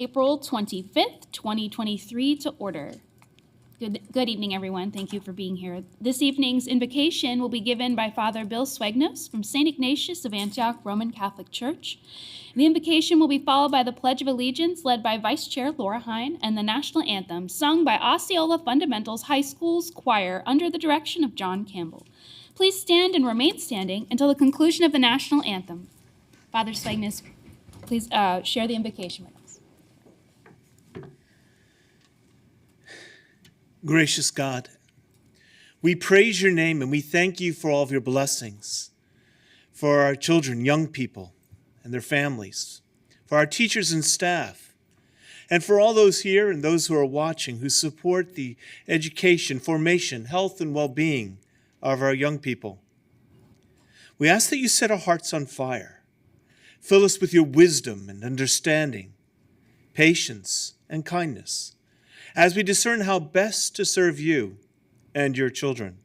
April 25th, 2023 to order. Good evening, everyone. Thank you for being here. This evening's invocation will be given by Father Bill Swegnos from St. Ignatius of Antioch Roman Catholic Church. The invocation will be followed by the Pledge of Allegiance led by Vice Chair Laura Hine and the National Anthem sung by Osceola Fundamentals High School's choir under the direction of John Campbell. Please stand and remain standing until the conclusion of the National Anthem. Father Swegnos, please share the invocation with us. Gracious God, we praise your name and we thank you for all of your blessings, for our children, young people, and their families, for our teachers and staff, and for all those here and those who are watching who support the education, formation, health, and well-being of our young people. We ask that you set our hearts on fire. Fill us with your wisdom and understanding, patience and kindness, as we discern how best to serve you and your children.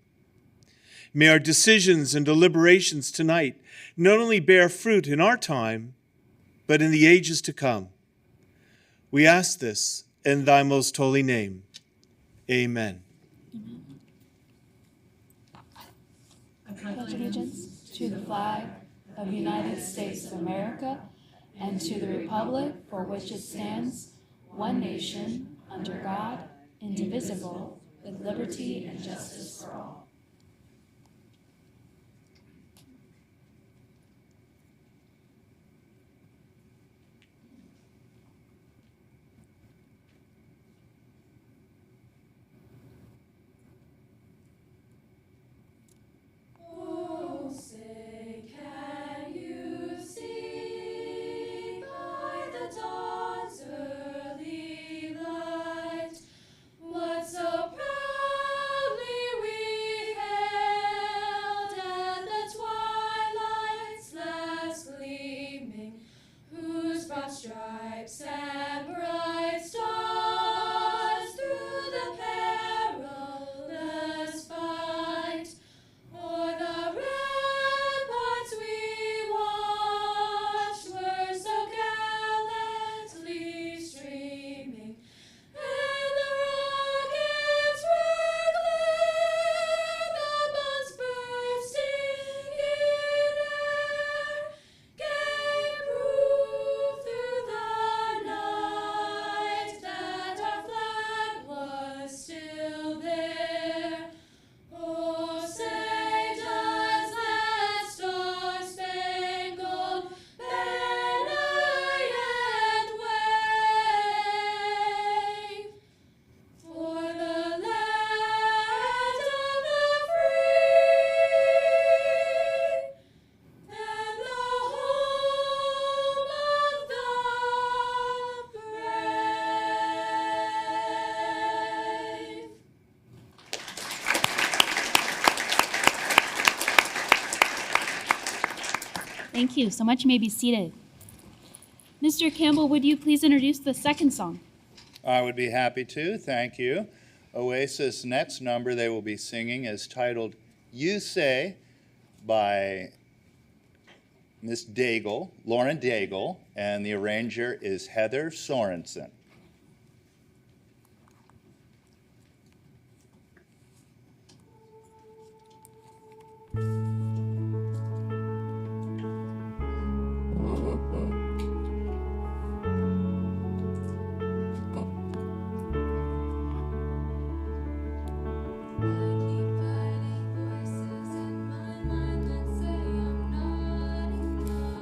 May our decisions and deliberations tonight not only bear fruit in our time, but in the ages to come. We ask this in thy most holy name. Amen. I pledge allegiance to the flag of the United States of America and to the republic for which it stands, one nation, under God, indivisible, with liberty and justice for all. Thank you so much. You may be seated. Mr. Campbell, would you please introduce the second song? I would be happy to. Thank you. Oasis' next number they will be singing is titled You Say by Miss Daigle, Lauren Daigle, and the arranger is Heather Sorensen. I keep fighting voices in my mind that say I'm not enough.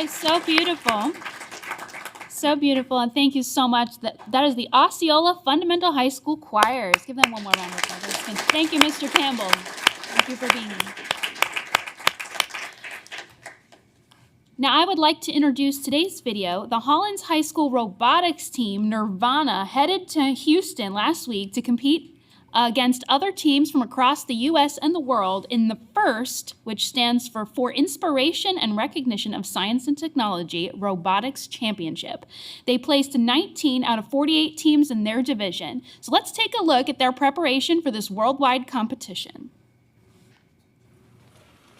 right, so beautiful. So beautiful, and thank you so much. That is the Osceola Fundamental High School Choirs. Give them one more round of applause. Thank you, Mr. Campbell. Thank you for being here. Now, I would like to introduce today's video. The Hollins High School robotics team, Nirvana, headed to Houston last week to compete against other teams from across the U.S. and the world in the FIRST, which stands for Inspiration and Recognition of Science and Technology, Robotics Championship. They placed 19 out of 48 teams in their division. So let's take a look at their preparation for this worldwide competition.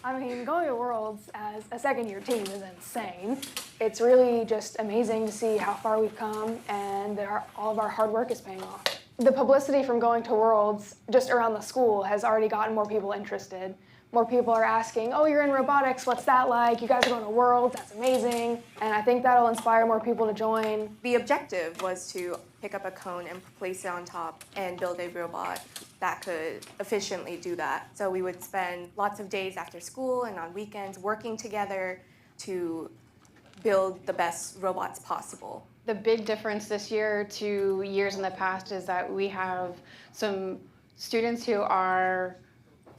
I mean, going to Worlds as a second-year team is insane. It's really just amazing to see how far we've come and that all of our hard work is paying off. The publicity from going to Worlds just around the school has already gotten more people interested. More people are asking, oh, you're in robotics, what's that like? You guys are going to Worlds, that's amazing. And I think that'll inspire more people to join. The objective was to pick up a cone and place it on top and build a robot that could efficiently do that. So we would spend lots of days after school and on weekends working together to build the best robots possible. The big difference this year to years in the past is that we have some students who are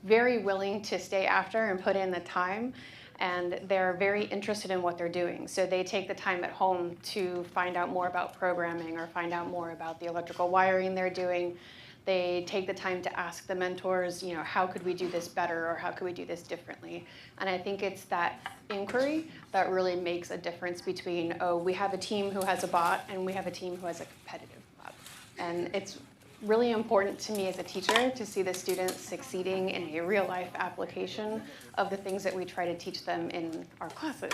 very willing to stay after and put in the time, and they're very interested in what they're doing. So they take the time at home to find out more about programming or find out more about the electrical wiring they're doing. They take the time to ask the mentors, you know, how could we do this better or how could we do this differently? And I think it's that inquiry that really makes a difference between, oh, we have a team who has a bot and we have a team who has a competitive bot. And it's really important to me as a teacher to see the students succeeding in a real-life application of the things that we try to teach them in our classes.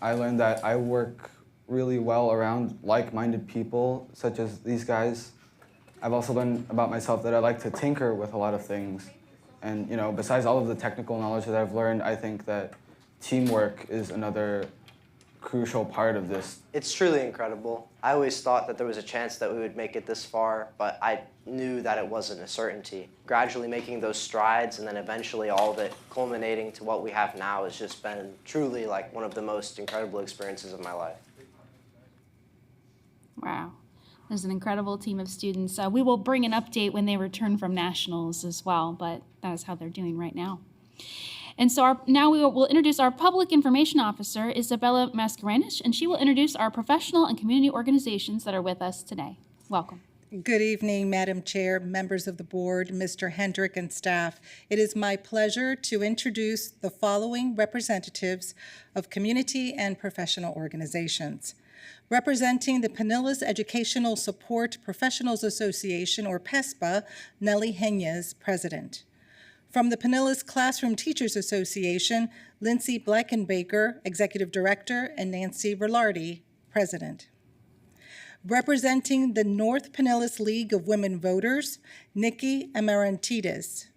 I learned that I work really well around like-minded people, such as these guys. I've also learned about myself that I like to tinker with a lot of things. And, you know, besides all of the technical knowledge that I've learned, I think that teamwork is another crucial part of this. It's truly incredible. I always thought that there was a chance that we would make it this far, but I knew that it wasn't a certainty. Gradually making those strides and then eventually all of it culminating to what we have now has just been truly like one of the most incredible experiences of my life. Wow. There's an incredible team of students. We will bring an update when they return from nationals as well, but that is how they're doing right now. And so now we'll introduce our Public Information Officer, Isabella Mascarenas, and she will introduce our professional and community organizations that are with us today. Welcome. Good evening, Madam Chair, members of the board, Mr. Hendrick, and staff. It is my pleasure to introduce the following representatives of community and professional organizations. Representing the Pinellas Educational Support Professionals Association, or PESPA, Nellie Henyes, President. From the Pinellas Classroom Teachers Association, Lindsay Blankenbaker, Executive Director, and Nancy Velarde, President. Representing the North Pinellas League of Women Voters, Nikki Amarantidis.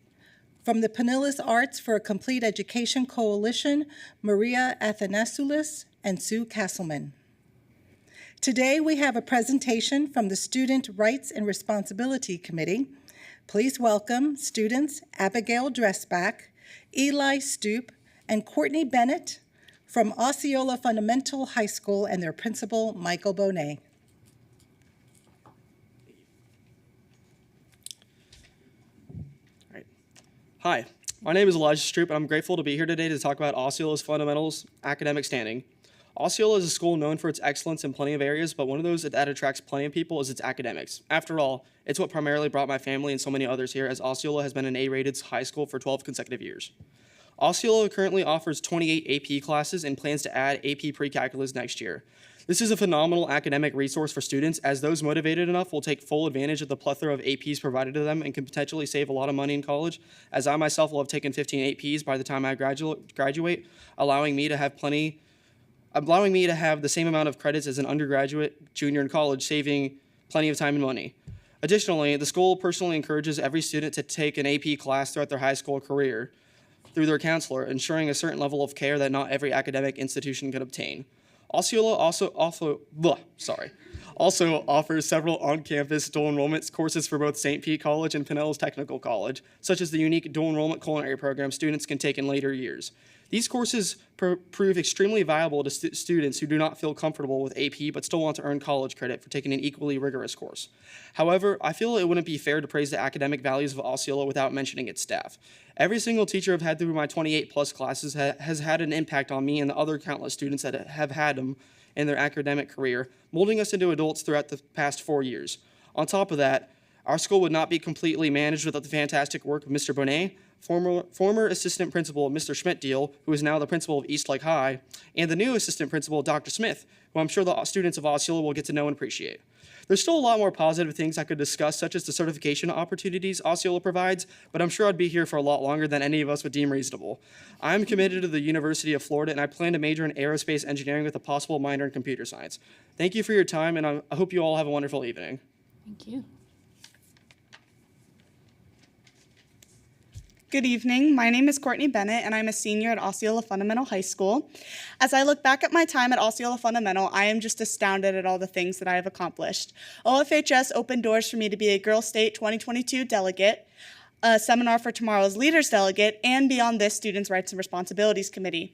From the Pinellas Arts for a Complete Education Coalition, Maria Athanasoulis and Sue Castleman. Today, we have a presentation from the Student Rights and Responsibility Committee. Please welcome students Abigail Dressback, Eli Stoop, and Courtney Bennett from Osceola Fundamental High School and their principal, Michael Bonet. Hi, my name is Elijah Stroop, and I'm grateful to be here today to talk about Osceola's fundamentals academic standing. Osceola is a school known for its excellence in plenty of areas, but one of those that attracts plenty of people is its academics. After all, it's what primarily brought my family and so many others here, as Osceola has been an A-rated high school for 12 consecutive years. Osceola currently offers 28 AP classes and plans to add AP Pre-Calculus next year. This is a phenomenal academic resource for students, as those motivated enough will take full advantage of the plethora of APs provided to them and can potentially save a lot of money in college, as I myself will have taken 15 APs by the time I graduate, allowing me to have the same amount of credits as an undergraduate junior in college, saving plenty of time and money. Additionally, the school personally encourages every student to take an AP class throughout their high school career through their counselor, ensuring a certain level of care that not every academic institution can obtain. Osceola also offers several on-campus dual enrollment courses for both St. Pete College and Pinellas Technical College, such as the unique dual enrollment culinary program students can take in later years. These courses prove extremely valuable to students who do not feel comfortable with AP but still want to earn college credit for taking an equally rigorous course. However, I feel it wouldn't be fair to praise the academic values of Osceola without mentioning its staff. Every single teacher I've had through my 28+ classes has had an impact on me and the other countless students that have had them in their academic career, molding us into adults throughout the past 4 years. On top of that, our school would not be completely managed without the fantastic work of Mr. Bonet, former assistant principal Mr. Schmidt-Deal, who is now the principal of Eastlake High, and the new assistant principal, Dr. Smith, who I'm sure the students of Osceola will get to know and appreciate. There's still a lot more positive things I could discuss, such as the certification opportunities Osceola provides, but I'm sure I'd be here for a lot longer than any of us would deem reasonable. I'm committed to the University of Florida, and I plan to major in aerospace engineering with a possible minor in computer science. Thank you for your time, and I hope you all have a wonderful evening. Thank you. Good evening. My name is Courtney Bennett, and I'm a senior at Osceola Fundamental High School. As I look back at my time at Osceola Fundamental, I am just astounded at all the things that I have accomplished. OFHS opened doors for me to be a Girls State 2022 delegate, a Seminar for Tomorrow's Leaders delegate, and beyond this, Students' Rights and Responsibilities Committee.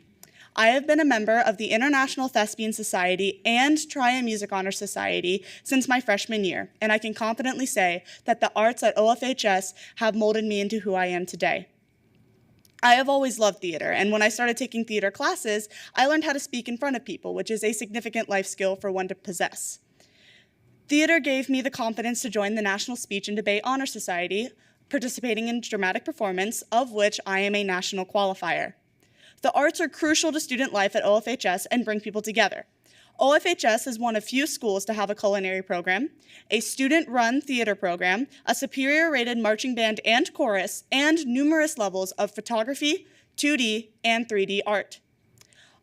I have been a member of the International Thespian Society and Triad Music Honor Society since my freshman year, and I can confidently say that the arts at OFHS have molded me into who I am today. I have always loved theater, and when I started taking theater classes, I learned how to speak in front of people, which is a significant life skill for one to possess. Theater gave me the confidence to join the National Speech and Debate Honor Society, participating in dramatic performance, of which I am a national qualifier. The arts are crucial to student life at OFHS and bring people together. OFHS is one of few schools to have a culinary program, a student-run theater program, a superior-rated marching band and chorus, and numerous levels of photography, 2D, and 3D art.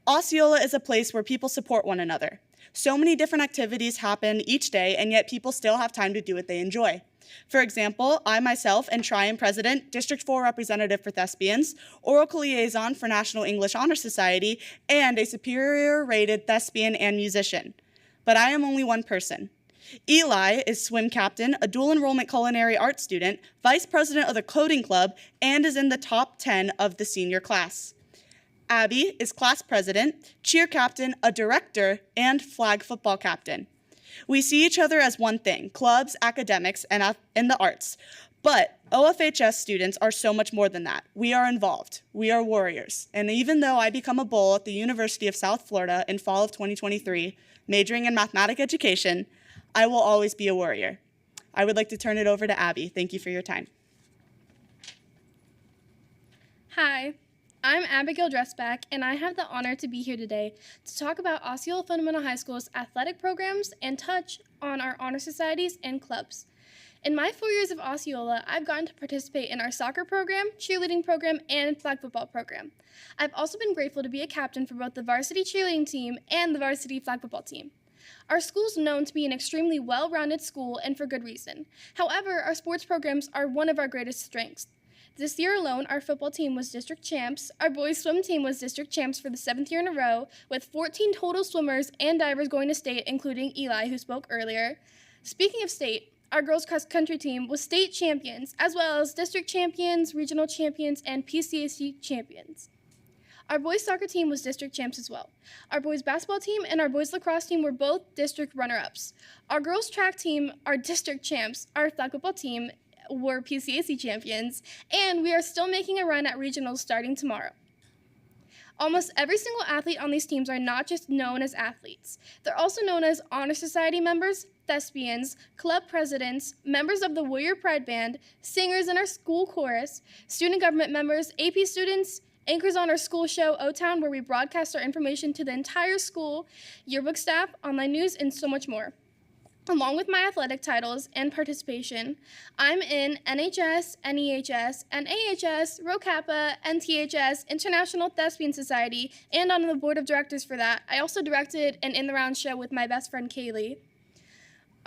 Osceola is a place where people support one another. So many different activities happen each day, and yet people still have time to do what they enjoy. For example, I myself am Triad President, District 4 Representative for Thespians, Oracle Liaison for National English Honor Society, and a superior-rated thespian and musician. But I am only one person. Eli is swim captain, a dual enrollment culinary arts student, vice president of the coding club, and is in the top 10 of the senior class. Abby is class president, cheer captain, a director, and flag football captain. We see each other as one thing: clubs, academics, and the arts. But OFHS students are so much more than that. We are involved. We are warriors. And even though I become a bull at the University of South Florida in fall of 2023, majoring in mathematics education, I will always be a warrior. I would like to turn it over to Abby. Thank you for your time. Hi, I'm Abigail Dressback, and I have the honor to be here today to talk about Osceola Fundamental High School's athletic programs and touch on our honor societies and clubs. In my 4 years of Osceola, I've gotten to participate in our soccer program, cheerleading program, and flag football program. I've also been grateful to be a captain for both the varsity cheerleading team and the varsity flag football team. Our school is known to be an extremely well-rounded school, and for good reason. However, our sports programs are one of our greatest strengths. This year alone, our football team was district champs. Our boys swim team was district champs for the 7th year in a row, with 14 total swimmers and divers going to state, including Eli, who spoke earlier. Speaking of state, our girls cross country team was state champions, as well as district champions, regional champions, and PCAC champions. Our boys soccer team was district champs as well. Our boys basketball team and our boys lacrosse team were both district runner-ups. Our girls track team are district champs. Our flag football team were PCAC champions, and we are still making a run at regionals starting tomorrow. Almost every single athlete on these teams are not just known as athletes. They're also known as Honor Society members, thespians, club presidents, members of the Warrior Pride Band, singers in our school chorus, student government members, AP students, anchors on our school show, O-Town, where we broadcast our information to the entire school, yearbook staff, online news, and so much more. Along with my athletic titles and participation, I'm in NHS, NEHS, NAHS, Rho Kappa, NTHS, International Thespian Society, and on the board of directors for that. I also directed an In the Round show with my best friend Kaylee.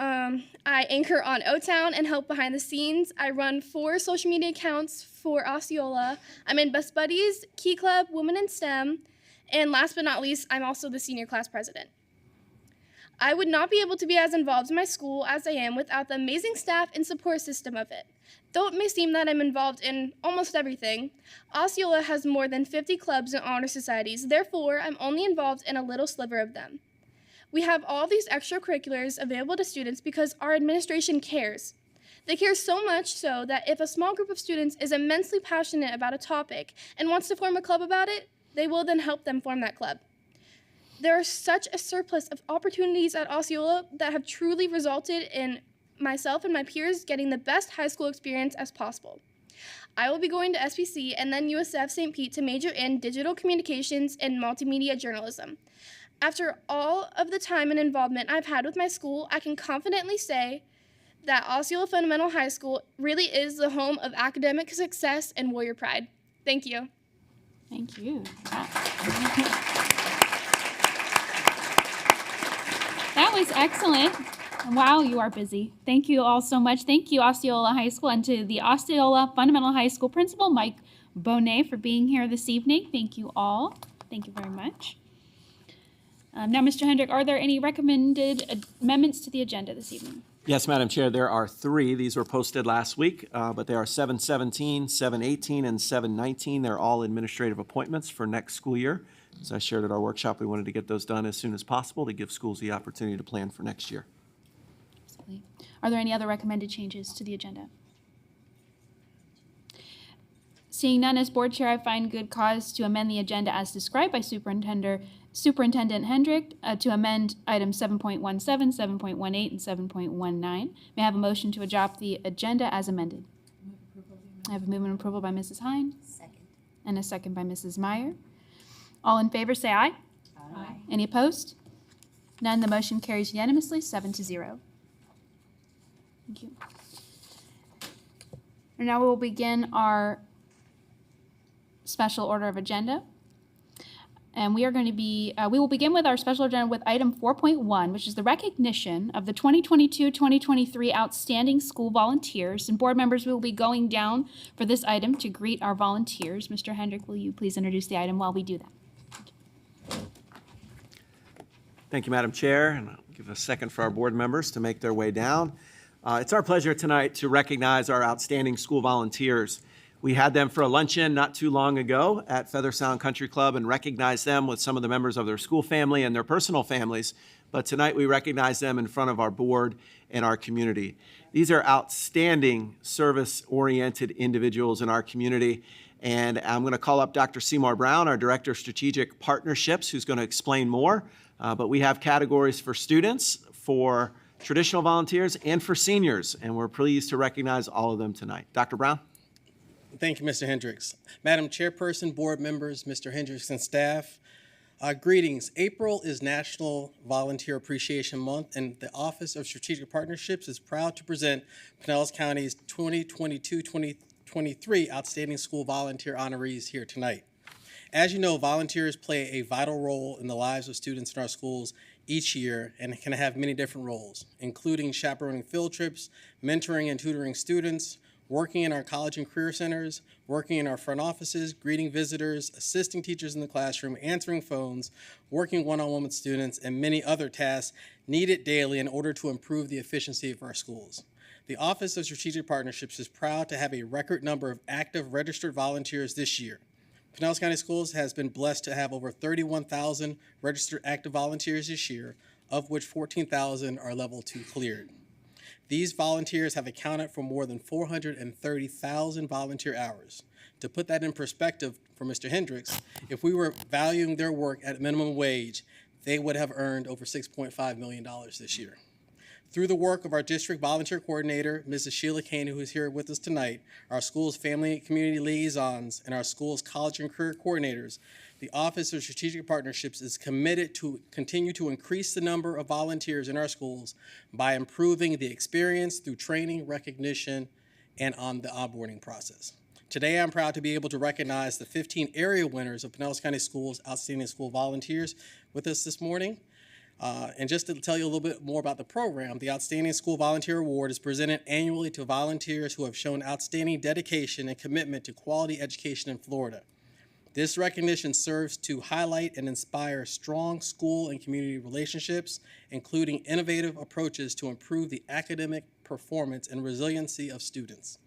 I anchor on O-Town and help behind the scenes. I run 4 social media accounts for Osceola. I'm in Best Buddies, Key Club, Women in STEM, and last but not least, I'm also the senior class president. I would not be able to be as involved in my school as I am without the amazing staff and support system of it. Though it may seem that I'm involved in almost everything, Osceola has more than 50 clubs and honor societies. Therefore, I'm only involved in a little sliver of them. We have all these extracurriculars available to students because our administration cares. They care so much so that if a small group of students is immensely passionate about a topic and wants to form a club about it, they will then help them form that club. There is such a surplus of opportunities at Osceola that have truly resulted in myself and my peers getting the best high school experience as possible. I will be going to SPC and then USF St. Pete to major in digital communications and multimedia journalism. After all of the time and involvement I've had with my school, I can confidently say that Osceola Fundamental High School really is the home of academic success and warrior pride. Thank you. Thank you. That was excellent. Wow, you are busy. Thank you all so much. Thank you, Osceola High School, and to the Osceola Fundamental High School Principal, Mike Bonet, for being here this evening. Thank you all. Thank you very much. Now, Mr. Hendrick, are there any recommended amendments to the agenda this evening? Yes, Madam Chair, there are three. These were posted last week, but they are 717, 718, and 719. They're all administrative appointments for next school year. As I shared at our workshop, we wanted to get those done as soon as possible to give schools the opportunity to plan for next year. Absolutely. Are there any other recommended changes to the agenda? Seeing none, as board chair, I find good cause to amend the agenda as described by Superintendent Hendrick to amend items 7.17, 7.18, and 7.19. May I have a motion to adopt the agenda as amended? I have a movement of approval by Mrs. Hine. Second. And a second by Mrs. Meyer. All in favor, say aye. Aye. Any opposed? None. The motion carries unanimously, 7-0. Thank you. And now we will begin our special order of agenda. And we are going to be, we will begin with our special agenda with item 4.1, which is the recognition of the 2022-2023 Outstanding School Volunteers. And board members, we will be going down for this item to greet our volunteers. Mr. Hendrick, will you please introduce the item while we do that? Thank you, Madam Chair, and I'll give a second for our board members to make their way down. It's our pleasure tonight to recognize our outstanding school volunteers. We had them for a luncheon not too long ago at Feather Sound Country Club and recognized them with some of the members of their school family and their personal families. But tonight we recognize them in front of our board and our community. These are outstanding service-oriented individuals in our community. And I'm going to call up Dr. Seymour Brown, our Director of Strategic Partnerships, who's going to explain more. But we have categories for students, for traditional volunteers, and for seniors. And we're pleased to recognize all of them tonight. Dr. Brown? Thank you, Mr. Hendricks. Madam Chairperson, board members, Mr. Hendricks, and staff, greetings. April is National Volunteer Appreciation Month, and the Office of Strategic Partnerships is proud to present Pinellas County's 2022-2023 Outstanding School Volunteer honorees here tonight. As you know, volunteers play a vital role in the lives of students in our schools each year and can have many different roles, including chaperoning field trips, mentoring and tutoring students, working in our college and career centers, working in our front offices, greeting visitors, assisting teachers in the classroom, answering phones, working one-on-one with students, and many other tasks needed daily in order to improve the efficiency of our schools. The Office of Strategic Partnerships is proud to have a record number of active registered volunteers this year. Pinellas County Schools has been blessed to have over 31,000 registered active volunteers this year, of which 14,000 are level 2 cleared. These volunteers have accounted for more than 430,000 volunteer hours. To put that in perspective for Mr. Hendricks, if we were valuing their work at minimum wage, they would have earned over $6.5 million this year. Through the work of our district volunteer coordinator, Mrs. Sheila Kane, who is here with us tonight, our school's family and community liaisons, and our school's college and career coordinators, the Office of Strategic Partnerships is committed to continue to increase the number of volunteers in our schools by improving the experience through training, recognition, and on the onboarding process. Today, I'm proud to be able to recognize the 15 area winners of Pinellas County Schools Outstanding School Volunteers with us this morning. And just to tell you a little bit more about the program, the Outstanding School Volunteer Award is presented annually to volunteers who have shown outstanding dedication and commitment to quality education in Florida. This recognition serves to highlight and inspire strong school and community relationships, including innovative approaches to improve the academic performance and resiliency of students.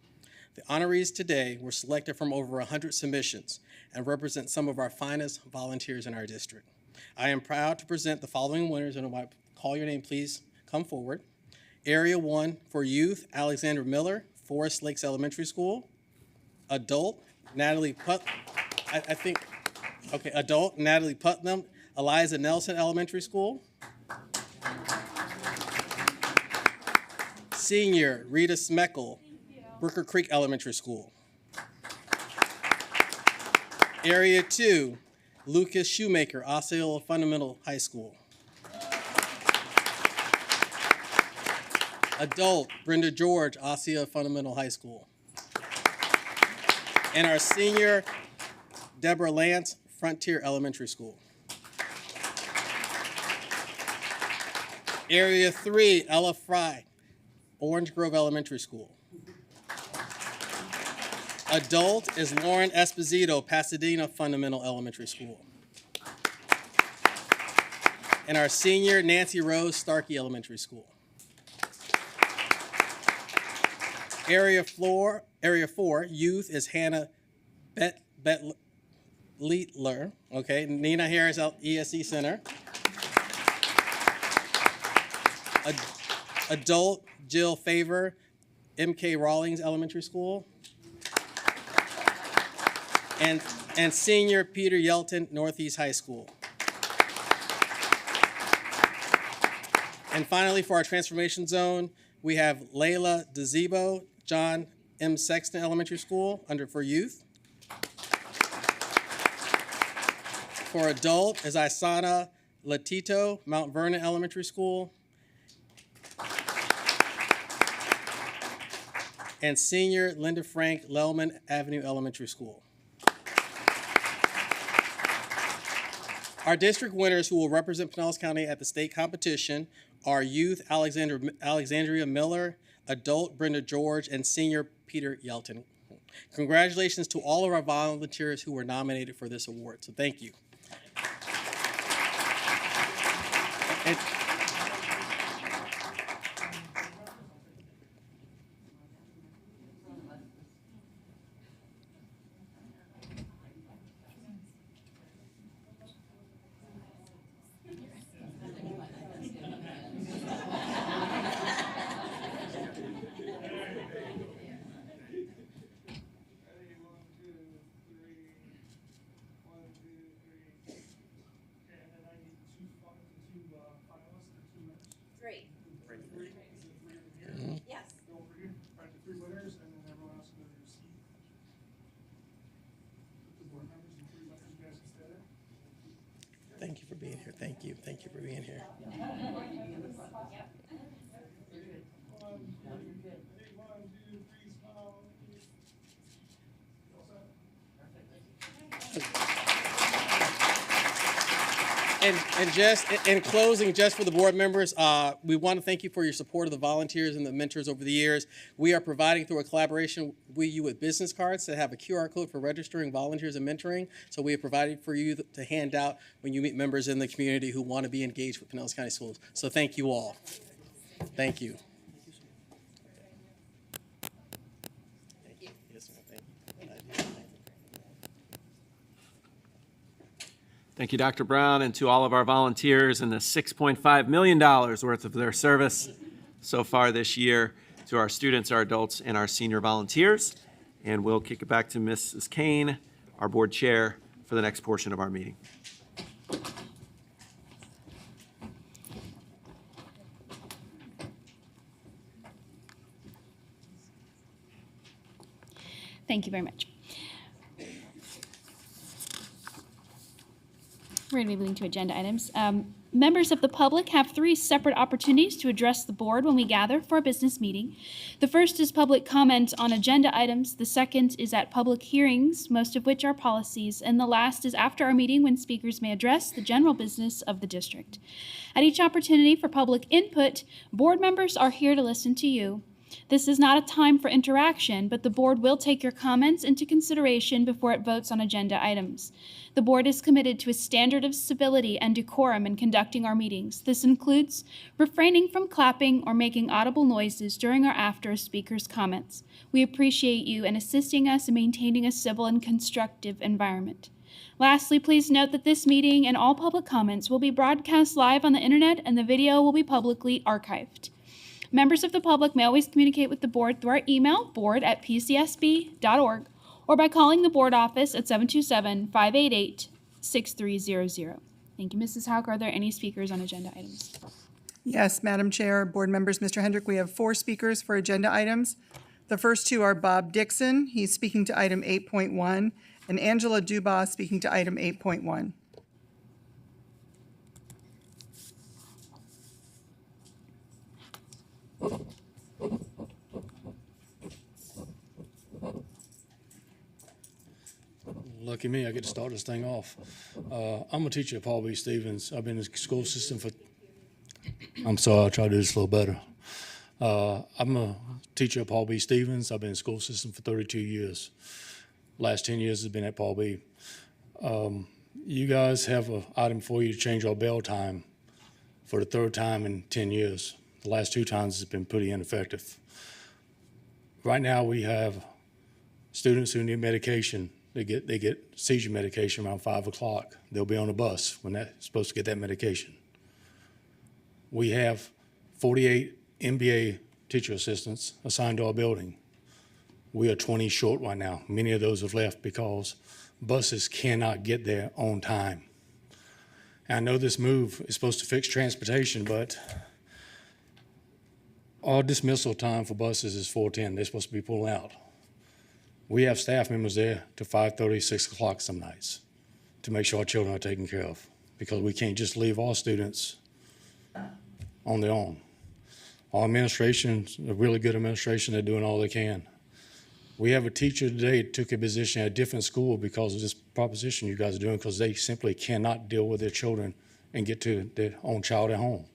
The honorees today were selected from over 100 submissions and represent some of our finest volunteers in our district. I am proud to present the following winners, and if I call your name, please come forward. Area 1 for Youth, Alexander Miller, Forest Lakes Elementary School. Adult, Natalie Adult, Natalie Putnam, Eliza Nelson Elementary School. Senior, Rita Smeckel, Brooker Creek Elementary School. Area 2, Lucas Shoemaker, Osceola Fundamental High School. Adult, Brenda George, Osceola Fundamental High School. And our senior, Deborah Lance, Frontier Elementary School. Area 3, Ella Fry, Orange Grove Elementary School. Adult is Lauren Esposito, Pasadena Fundamental Elementary School. And our senior, Nancy Rose, Starkey Elementary School. Area 4, Youth is Hannah Lietler, okay, Nina Harris ESE Center. Adult, Jill Favor, MK Rawlings Elementary School. And senior, Peter Yelton, Northeast High School. And finally, for our transformation zone, we have Layla DeZebo, John M. Sexton Elementary School, for youth. For adult is Isana Latito, Mount Vernon Elementary School. And senior, Linda Frank, Lellman Avenue Elementary School. Our district winners who will represent Pinellas County at the state competition are youth, Alexandria Miller, adult, Brenda George, and senior, Peter Yelton. Congratulations to all of our volunteers who were nominated for this award, so thank you. Thank you for being here. Thank you. Thank you for being here. And just in closing, just for the board members, we want to thank you for your support of the volunteers and the mentors over the years. We are providing through a collaboration with you with business cards that have a QR code for registering volunteers and mentoring. So we have provided for you to hand out when you meet members in the community who want to be engaged with Pinellas County Schools. So thank you all. Thank you. Thank you. Yes, ma'am. Thank you. Thank you, Dr. Brown, and to all of our volunteers and the $6.5 million worth of their service so far this year, to our students, our adults, and our senior volunteers. And we'll kick it back to Mrs. Kane, our board chair, for the next portion of our meeting. Thank you very much. We're going to be moving to agenda items. Members of the public have 3 separate opportunities to address the board when we gather for a business meeting. The first is public comment on agenda items. The second is at public hearings, most of which are policies. And the last is after our meeting when speakers may address the general business of the district. At each opportunity for public input, board members are here to listen to you. This is not a time for interaction, but the board will take your comments into consideration before it votes on agenda items. The board is committed to a standard of civility and decorum in conducting our meetings. This includes refraining from clapping or making audible noises during or after a speaker's comments. We appreciate you in assisting us in maintaining a civil and constructive environment. Lastly, please note that this meeting and all public comments will be broadcast live on the internet and the video will be publicly archived. Members of the public may always communicate with the board through our email, board@pcsb.org, or by calling the board office at 727-588-6300. Thank you, Mrs. Hauk. Are there any speakers on agenda items? Yes, Madam Chair, board members, Mr. Hendrick, we have 4 speakers for agenda items. The first 2 are Bob Dixon, he's speaking to item 8.1, and Angela Dubois speaking to item 8.1. Lucky me, I get to start this thing off. I'm a teacher at Paul B. Stevens. I've been in the school system for, I'm sorry, I'll try to do this a little better. I'm a teacher at Paul B. Stevens. I've been in the school system for 32 years. Last 10 years has been at Paul B. You guys have an item for you to change our bell time for the 3rd time in 10 years. The last 2 times it's been pretty ineffective. Right now we have students who need medication. They get seizure medication around 5 o'clock. They'll be on a bus when they're supposed to get that medication. We have 48 MBA teacher assistants assigned to our building. We are 20 short right now. Many of those have left because buses cannot get there on time. And I know this move is supposed to fix transportation, but our dismissal time for buses is 4:10. They're supposed to be pulling out. We have staff members there to 5:30, 6 o'clock some nights to make sure our children are taken care of, because we can't just leave our students on their own. Our administration's a really good administration. They're doing all they can. We have a teacher today that took a position at a different school because of this proposition you guys are doing, because they simply cannot deal with their children and get to their own child at home.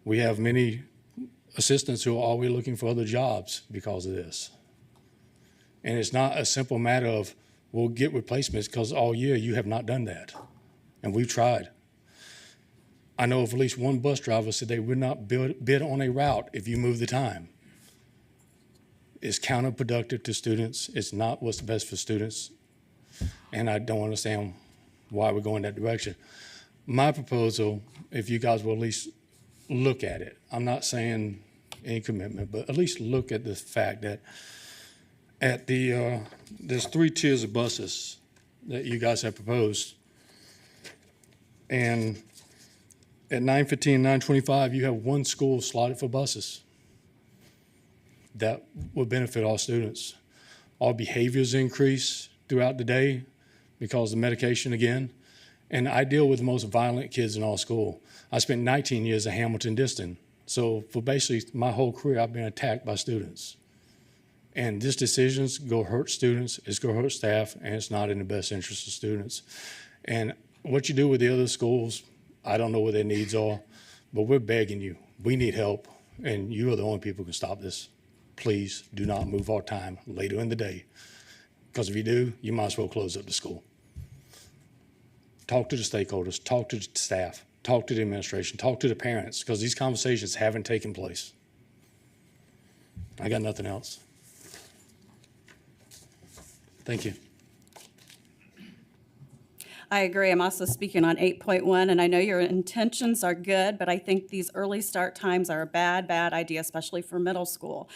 We have many assistants who are always looking for other jobs because of this. And it's not a simple matter of, we'll get replacements, because all year you have not done that. And we've tried. I know of at least one bus driver said they would not bid on a route if you move the time. It's counterproductive to students. It's not what's the best for students. And I don't understand why we're going that direction. My proposal, if you guys will at least look at it, I'm not saying any commitment, but at least look at the fact that at the, there's 3 tiers of buses that you guys have proposed. And at 9:15, 9:25, you have 1 school slotted for buses. That would benefit all students. Our behaviors increase throughout the day because of medication again. And I deal with the most violent kids in all school. I spent 19 years at Hamilton-Diston. So for basically my whole career, I've been attacked by students. And this decision's going to hurt students, it's going to hurt staff, and it's not in the best interest of students. And what you do with the other schools, I don't know what their needs are, but we're begging you. We need help, and you are the only people who can stop this. Please do not move our time later in the day, because if you do, you might as well close up the school. Talk to the stakeholders, talk to the staff, talk to the administration, talk to the parents, because these conversations haven't taken place. I got nothing else. Thank you. I agree. I'm also speaking on 8.1, and I know your intentions are good, but I think these early start times are a bad idea, especially for middle school.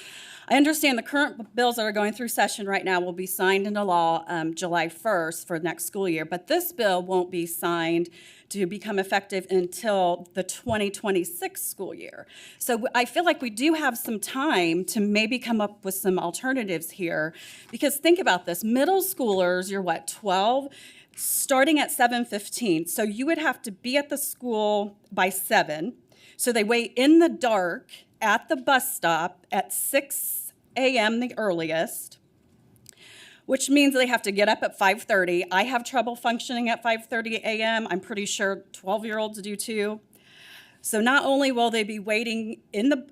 I understand the current bills that are going through session right now will be signed into law July 1st for next school year, but this bill won't be signed to become effective until the 2026 school year. So I feel like we do have some time to maybe come up with some alternatives here, because think about this, middle schoolers, you're what, 12? Starting at 7:15, so you would have to be at the school by 7. So they wait in the dark at the bus stop at 6 a.m. the earliest, which means they have to get up at 5:30. I have trouble functioning at 5:30 a.m. I'm pretty sure 12-year-olds do too. So not only will they be waiting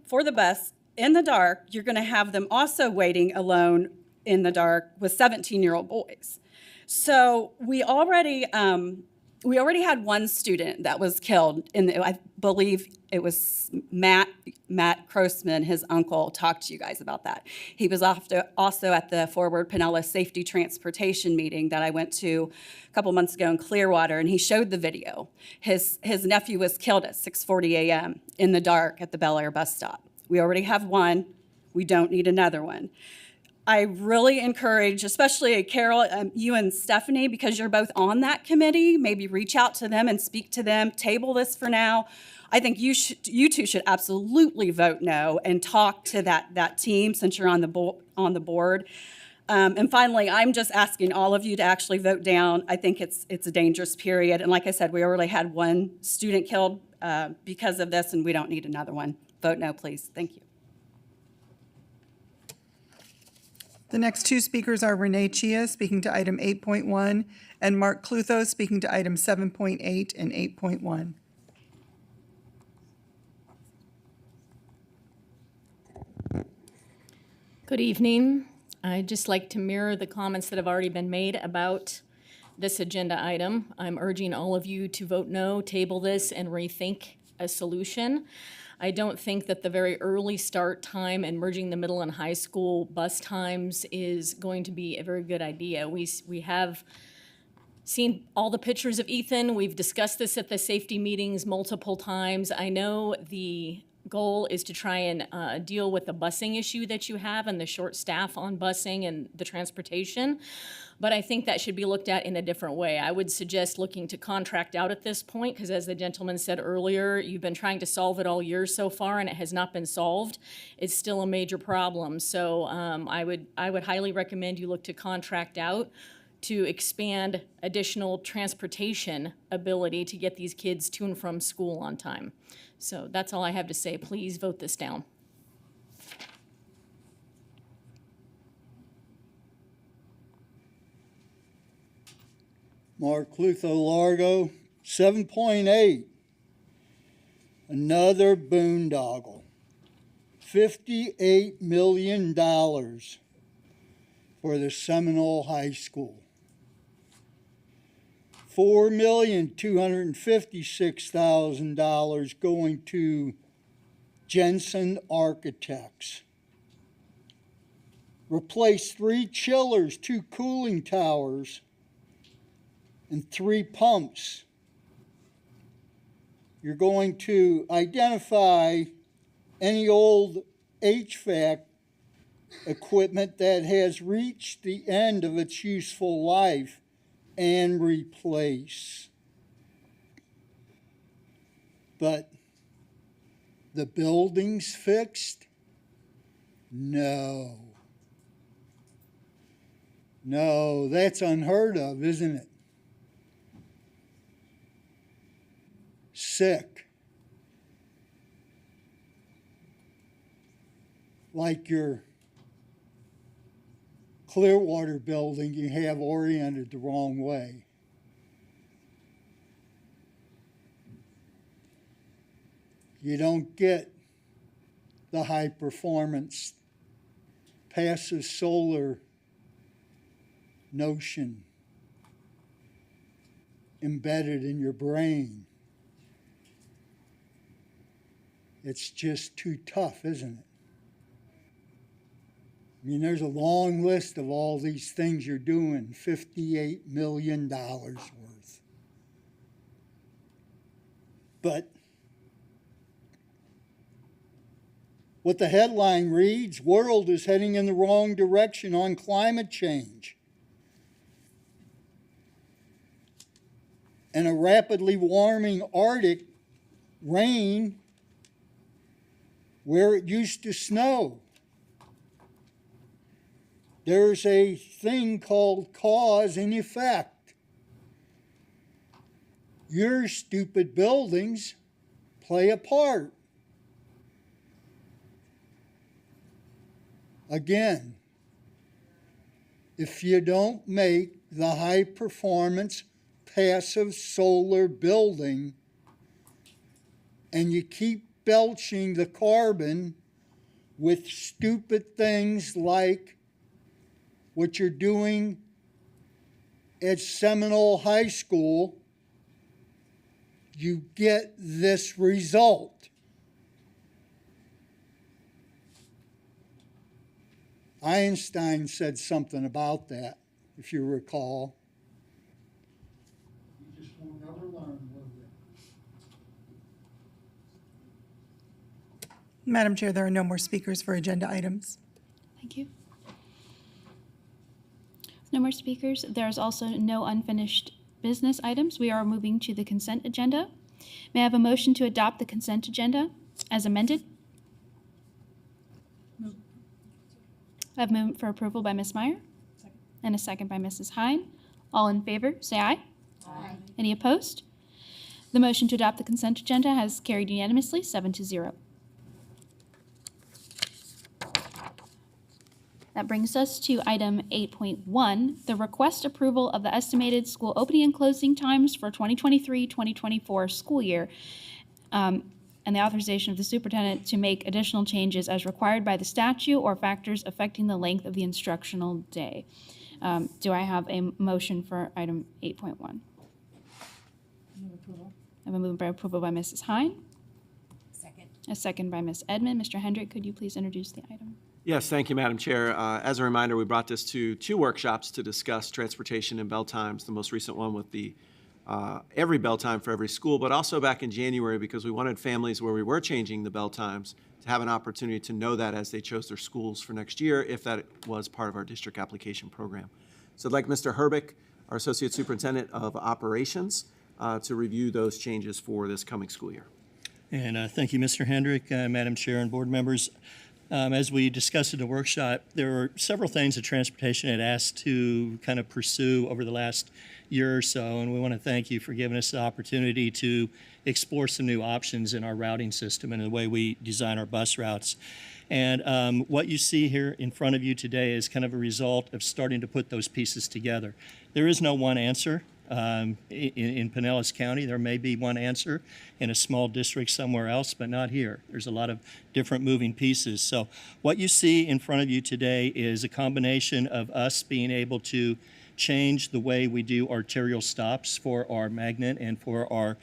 for the bus in the dark, you're going to have them also waiting alone in the dark with 17-year-old boys. So we already had one student that was killed. I believe it was Matt Crossman, his uncle, talked to you guys about that. He was also at the Forward Pinellas Safety Transportation meeting that I went to a couple months ago in Clearwater, and he showed the video. His nephew was killed at 6:40 a.m. in the dark at the Bel Air bus stop. We already have one. We don't need another one. I really encourage, especially Carol, you and Stephanie, because you're both on that committee, maybe reach out to them and speak to them, table this for now. I think you two should absolutely vote no and talk to that team since you're on the board. And finally, I'm just asking all of you to actually vote down. I think it's a dangerous period. And like I said, we already had one student killed because of this, and we don't need another one. Vote no, please. Thank you. The next two speakers are Renee Chia, speaking to item 8.1, and Mark Clutho, speaking to item 7.8 and 8.1. Good evening. I'd just like to mirror the comments that have already been made about this agenda item. I'm urging all of you to vote no, table this, and rethink a solution. I don't think that the very early start time and merging the middle and high school bus times is going to be a very good idea. We have seen all the pictures of Ethan. We've discussed this at the safety meetings multiple times. I know the goal is to try and deal with the busing issue that you have and the short staff on busing and the transportation. But I think that should be looked at in a different way. I would suggest looking to contract out at this point, because as the gentleman said earlier, you've been trying to solve it all year so far and it has not been solved. It's still a major problem. So I would highly recommend you look to contract out to expand additional transportation ability to get these kids to and from school on time. So that's all I have to say. Please vote this down. Mark Clutho Largo, 7.8, another boondoggle. $58 million for the Seminole High School. $4,256,000 going to Jensen Architects. Replace 3 chillers, 2 cooling towers, and 3 pumps. You're going to identify any old HVAC equipment that has reached the end of its useful life and replace. But the building's fixed? No. No, that's unheard of, isn't it? Sick. Like your Clearwater building you have oriented the wrong way. You don't get the high performance passive solar notion embedded in your brain. It's just too tough, isn't it? I mean, there's a long list of all these things you're doing, $58 million worth. But what the headline reads, world is heading in the wrong direction on climate change. And a rapidly warming Arctic rain where it used to snow. There's a thing called cause and effect. Your stupid buildings play a part. Again, if you don't make the high performance passive solar building and you keep belching the carbon with stupid things like what you're doing at Seminole High School, you get this result. Einstein said something about that, if you recall. You just won't never learn, will you? Madam Chair, there are no more speakers for agenda items. Thank you. No more speakers. There's also no unfinished business items. We are moving to the consent agenda. May I have a motion to adopt the consent agenda as amended? I have moved for approval by Ms. Meyer and a second by Mrs. Hine. All in favor, say aye. Aye. Any opposed? The motion to adopt the consent agenda has carried unanimously, 7-0. That brings us to item 8.1, the request approval of the estimated school opening and closing times for 2023-2024 school year, and the authorization of the superintendent to make additional changes as required by the statute or factors affecting the length of the instructional day. Do I have a motion for item 8.1? I have a move by approval by Mrs. Hine. Second. A second by Ms. Edmond. Mr. Hendrick, could you please introduce the item? Yes, thank you, Madam Chair. As a reminder, we brought this to 2 workshops to discuss transportation and bell times, the most recent one with the every bell time for every school, but also back in January because we wanted families where we were changing the bell times to have an opportunity to know that as they chose their schools for next year, if that was part of our district application program. So I'd like Mr. Herbick, our Associate Superintendent of Operations, to review those changes for this coming school year. And thank you, Mr. Hendrick, Madam Chair, and board members. As we discussed in the workshop, there were several things that transportation had asked to kind of pursue over the last year or so, and we want to thank you for giving us the opportunity to explore some new options in our routing system and the way we design our bus routes. And what you see here in front of you today is kind of a result of starting to put those pieces together. There is no one answer. In Pinellas County, there may be one answer in a small district somewhere else, but not here. There's a lot of different moving pieces. So what you see in front of you today is a combination of us being able to change the way we do arterial stops for our magnet and for our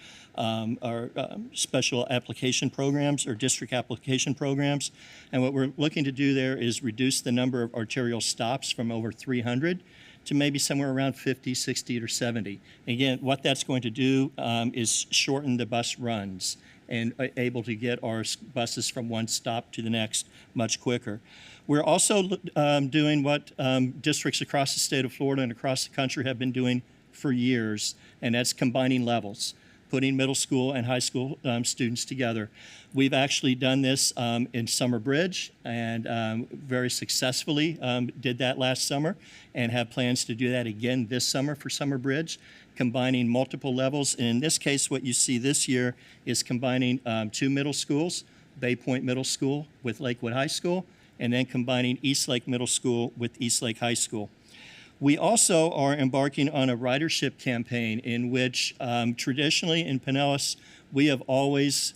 special application programs or district application programs. And what we're looking to do there is reduce the number of arterial stops from over 300 to maybe somewhere around 50, 60, or 70. Again, what that's going to do is shorten the bus runs and able to get our buses from one stop to the next much quicker. We're also doing what districts across the state of Florida and across the country have been doing for years, and that's combining levels, putting middle school and high school students together. We've actually done this in Summer Bridge and very successfully did that last summer and have plans to do that again this summer for Summer Bridge, combining multiple levels. And in this case, what you see this year is combining 2 middle schools, Bay Point Middle School with Lakewood High School, and then combining East Lake Middle School with East Lake High School. We also are embarking on a ridership campaign in which traditionally in Pinellas, we have always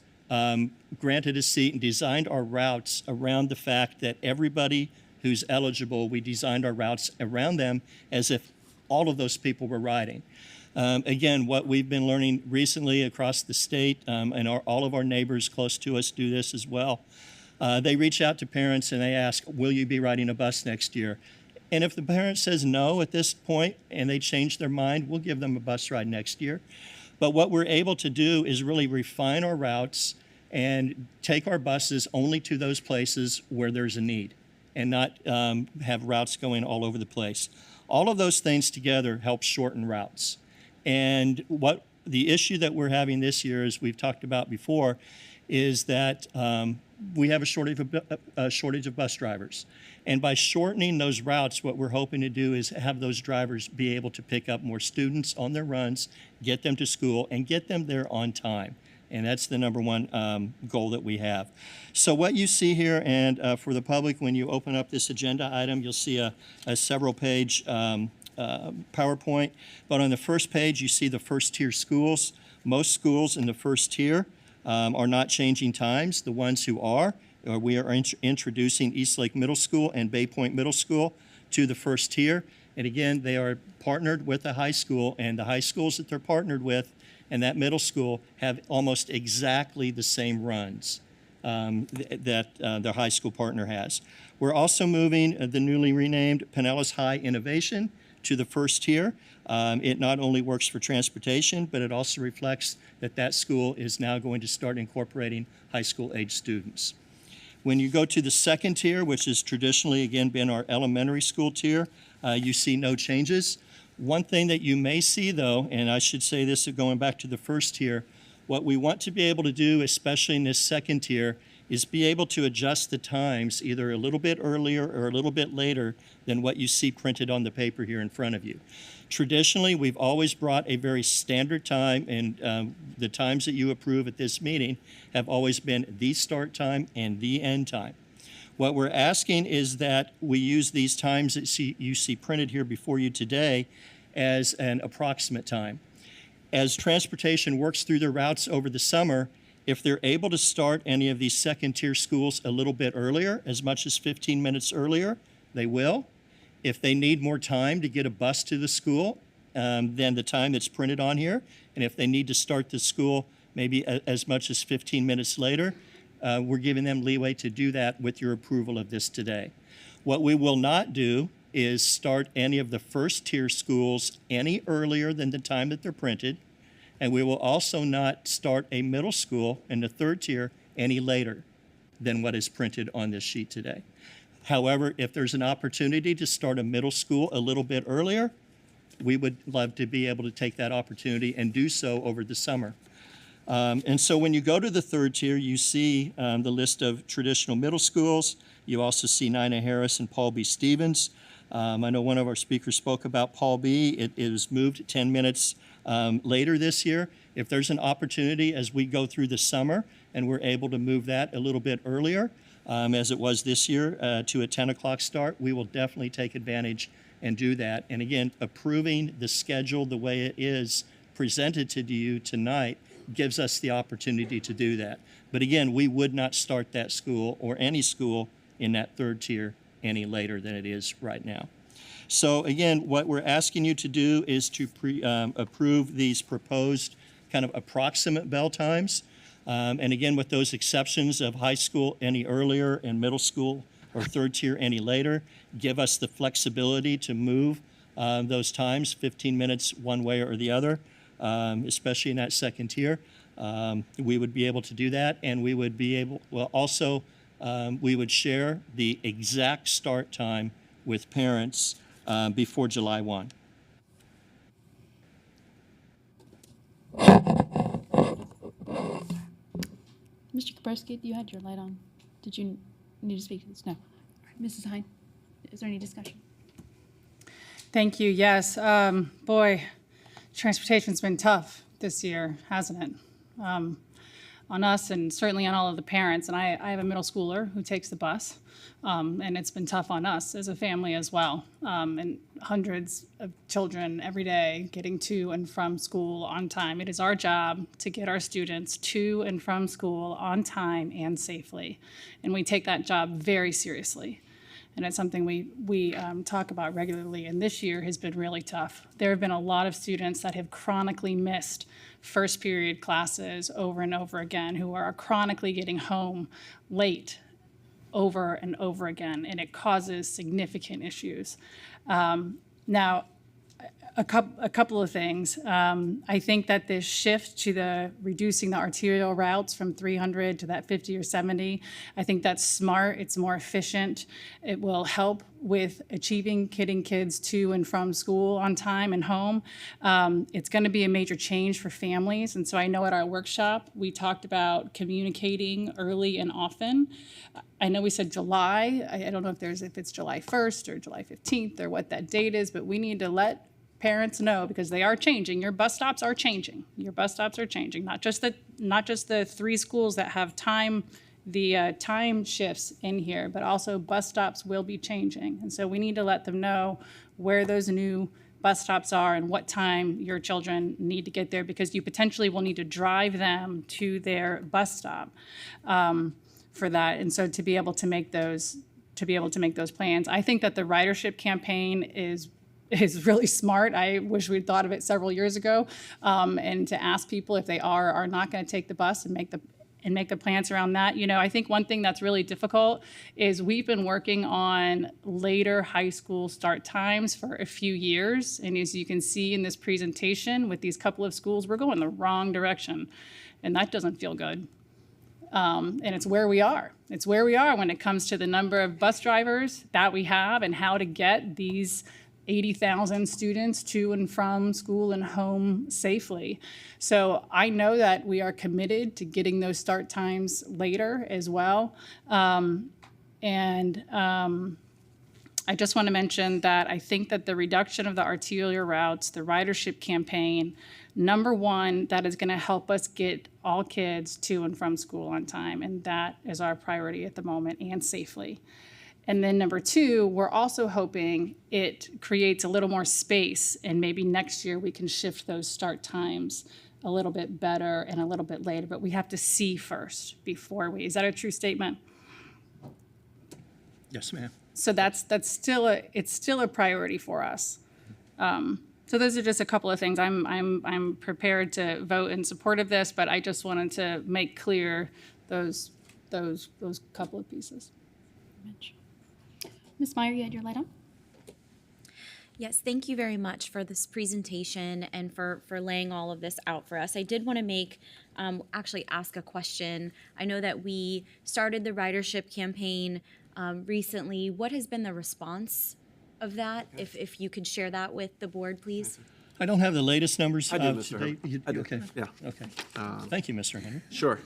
granted a seat and designed our routes around the fact that everybody who's eligible, we designed our routes around them as if all of those people were riding. Again, what we've been learning recently across the state, and all of our neighbors close to us do this as well, they reach out to parents and they ask, will you be riding a bus next year? And if the parent says no at this point and they change their mind, we'll give them a bus ride next year. But what we're able to do is really refine our routes and take our buses only to those places where there's a need and not have routes going all over the place. All of those things together help shorten routes. And what the issue that we're having this year, as we've talked about before, is that we have a shortage of bus drivers. And by shortening those routes, what we're hoping to do is have those drivers be able to pick up more students on their runs, get them to school, and get them there on time. And that's the number one goal that we have. So what you see here, and for the public, when you open up this agenda item, you'll see a several-page PowerPoint. But on the first page, you see the first-tier schools. Most schools in the first tier are not changing times. The ones who are we are introducing Eastlake Middle School and Bay Point Middle School to the first tier. And again, they are partnered with the high school, and the high schools that they're partnered with and that middle school have almost exactly the same runs that their high school partner has. We're also moving the newly renamed Pinellas High Innovation to the first tier. It not only works for transportation, but it also reflects that that school is now going to start incorporating high school age students. When you go to the second tier, which has traditionally, again, been our elementary school tier, you see no changes. One thing that you may see, though, and I should say this going back to the first tier, what we want to be able to do, especially in this second tier, is be able to adjust the times either a little bit earlier or a little bit later than what you see printed on the paper here in front of you. Traditionally, we've always brought a very standard time, and the times that you approve at this meeting have always been the start time and the end time. What we're asking is that we use these times that you see printed here before you today as an approximate time. As transportation works through their routes over the summer, if they're able to start any of these second-tier schools a little bit earlier, as much as 15 minutes earlier, they will. If they need more time to get a bus to the school than the time that's printed on here, and if they need to start the school maybe as much as 15 minutes later, we're giving them leeway to do that with your approval of this today. What we will not do is start any of the first-tier schools any earlier than the time that they're printed, and we will also not start a middle school in the third tier any later than what is printed on this sheet today. However, if there's an opportunity to start a middle school a little bit earlier, we would love to be able to take that opportunity and do so over the summer. And so when you go to the third tier, you see the list of traditional middle schools. You also see Nina Harris and Paul B. Stevens. I know one of our speakers spoke about Paul B. It was moved 10 minutes later this year. If there's an opportunity as we go through the summer and we're able to move that a little bit earlier, as it was this year, to a 10 o'clock start, we will definitely take advantage and do that. And again, approving the schedule the way it is presented to you tonight gives us the opportunity to do that. But again, we would not start that school or any school in that third tier any later than it is right now. So again, what we're asking you to do is to approve these proposed kind of approximate bell times. And again, with those exceptions of high school any earlier and middle school or third tier any later, give us the flexibility to move those times 15 minutes one way or the other, especially in that second tier. We would be able to do that, and we would be able, we would share the exact start time with parents before July 1. Mr. Kapersky, you had your light on. Did you need to speak to this? No. All right, Mrs. Hine, is there any discussion? Thank you. Yes. Boy, transportation's been tough this year, hasn't it? On us and certainly on all of the parents. And I have a middle schooler who takes the bus, and it's been tough on us as a family as well. And hundreds of children every day getting to and from school on time. It is our job to get our students to and from school on time and safely. And we take that job very seriously. And it's something we talk about regularly, and this year has been really tough. There have been a lot of students that have chronically missed first period classes over and over again, who are chronically getting home late over and over again, and it causes significant issues. Now, a couple of things. I think that this shift to the reducing the arterial routes from 300 to that 50 or 70, I think that's smart. It's more efficient. It will help with getting kids to and from school on time and home. It's going to be a major change for families. And so I know at our workshop, we talked about communicating early and often. I know we said July. I don't know if it's July 1st or July 15th or what that date is, but we need to let parents know, because they are changing. Your bus stops are changing. Your bus stops are changing. Not just the 3 schools that have time shifts in here, but also bus stops will be changing. And so we need to let them know where those new bus stops are and what time your children need to get there, because you potentially will need to drive them to their bus stop. for that. And so to be able to make those plans, I think that the ridership campaign is really smart. I wish we'd thought of it several years ago, and to ask people if they are or not going to take the bus and make the plans around that. You know, I think one thing that's really difficult is we've been working on later high school start times for a few years. And as you can see in this presentation with these couple of schools, we're going the wrong direction. And that doesn't feel good. And it's where we are. It's where we are when it comes to the number of bus drivers that we have and how to get these 80,000 students to and from school and home safely. So I know that we are committed to getting those start times later as well. I just want to mention that I think that the reduction of the arterial routes, the ridership campaign, number one, that is going to help us get all kids to and from school on time. And that is our priority at the moment, and safely. And then number two, we're also hoping it creates a little more space, and maybe next year we can shift those start times a little bit better and a little bit later. But we have to see first before we. Is that a true statement? Yes, ma'am. So that's still a priority for us. So those are just a couple of things. I'm prepared to vote in support of this, but I just wanted to make clear those couple of pieces. Ms. Meyer, you had your light on? Yes, thank you very much for this presentation and for laying all of this out for us. I did want to actually ask a question. I know that we started the ridership campaign recently. What has been the response of that? If you could share that with the board, please. I don't have the latest numbers I do, Mr. today. Herbert. I do. Okay. Yeah. Okay. Thank you, Mr. Henry. Sure.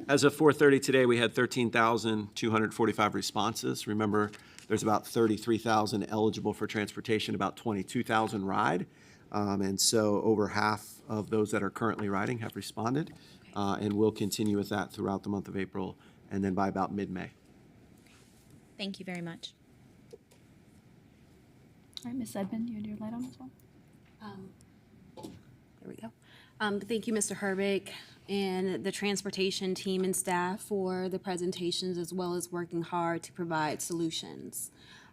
As of 4:30 today, we had 13,245 responses. Remember, there's about 33,000 eligible for transportation, about 22,000 ride. And so over half of those that are currently riding have responded. And we'll continue with that throughout the month of April and then by about mid-May. Thank you very much. All right, Ms. Edmond, you had your light on as well? There we go. Thank you, Mr. Herbeck, and the transportation team and staff for the presentations, as well as working hard to provide solutions.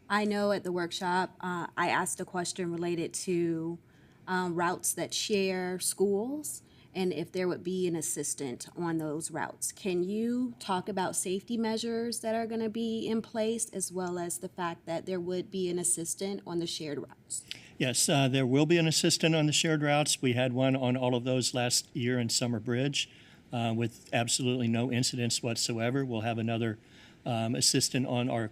I know at the workshop, I asked a question related to routes that share schools and if there would be an assistant on those routes. Can you talk about safety measures that are going to be in place, as well as the fact that there would be an assistant on the shared routes? Yes, there will be an assistant on the shared routes. We had one on all of those last year in Summer Bridge with absolutely no incidents whatsoever. We'll have another assistant on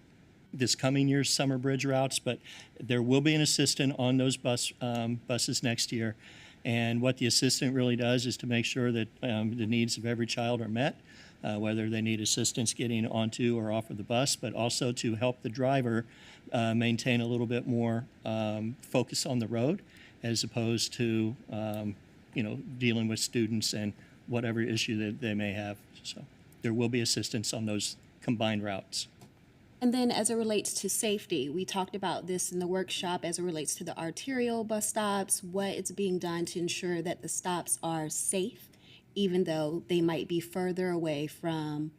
this coming year's Summer Bridge routes, but there will be an assistant on those buses next year. And what the assistant really does is to make sure that the needs of every child are met, whether they need assistance getting onto or off of the bus, but also to help the driver maintain a little bit more focus on the road, as opposed to dealing with students and whatever issue that they may have. So there will be assistance on those combined routes. And then as it relates to safety, we talked about this in the workshop as it relates to the arterial bus stops, what is being done to ensure that the stops are safe, even though they might be further away from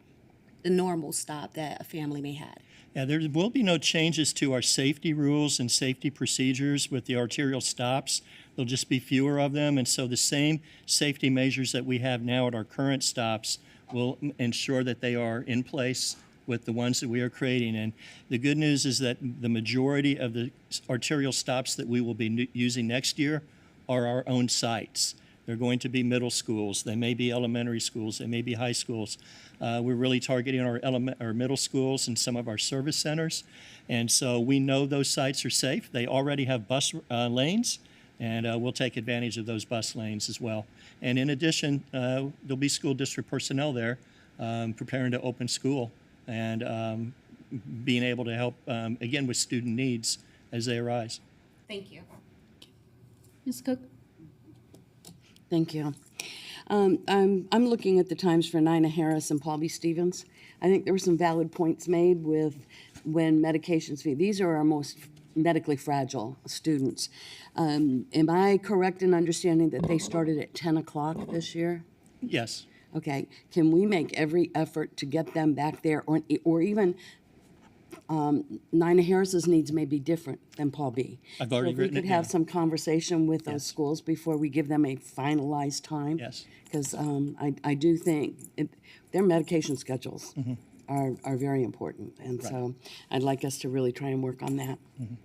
the normal stop that a family may have. Yeah, there will be no changes to our safety rules and safety procedures with the arterial stops. There'll just be fewer of them, and so the same safety measures that we have now at our current stops will ensure that they are in place with the ones that we are creating. And the good news is that the majority of the arterial stops that we will be using next year are our own sites. They're going to be middle schools, they may be elementary schools, they may be high schools. We're really targeting our middle schools and some of our service centers. And so we know those sites are safe. They already have bus lanes, and we'll take advantage of those bus lanes as well. And in addition, there'll be school district personnel there preparing to open school and being able to help, again, with student needs as they arise. Thank you. Ms. Cook? Thank you. I'm looking at the times for Nina Harris and Paul B. Stevens. I think there were some valid points made with when medications fee. These are our most medically fragile students. Am I correct in understanding that they started at 10 o'clock this year? Yes. Okay, can we make every effort to get them back there, or even Nina Harris's needs may be different than Paul B. I've already So if we written could it have down. some conversation with those Yes. schools before we give them a finalized time. Yes. Because I do think their medication schedules Mhm. are very important. And Right. so I'd like us to really try and work on that. Mhm.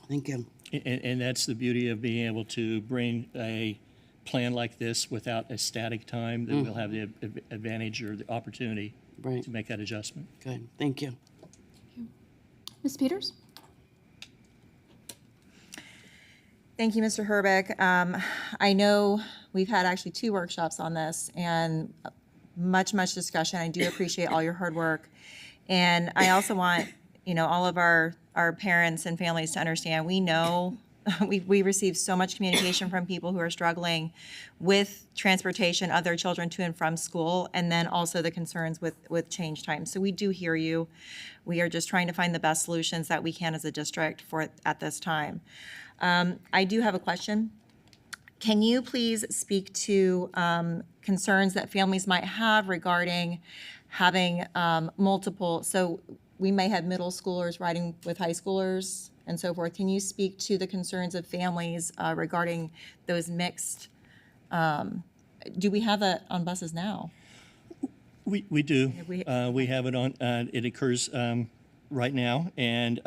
Thank you. And that's the beauty of being able to bring a plan like this without a static time, that we'll have the advantage or the opportunity Right. to make that adjustment. Good, thank you. Ms. Peters? Thank you, Mr. Herbeck. I know we've had actually 2 workshops on this and much discussion. I do appreciate all your hard work. And I also want, all of our parents and families to understand, we know we receive so much communication from people who are struggling with transportation of their children to and from school, and then also the concerns with change time. So we do hear you. We are just trying to find the best solutions that we can as a district for at this time. I do have a question. Can you please speak to concerns that families might have regarding having multiple, so we may have middle schoolers riding with high schoolers and so forth. Can you speak to the concerns of families regarding those mixed, do we have that on buses now? We do. We have it on, it occurs right now. And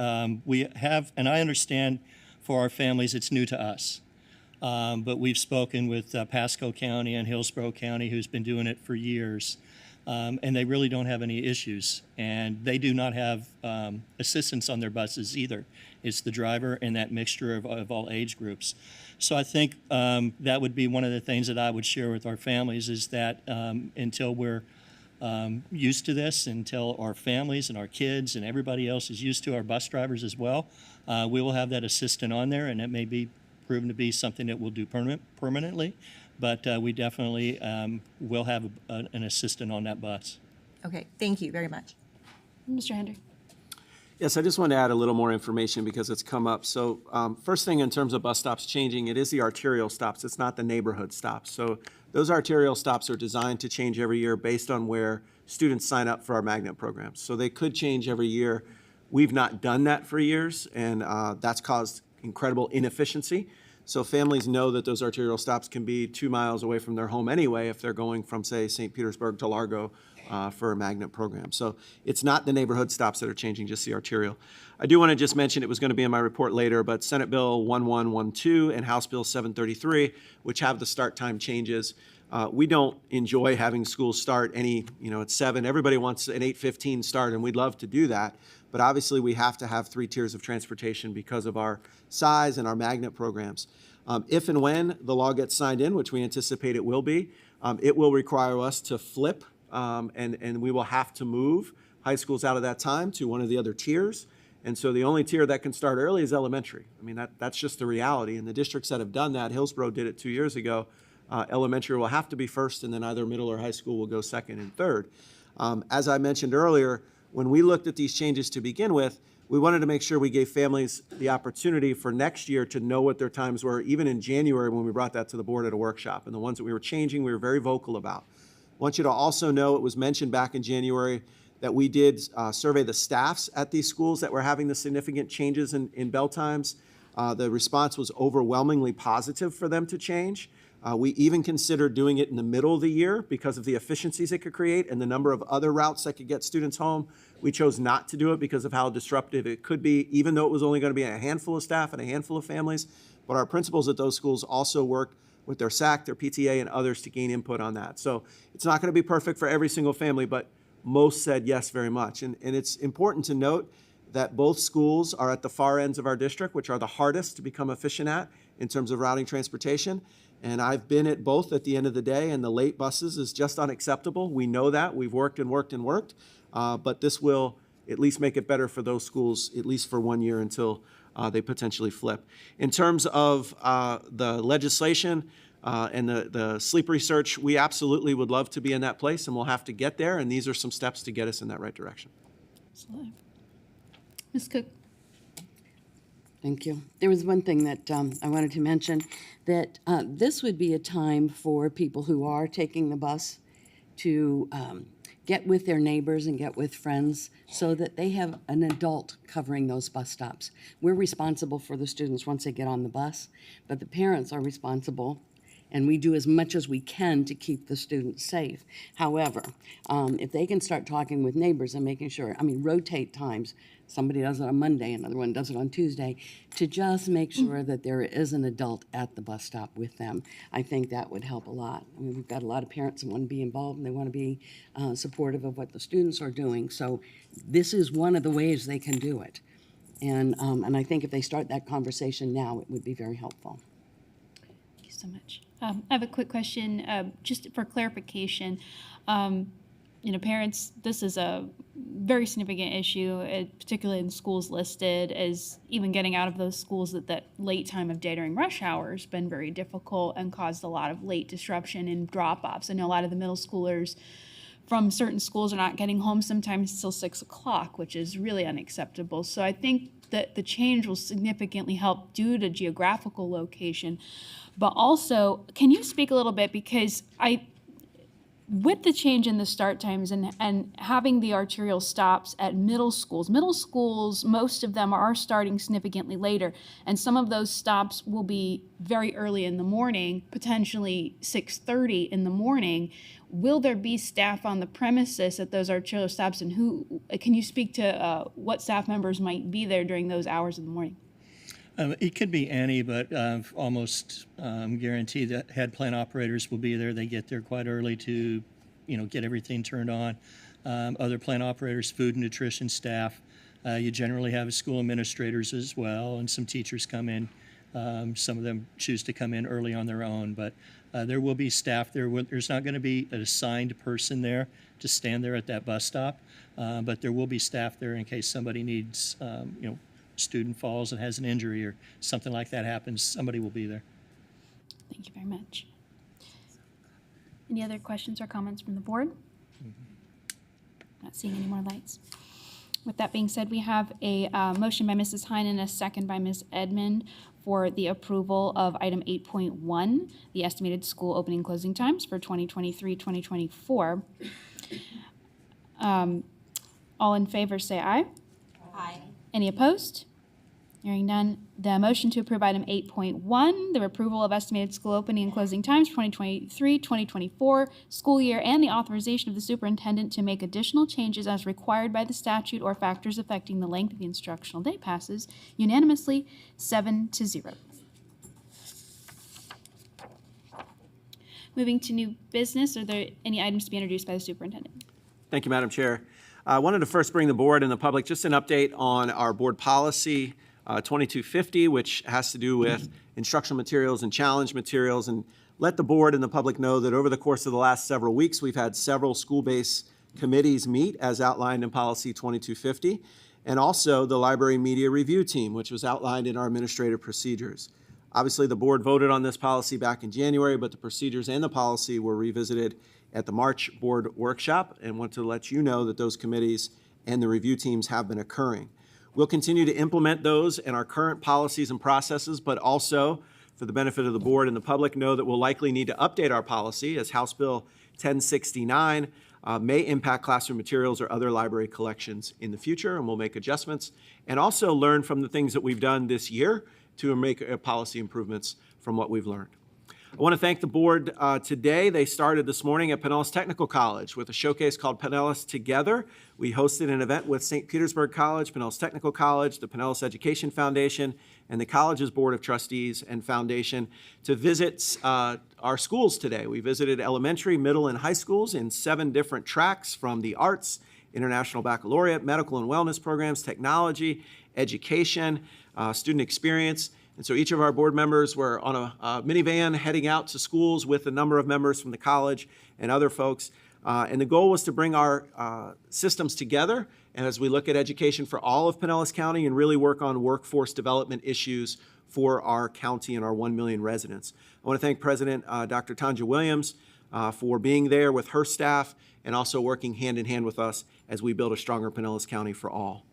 we have, and I understand for our families, it's new to us. But we've spoken with Pasco County and Hillsborough County, who's been doing it for years. And they really don't have any issues. And they do not have assistance on their buses either. It's the driver and that mixture of all age groups. So I think that would be one of the things that I would share with our families, is that until we're used to this, until our families and our kids and everybody else is used to our bus drivers as well, we will have that assistant on there, and it may be proven to be something that we'll do permanently. But we definitely will have an assistant on that bus. Okay, thank you very much. Mr. Hendrick? Yes, I just wanted to add a little more information because it's come up. So first thing in terms of bus stops changing, it is the arterial stops. It's not the neighborhood stops. So those arterial stops are designed to change every year based on where students sign up for our magnet programs. So they could change every year. We've not done that for years, and that's caused incredible inefficiency. So families know that those arterial stops can be 2 miles away from their home anyway if they're going from, say, St. Petersburg to Largo for a magnet program. So it's not the neighborhood stops that are changing, just the arterial. I do want to just mention, it was going to be in my report later, but Senate Bill 1112 and House Bill 733, which have the start time changes. We don't enjoy having schools start at 7. Everybody wants an 8:15 start, and we'd love to do that. But obviously, we have to have 3 tiers of transportation because of our size and our magnet programs. If and when the law gets signed in, which we anticipate it will be, it will require us to flip, and we will have to move high schools out of that time to one of the other tiers. And so the only tier that can start early is elementary. I mean, that's just the reality. And the districts that have done that, Hillsborough did it 2 years ago. Elementary will have to be first, and then either middle or high school will go second and third. As I mentioned earlier, when we looked at these changes to begin with, we wanted to make sure we gave families the opportunity for next year to know what their times were, even in January when we brought that to the board at a workshop. And the ones that we were changing, we were very vocal about. I want you to also know, it was mentioned back in January that we did survey the staffs at these schools that were having the significant changes in bell times. The response was overwhelmingly positive for them to change. We even considered doing it in the middle of the year because of the efficiencies it could create and the number of other routes that could get students home. We chose not to do it because of how disruptive it could be, even though it was only going to be a handful of staff and a handful of families. But our principals at those schools also worked with their SAC, their PTA, and others to gain input on that. So it's not going to be perfect for every single family, but most said yes very much. And it's important to note that both schools are at the far ends of our district, which are the hardest to become efficient at in terms of routing transportation. And I've been at both at the end of the day, and the late buses is just unacceptable. We know that. We've worked and worked and worked. But this will at least make it better for those schools, at least for 1 year until they potentially flip. In terms of the legislation and the sleep research, we absolutely would love to be in that place, and we'll have to get there. And these are some steps to get us in that right direction. Absolutely. Ms. Cook? Thank you. There was one thing that I wanted to mention, that this would be a time for people who are taking the bus to get with their neighbors and get with friends so that they have an adult covering those bus stops. We're responsible for the students once they get on the bus, but the parents are responsible, and we do as much as we can to keep the students safe. However, if they can start talking with neighbors and making sure, rotate times, somebody does it on Monday, another one does it on Tuesday, to just make sure that there is an adult at the bus stop with them. I think that would help a lot. We've got a lot of parents that want to be involved and they want to be supportive of what the students are doing. So this is one of the ways they can do it. And I think if they start that conversation now, it would be very helpful. Thank you so much. I have a quick question, just for clarification. Parents, this is a very significant issue, particularly in schools listed, as even getting out of those schools at that late time of day during rush hour has been very difficult and caused a lot of late disruption and drop-offs. I know a lot of the middle schoolers from certain schools are not getting home sometimes till 6 o'clock, which is really unacceptable. So I think that the change will significantly help due to geographical location. But also, can you speak a little bit, because with the change in the start times and having the arterial stops at middle schools, most of them are starting significantly later, and some of those stops will be very early in the morning, potentially 6:30 in the morning. Will there be staff on the premises at those arterial stops, and can you speak to what staff members might be there during those hours in the morning? It could be any, but almost guarantee that head plant operators will be there. They get there quite early to, get everything turned on. Other plant operators, food and nutrition staff. You generally have school administrators as well, and some teachers come in. Some of them choose to come in early on their own, but there will be staff there. There's not going to be an assigned person there to stand there at that bus stop, but there will be staff there in case somebody needs, student falls and has an injury or something like that happens, somebody will be there. Thank you very much. Any other questions or comments from the board? Not seeing any more lights. With that being said, we have a motion by Mrs. Hine and a second by Ms. Edmond for the approval of item 8.1, the estimated school opening and closing times for 2023-2024. All in favor say aye. Aye. Any opposed? Hearing none, the motion to approve item 8.1, the approval of estimated school opening and closing times for 2023-2024 school year, and the authorization of the superintendent to make additional changes as required by the statute or factors affecting the length of the instructional day passes unanimously 7-0. Moving to new business, are there any items to be introduced by the superintendent? Thank you, Madam Chair. I wanted to first bring the board and the public just an update on our board policy 2250, which has to do with instructional materials and challenge materials, and let the board and the public know that over the course of the last several weeks, we've had several school-based committees meet as outlined in policy 2250, and also the library media review team, which was outlined in our administrative procedures. Obviously, the board voted on this policy back in January, but the procedures and the policy were revisited at the March board workshop, and want to let you know that those committees and the review teams have been occurring. We'll continue to implement those in our current policies and processes, but also, for the benefit of the board and the public, know that we'll likely need to update our policy as House Bill 1069 may impact classroom materials or other library collections in the future, and we'll make adjustments, and also learn from the things that we've done this year to make policy improvements from what we've learned. I want to thank the board today. They started this morning at Pinellas Technical College with a showcase called Pinellas Together. We hosted an event with St. Petersburg College, Pinellas Technical College, the Pinellas Education Foundation, and the college's Board of Trustees and Foundation to visit our schools today. We visited elementary, middle, and high schools in 7 different tracks, from the arts, international baccalaureate, medical and wellness programs, technology, education, student experience. And so each of our board members were on a minivan heading out to schools with a number of members from the college and other folks. And the goal was to bring our systems together, and as we look at education for all of Pinellas County and really work on workforce development issues for our county and our 1 million residents. I want to thank President Dr. Tanja Williams for being there with her staff and also working hand in hand with us as we build a stronger Pinellas County for all.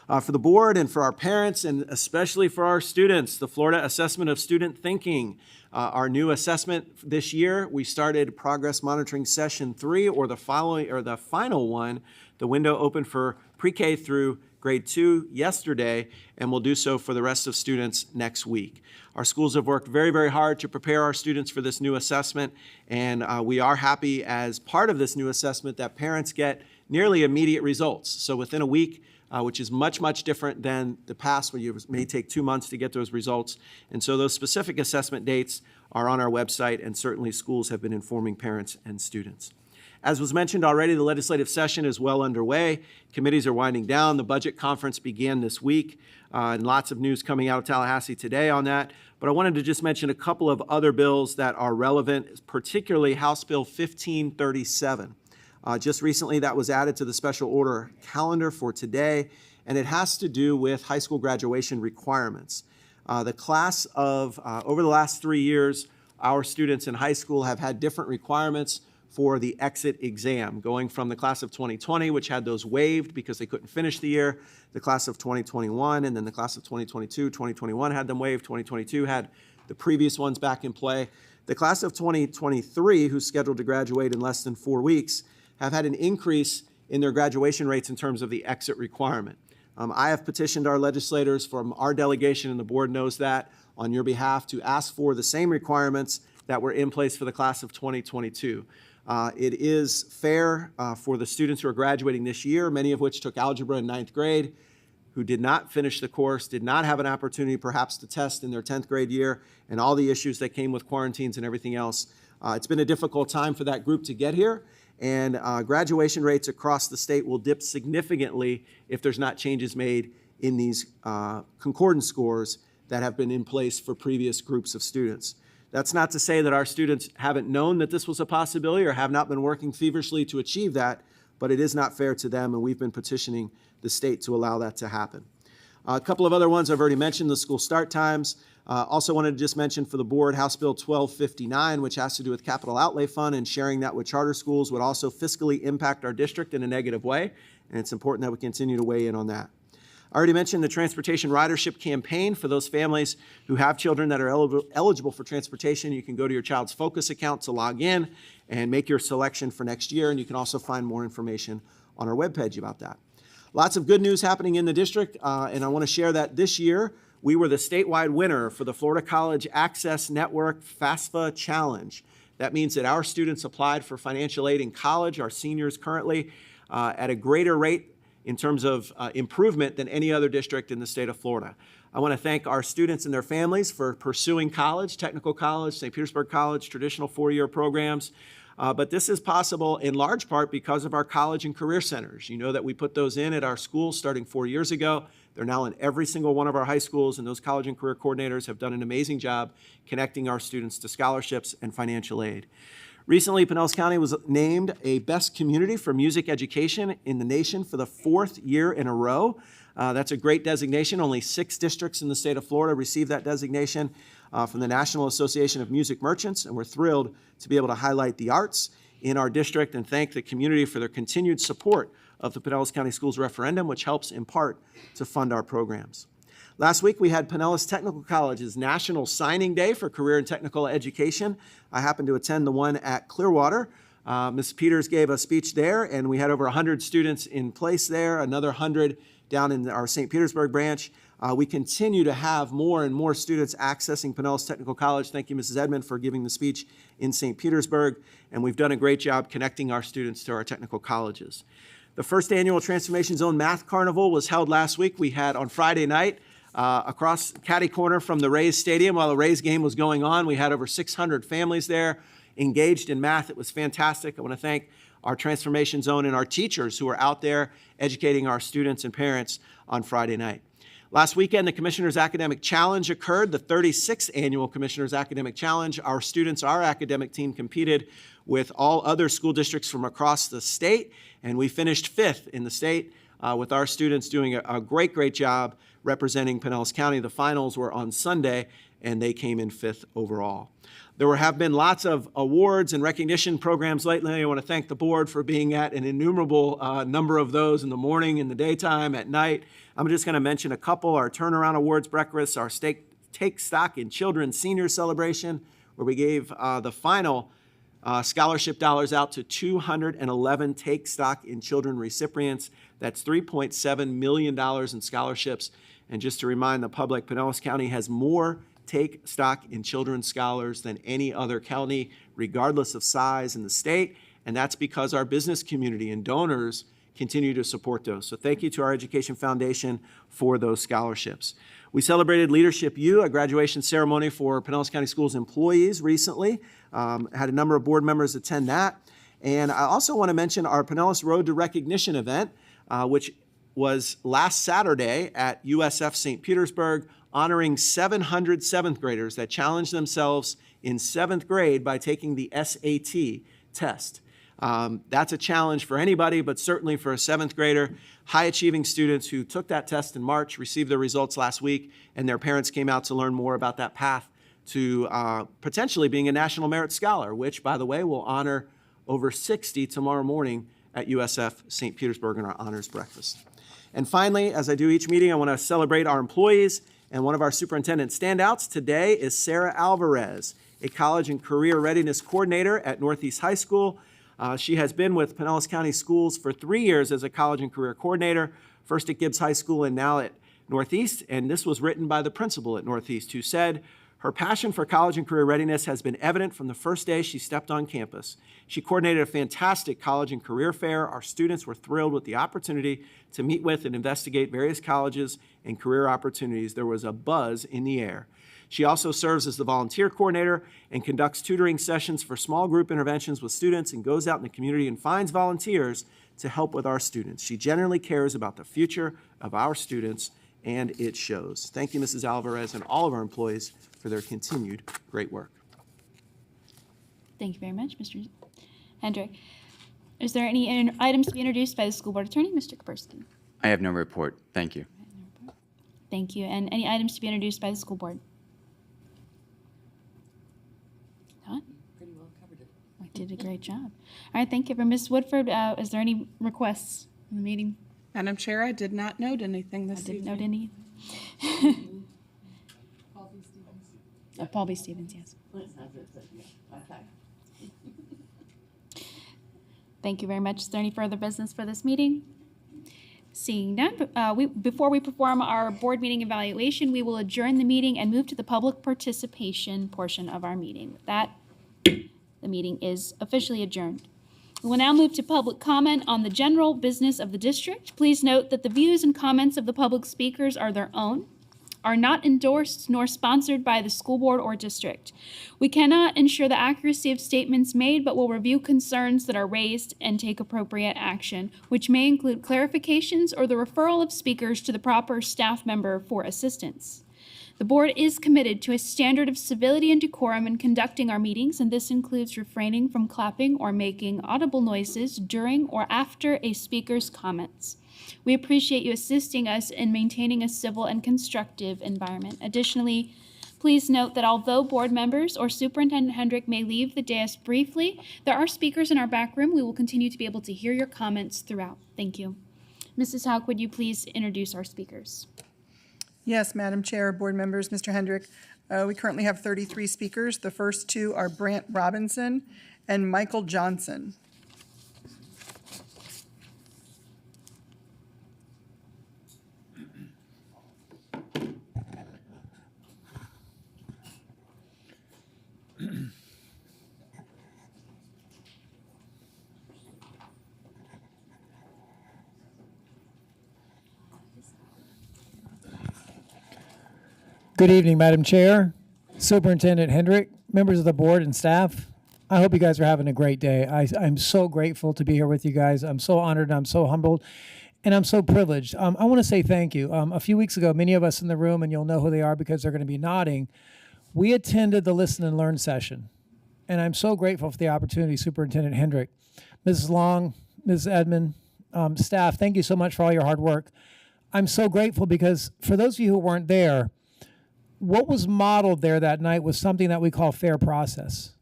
For the board and for our parents and especially for our students, the Florida Assessment of Student Thinking, our new assessment this year, we started Progress Monitoring Session 3, or the final one. The window opened for pre-K through grade 2 yesterday, and we'll do so for the rest of students next week. Our schools have worked very, very hard to prepare our students for this new assessment, and we are happy as part of this new assessment that parents get nearly immediate results. So within a week, which is much, much different than the past where you may take 2 months to get those results. And so those specific assessment dates are on our website, and certainly schools have been informing parents and students. As was mentioned already, the legislative session is well underway. Committees are winding down. The budget conference began this week, and lots of news coming out of Tallahassee today on that. But I wanted to just mention a couple of other bills that are relevant, particularly House Bill 1537. Just recently, that was added to the special order calendar for today, and it has to do with high school graduation requirements. The class of, over the last 3 years, our students in high school have had different requirements for the exit exam, going from the class of 2020, which had those waived because they couldn't finish the year, the class of 2021, and then the class of 2022, 2021 had them waived, 2022 had the previous ones back in play. The class of 2023, who's scheduled to graduate in less than 4 weeks, have had an increase in their graduation rates in terms of the exit requirement. I have petitioned our legislators from our delegation, and the board knows that, on your behalf to ask for the same requirements that were in place for the class of 2022. It is fair for the students who are graduating this year, many of which took algebra in 9th grade, who did not finish the course, did not have an opportunity perhaps to test in their 10th grade year, and all the issues that came with quarantines and everything else. It's been a difficult time for that group to get here, and graduation rates across the state will dip significantly if there's not changes made in these concordance scores that have been in place for previous groups of students. That's not to say that our students haven't known that this was a possibility or have not been working feverishly to achieve that, but it is not fair to them, and we've been petitioning the state to allow that to happen. A couple of other ones I've already mentioned, the school start times. Also wanted to just mention for the board, House Bill 1259, which has to do with capital outlay fund, and sharing that with charter schools would also fiscally impact our district in a negative way, and it's important that we continue to weigh in on that. I already mentioned the transportation ridership campaign for those families who have children that are eligible for transportation. You can go to your child's Focus account to log in and make your selection for next year, and you can also find more information on our webpage about that. Lots of good news happening in the district, and I want to share that this year we were the statewide winner for the Florida College Access Network FAFSA Challenge. That means that our students applied for financial aid in college, our seniors currently, at a greater rate in terms of improvement than any other district in the state of Florida. I want to thank our students and their families for pursuing college, technical college, St. Petersburg College, traditional four-year programs. But this is possible in large part because of our college and career centers. You know that we put those in at our schools starting 4 years ago. They're now in every single one of our high schools, and those college and career coordinators have done an amazing job connecting our students to scholarships and financial aid. Recently, Pinellas County was named a best community for music education in the nation for the 4th year in a row. That's a great designation. Only 6 districts in the state of Florida received that designation from the National Association of Music Merchants, and we're thrilled to be able to highlight the arts in our district and thank the community for their continued support of the Pinellas County Schools referendum, which helps in part to fund our programs. Last week, we had Pinellas Technical College's National Signing Day for Career and Technical Education. I happened to attend the one at Clearwater. Ms. Peters gave a speech there, and we had over 100 students in place there, another 100 down in our St. Petersburg branch. We continue to have more and more students accessing Pinellas Technical College. Thank you, Mrs. Edmond, for giving the speech in St. Petersburg, and we've done a great job connecting our students to our technical colleges. The first annual Transformation Zone Math Carnival was held last week. We had on Friday night, across catty corner from the Rays Stadium, while the Rays game was going on, we had over 600 families there engaged in math. It was fantastic. I want to thank our Transformation Zone and our teachers who are out there educating our students and parents on Friday night. Last weekend, the Commissioner's Academic Challenge occurred, the 36th annual Commissioner's Academic Challenge. Our students, our academic team, competed with all other school districts from across the state, and we finished 5th in the state with our students doing a great, great job representing Pinellas County. The finals were on Sunday, and they came in 5th overall. There have been lots of awards and recognition programs lately. I want to thank the board for being at an innumerable number of those in the morning, in the daytime, at night. I'm just going to mention a couple: our Turnaround Awards breakfast, our Take Stock in Children Senior Celebration, where we gave the final scholarship dollars out to 211 Take Stock in Children recipients. That's $3.7 million in scholarships. And just to remind the public, Pinellas County has more Take Stock in Children scholars than any other county, regardless of size in the state. And that's because our business community and donors continue to support those. So thank you to our Education Foundation for those scholarships. We celebrated Leadership U, a graduation ceremony for Pinellas County Schools employees recently. Had a number of board members attend that. And I also want to mention our Pinellas Road to Recognition event, which was last Saturday at USF St. Petersburg, honoring 700 seventh graders that challenged themselves in seventh grade by taking the SAT test. That's a challenge for anybody, but certainly for a seventh grader. High-achieving students who took that test in March received their results last week, and their parents came out to learn more about that path to potentially being a National Merit Scholar, which, by the way, will honor over 60 tomorrow morning at USF St. Petersburg in our honors breakfast. And finally, as I do each meeting, I want to celebrate our employees, and one of our superintendent standouts today is Sarah Alvarez, a college and career readiness coordinator at Northeast High School. She has been with Pinellas County Schools for 3 years as a college and career coordinator, first at Gibbs High School and now at Northeast. And this was written by the principal at Northeast, who said, "Her passion for college and career readiness has been evident from the first day she stepped on campus. She coordinated a fantastic college and career fair. Our students were thrilled with the opportunity to meet with and investigate various colleges and career opportunities. There was a buzz in the air." She also serves as the volunteer coordinator and conducts tutoring sessions for small group interventions with students and goes out in the community and finds volunteers to help with our students. She genuinely cares about the future of our students, and it shows. Thank you, Mrs. Alvarez, and all of our employees for their continued great work. Thank you very much, Mr. Hendrick. Is there any items to be introduced by the school board attorney? Mr. Kapersky. I have no report. Thank you. Thank you. And any items to be introduced by the school board? None? Pretty well covered it. I did a great job. All right, thank you. For Ms. Woodford, is there any requests in the meeting? Madam Chair, I did not note anything I this didn't evening. note any. Paul B. Stevens, yes. Thank you very much. Is there any further business for this meeting? Seeing none, before we perform our board meeting evaluation, we will adjourn the meeting and move to the public participation portion of our meeting. With that, the meeting is officially adjourned. We will now move to public comment on the general business of the district. Please note that the views and comments of the public speakers are their own, are not endorsed nor sponsored by the school board or district. We cannot ensure the accuracy of statements made, but will review concerns that are raised and take appropriate action, which may include clarifications or the referral of speakers to the proper staff member for assistance. The board is committed to a standard of civility and decorum in conducting our meetings, and this includes refraining from clapping or making audible noises during or after a speaker's comments. We appreciate you assisting us in maintaining a civil and constructive environment. Additionally, please note that although board members or Superintendent Hendrick may leave the dais briefly, there are speakers in our back room. We will continue to be able to hear your comments throughout. Thank you. Mrs. Houck, would you please introduce our speakers? Yes, Madam Chair, board members, Mr. Hendrick. We currently have 33 speakers. The first two are Brant Robinson and Michael Johnson. Good evening, Madam Chair, Superintendent Hendrick, members of the board and staff. I hope you guys are having a great day. I'm so grateful to be here with you guys. I'm so honored, I'm so humbled, and I'm so privileged. I want to say thank you. A few weeks ago, many of us in the room, and you'll know who they are because they're going to be nodding, we attended the Listen and Learn session. And I'm so grateful for the opportunity, Superintendent Hendrick. Mrs. Long, Ms. Edmond, staff, thank you so much for all your hard work. I'm so grateful because for those of you who weren't there, what was modeled there that night was something that we call fair process.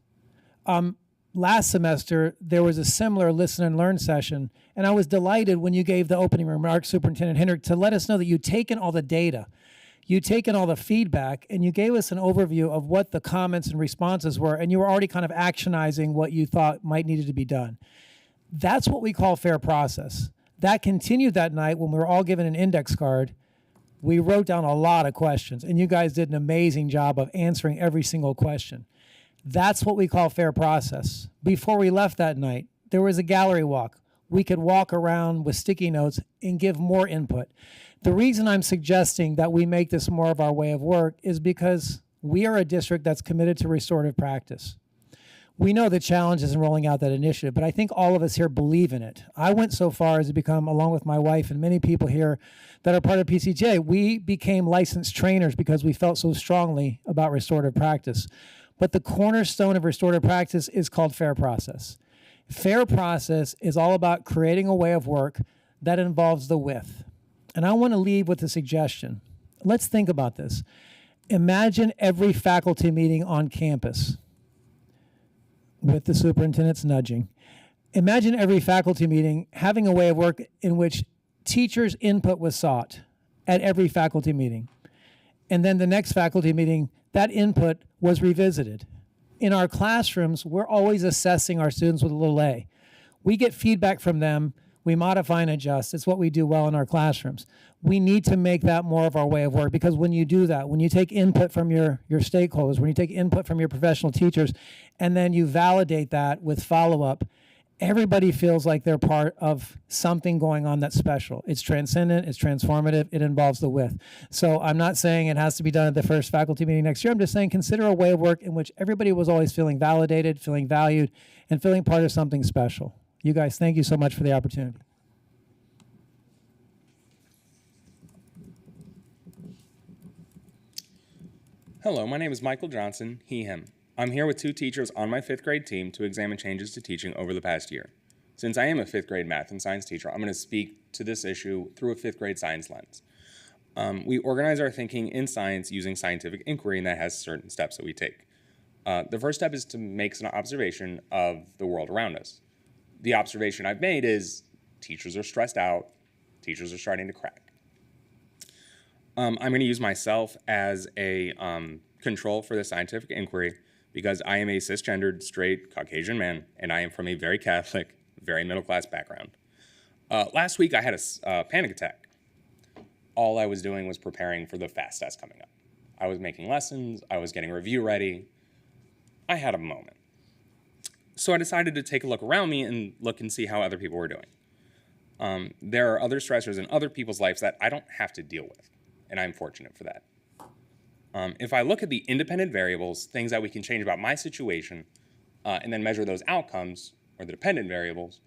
Last semester, there was a similar listen and learn session, and I was delighted when you gave the opening remarks, Superintendent Hendrick, to let us know that you'd taken all the data, you'd taken all the feedback, and you gave us an overview of what the comments and responses were, and you were already kind of actionizing what you thought might needed to be done. That's what we call fair process. That continued that night when we were all given an index card. We wrote down a lot of questions, and you guys did an amazing job of answering every single question. That's what we call fair process. Before we left that night, there was a gallery walk. We could walk around with sticky notes and give more input. The reason I'm suggesting that we make this more of our way of work is because we are a district that's committed to restorative practice. We know the challenge is in rolling out that initiative, but I think all of us here believe in it. I went so far as to become, along with my wife and many people here that are part of PCJ, we became licensed trainers because we felt so strongly about restorative practice. But the cornerstone of restorative practice is called fair process. Fair process is all about creating a way of work that involves the with. And I want to leave with a suggestion. Let's think about this. Imagine every faculty meeting on campus with the superintendent's nudging. Imagine every faculty meeting having a way of work in which teachers' input was sought at every faculty meeting. And then the next faculty meeting, that input was revisited. In our classrooms, we're always assessing our students with a little a. We get feedback from them, we modify and adjust. It's what we do well in our classrooms. We need to make that more of our way of work, because when you do that, when you take input from your stakeholders, when you take input from your professional teachers, and then you validate that with follow-up, everybody feels like they're part of something going on that's special. It's transcendent, it's transformative, it involves the with. So I'm not saying it has to be done at the first faculty meeting next year. I'm just saying consider a way of work in which everybody was always feeling validated, feeling valued, and feeling part of something special. You guys, thank you so much for the opportunity. Hello, my name is Michael Johnson, he, him. I'm here with two teachers on my 5th grade team to examine changes to teaching over the past year. Since I am a 5th grade math and science teacher, I'm going to speak to this issue through a 5th grade science lens. We organize our thinking in science using scientific inquiry, and that has certain steps that we take. The first step is to make an observation of the world around us. The observation I've made is teachers are stressed out, teachers are starting to crack. I'm going to use myself as a control for the scientific inquiry, because I am a cisgendered, straight, Caucasian man, and I am from a very Catholic, very middle-class background. Last week, I had a panic attack. All I was doing was preparing for the FAST test coming up. I was making lessons, I was getting review ready. I had a moment. So I decided to take a look around me and look and see how other people were doing. There are other stressors in other people's lives that I don't have to deal with, and I'm fortunate for that. If I look at the independent variables, things that we can change about my situation, and then measure those outcomes, or the dependent variables,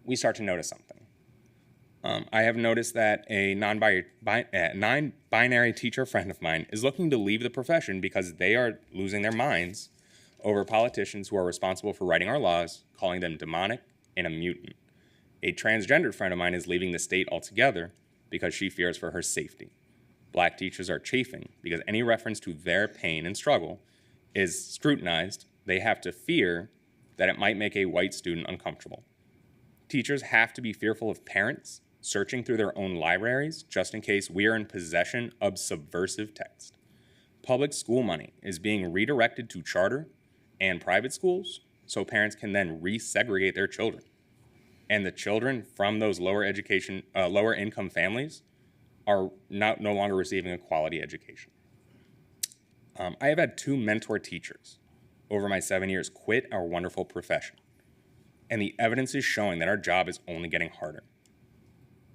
we start to notice something. I have noticed that a non-binary teacher friend of mine is looking to leave the profession because they are losing their minds over politicians who are responsible for writing our laws, calling them demonic and a mutant. A transgendered friend of mine is leaving the state altogether because she fears for her safety. Black teachers are chafing because any reference to their pain and struggle is scrutinized. They have to fear that it might make a white student uncomfortable. Teachers have to be fearful of parents searching through their own libraries just in case we are in possession of subversive text. Public school money is being redirected to charter and private schools so parents can then resegregate their children. And the children from those lower income families are no longer receiving a quality education. I have had 2 mentor teachers over my 7 years quit our wonderful profession, and the evidence is showing that our job is only getting harder.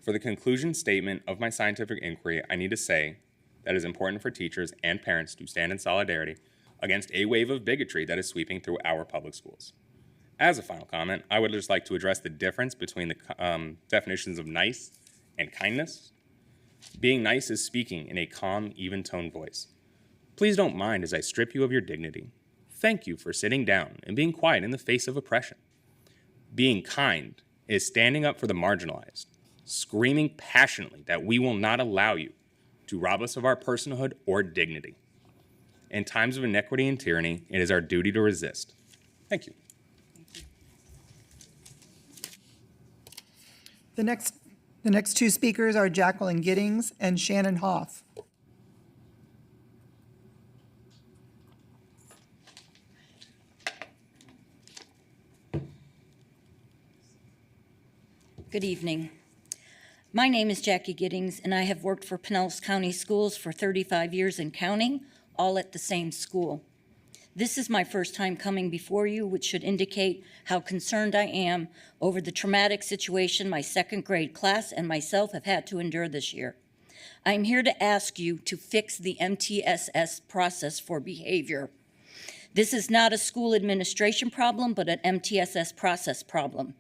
For the conclusion statement of my scientific inquiry, I need to say that it is important for teachers and parents to stand in solidarity against a wave of bigotry that is sweeping through our public schools. As a final comment, I would just like to address the difference between the definitions of nice and kindness. Being nice is speaking in a calm, even-toned voice. Please don't mind as I strip you of your dignity. Thank you for sitting down and being quiet in the face of oppression. Being kind is standing up for the marginalized, screaming passionately that we will not allow you to rob us of our personhood or dignity. In times of inequity and tyranny, it is our duty to resist. Thank you. The next two speakers are Jacqueline Giddings and Shannon Hoff. Good evening. My name is Jackie Giddings, and I have worked for Pinellas County Schools for 35 years and counting, all at the same school. This is my first time coming before you, which should indicate how concerned I am over the traumatic situation my second grade class and myself have had to endure this year. I am here to ask you to fix the MTSS process for behavior. This is not a school administration problem, but an MTSS process problem.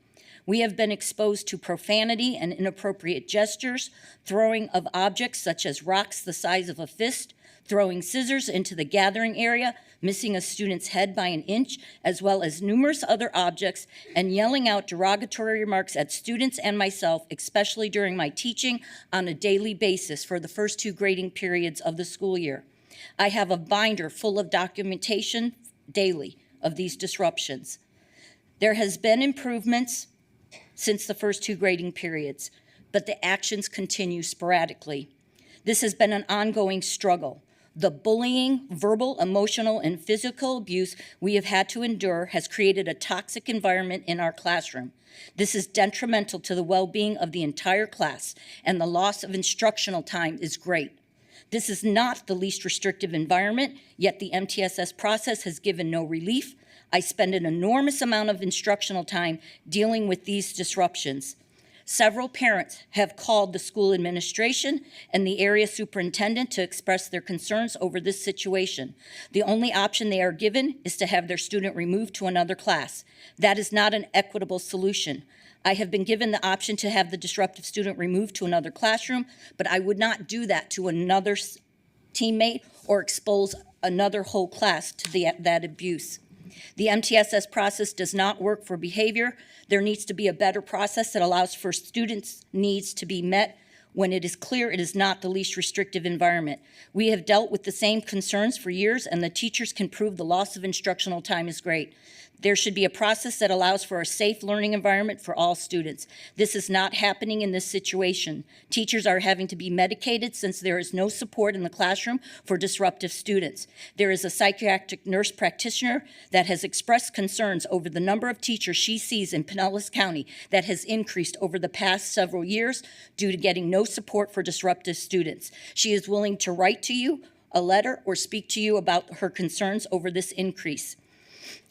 We have been exposed to profanity and inappropriate gestures, throwing of objects such as rocks the size of a fist, throwing scissors into the gathering area, missing a student's head by an inch, as well as numerous other objects, and yelling out derogatory remarks at students and myself, especially during my teaching on a daily basis for the first 2 grading periods of the school year. I have a binder full of documentation daily of these disruptions. There has been improvements since the first 2 grading periods, but the actions continue sporadically. This has been an ongoing struggle. The bullying, verbal, emotional, and physical abuse we have had to endure has created a toxic environment in our classroom. This is detrimental to the well-being of the entire class, and the loss of instructional time is great. This is not the least restrictive environment, yet the MTSS process has given no relief. I spend an enormous amount of instructional time dealing with these disruptions. Several parents have called the school administration and the area superintendent to express their concerns over this situation. The only option they are given is to have their student removed to another class. That is not an equitable solution. I have been given the option to have the disruptive student removed to another classroom, but I would not do that to another teammate or expose another whole class to that abuse. The MTSS process does not work for behavior. There needs to be a better process that allows for students' needs to be met when it is clear it is not the least restrictive environment. We have dealt with the same concerns for years, and the teachers can prove the loss of instructional time is great. There should be a process that allows for a safe learning environment for all students. This is not happening in this situation. Teachers are having to be medicated since there is no support in the classroom for disruptive students. There is a psychiatric nurse practitioner that has expressed concerns over the number of teachers she sees in Pinellas County that has increased over the past several years due to getting no support for disruptive students. She is willing to write to you a letter or speak to you about her concerns over this increase.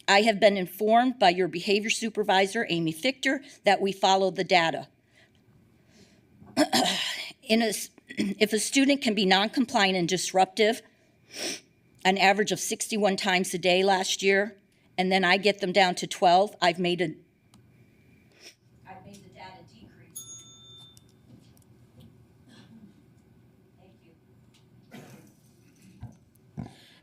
I have been informed by your behavior supervisor, Amy Fichter, that we follow the data. If a student can be non-compliant and disruptive, an average of 61 times a day last year, and then I get them down to 12, I've made the data decrease. Thank you.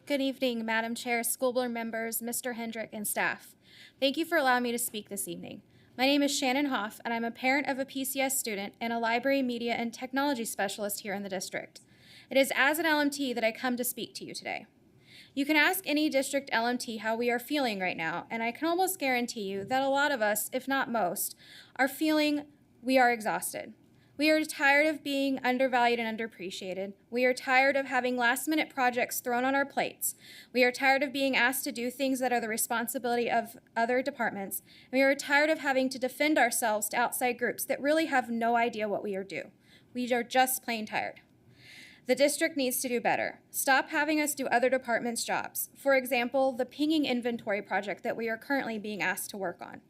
Good evening, Madam Chair, school board members, Mr. Hendrick, and staff. Thank you for allowing me to speak this evening. My name is Shannon Hoff, and I'm a parent of a PCS student and a library, media, and technology specialist here in the district. It is as an LMT that I come to speak to you today. You can ask any district LMT how we are feeling right now, and I can almost guarantee you that a lot of us, if not most, are feeling we are exhausted. We are tired of being undervalued and underappreciated. We are tired of having last-minute projects thrown on our plates. We are tired of being asked to do things that are the responsibility of other departments. We are tired of having to defend ourselves to outside groups that really have no idea what we are due. We are just plain tired. The district needs to do better. Stop having us do other departments' jobs. For example, the pinging inventory project that we are currently being asked to work on.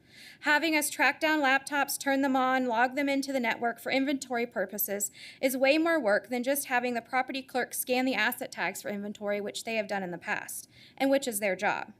Having us track down laptops, turn them on, log them into the network for inventory purposes is way more work than just having the property clerk scan the asset tags for inventory, which they have done in the past, and which is their job.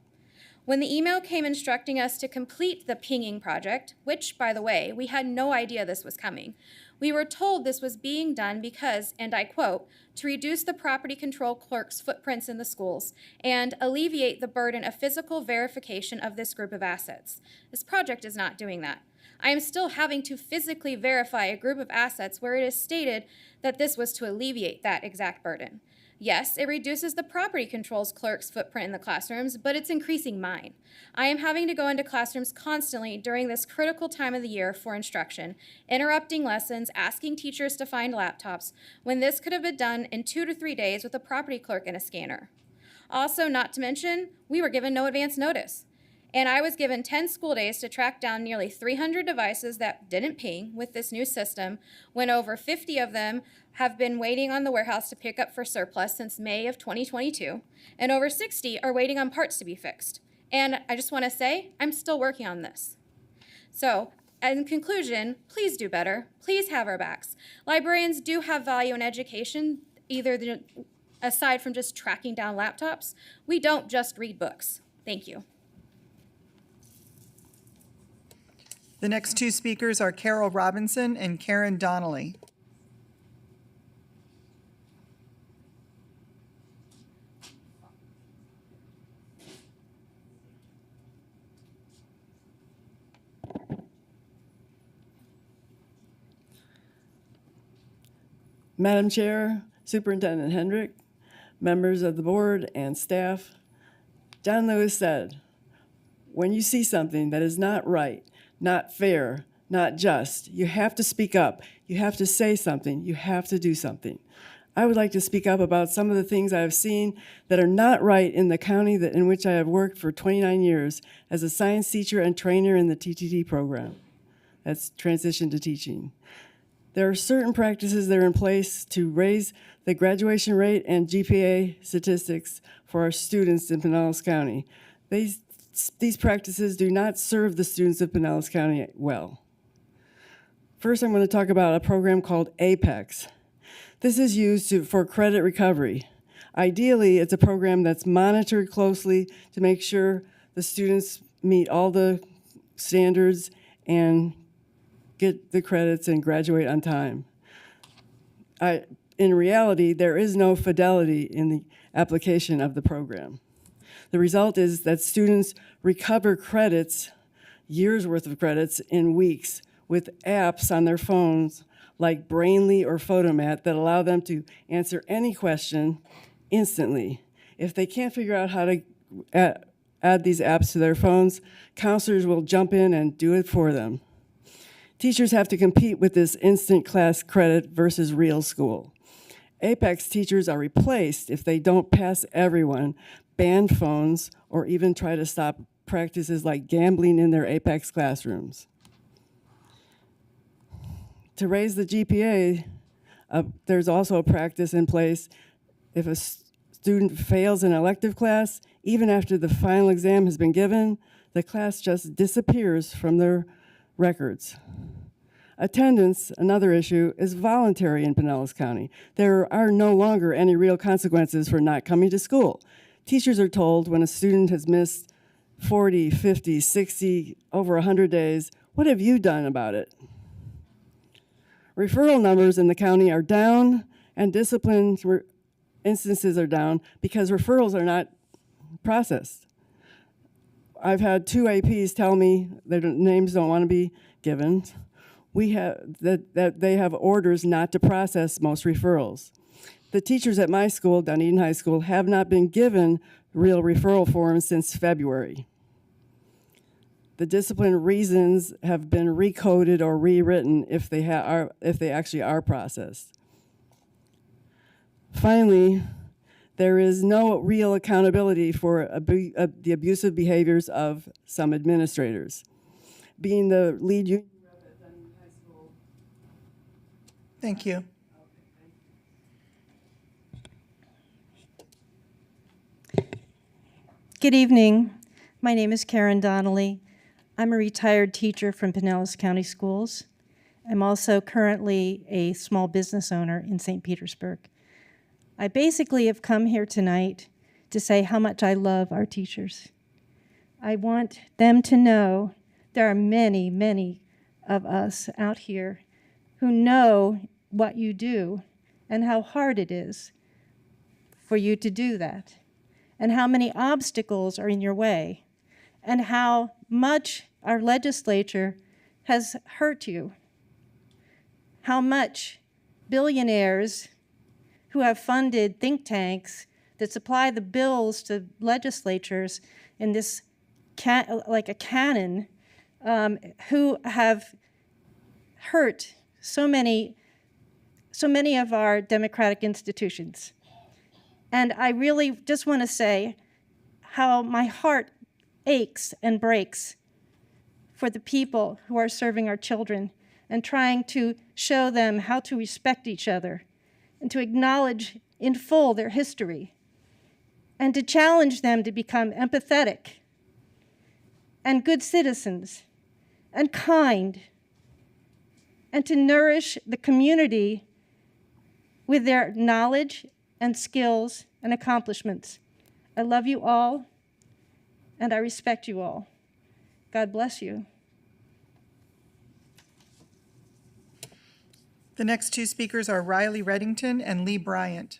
When the email came instructing us to complete the pinging project, which, by the way, we had no idea this was coming, we were told this was being done because, and I quote, to reduce the property control clerk's footprints in the schools and alleviate the burden of physical verification of this group of assets. This project is not doing that. I am still having to physically verify a group of assets where it is stated that this was to alleviate that exact burden. Yes, it reduces the property controls clerk's footprint in the classrooms, but it's increasing mine. I am having to go into classrooms constantly during this critical time of the year for instruction, interrupting lessons, asking teachers to find laptops, when this could have been done in 2 to 3 days with a property clerk and a scanner. Also, not to mention, we were given no advance notice. And I was given 10 school days to track down nearly 300 devices that didn't ping with this new system, when over 50 of them have been waiting on the warehouse to pick up for surplus since May of 2022, and over 60 are waiting on parts to be fixed. And I just want to say, I'm still working on this. So, in conclusion, please do better. Please have our backs. Librarians do have value in education, aside from just tracking down laptops. We don't just read books. Thank you. The next two speakers are Carol Robinson and Karen Donnelly. Madam Chair, Superintendent Hendrick, members of the board and staff, John Lewis said, when you see something that is not right, not fair, not just, you have to speak up. You have to say something. You have to do something. I would like to speak up about some of the things I have seen that are not right in the county in which I have worked for 29 years as a science teacher and trainer in the TTT program. That's transition to teaching. There are certain practices that are in place to raise the graduation rate and GPA statistics for our students in Pinellas County. These practices do not serve the students of Pinellas County well. First, I'm going to talk about a program called APEX. This is used for credit recovery. Ideally, it's a program that's monitored closely to make sure the students meet all the standards and get the credits and graduate on time. In reality, there is no fidelity in the application of the program. The result is that students recover credits, years worth of credits, in weeks with apps on their phones like Brainly or Photomat that allow them to answer any question instantly. If they can't figure out how to add these apps to their phones, counselors will jump in and do it for them. Teachers have to compete with this instant class credit versus real school. APEX teachers are replaced if they don't pass everyone, ban phones, or even try to stop practices like gambling in their APEX classrooms. To raise the GPA, there's also a practice in place. If a student fails an elective class, even after the final exam has been given, the class just disappears from their records. Attendance, another issue, is voluntary in Pinellas County. There are no longer any real consequences for not coming to school. Teachers are told when a student has missed 40, 50, 60, over 100 days, what have you done about it? Referral numbers in the county are down, and discipline instances are down because referrals are not processed. I've had 2 APs tell me their names don't want to be given. That they have orders not to process most referrals. The teachers at my school, Dunedin High School, have not been given real referral forms since February. The discipline reasons have been recoded or rewritten if they actually are processed. Finally, there is no real accountability for the abusive behaviors of some administrators. Being the lead union rep at Dunedin High School. Thank you. Good evening. My name is Karen Donnelly. I'm a retired teacher from Pinellas County Schools. I'm also currently a small business owner in St. Petersburg. I basically have come here tonight to say how much I love our teachers. I want them to know there are many, many of us out here who know what you do and how hard it is for you to do that, and how many obstacles are in your way, and how much our legislature has hurt you, how much billionaires who have funded think tanks that supply the bills to legislatures in this like a cannon, who have hurt so many of our democratic institutions. And I really just want to say how my heart aches and breaks for the people who are serving our children and trying to show them how to respect each other and to acknowledge in full their history and to challenge them to become empathetic and good citizens and kind and to nourish the community with their knowledge and skills and accomplishments. I love you all, and I respect you all. God bless you. The next two speakers are Riley Reddington and Lee Bryant.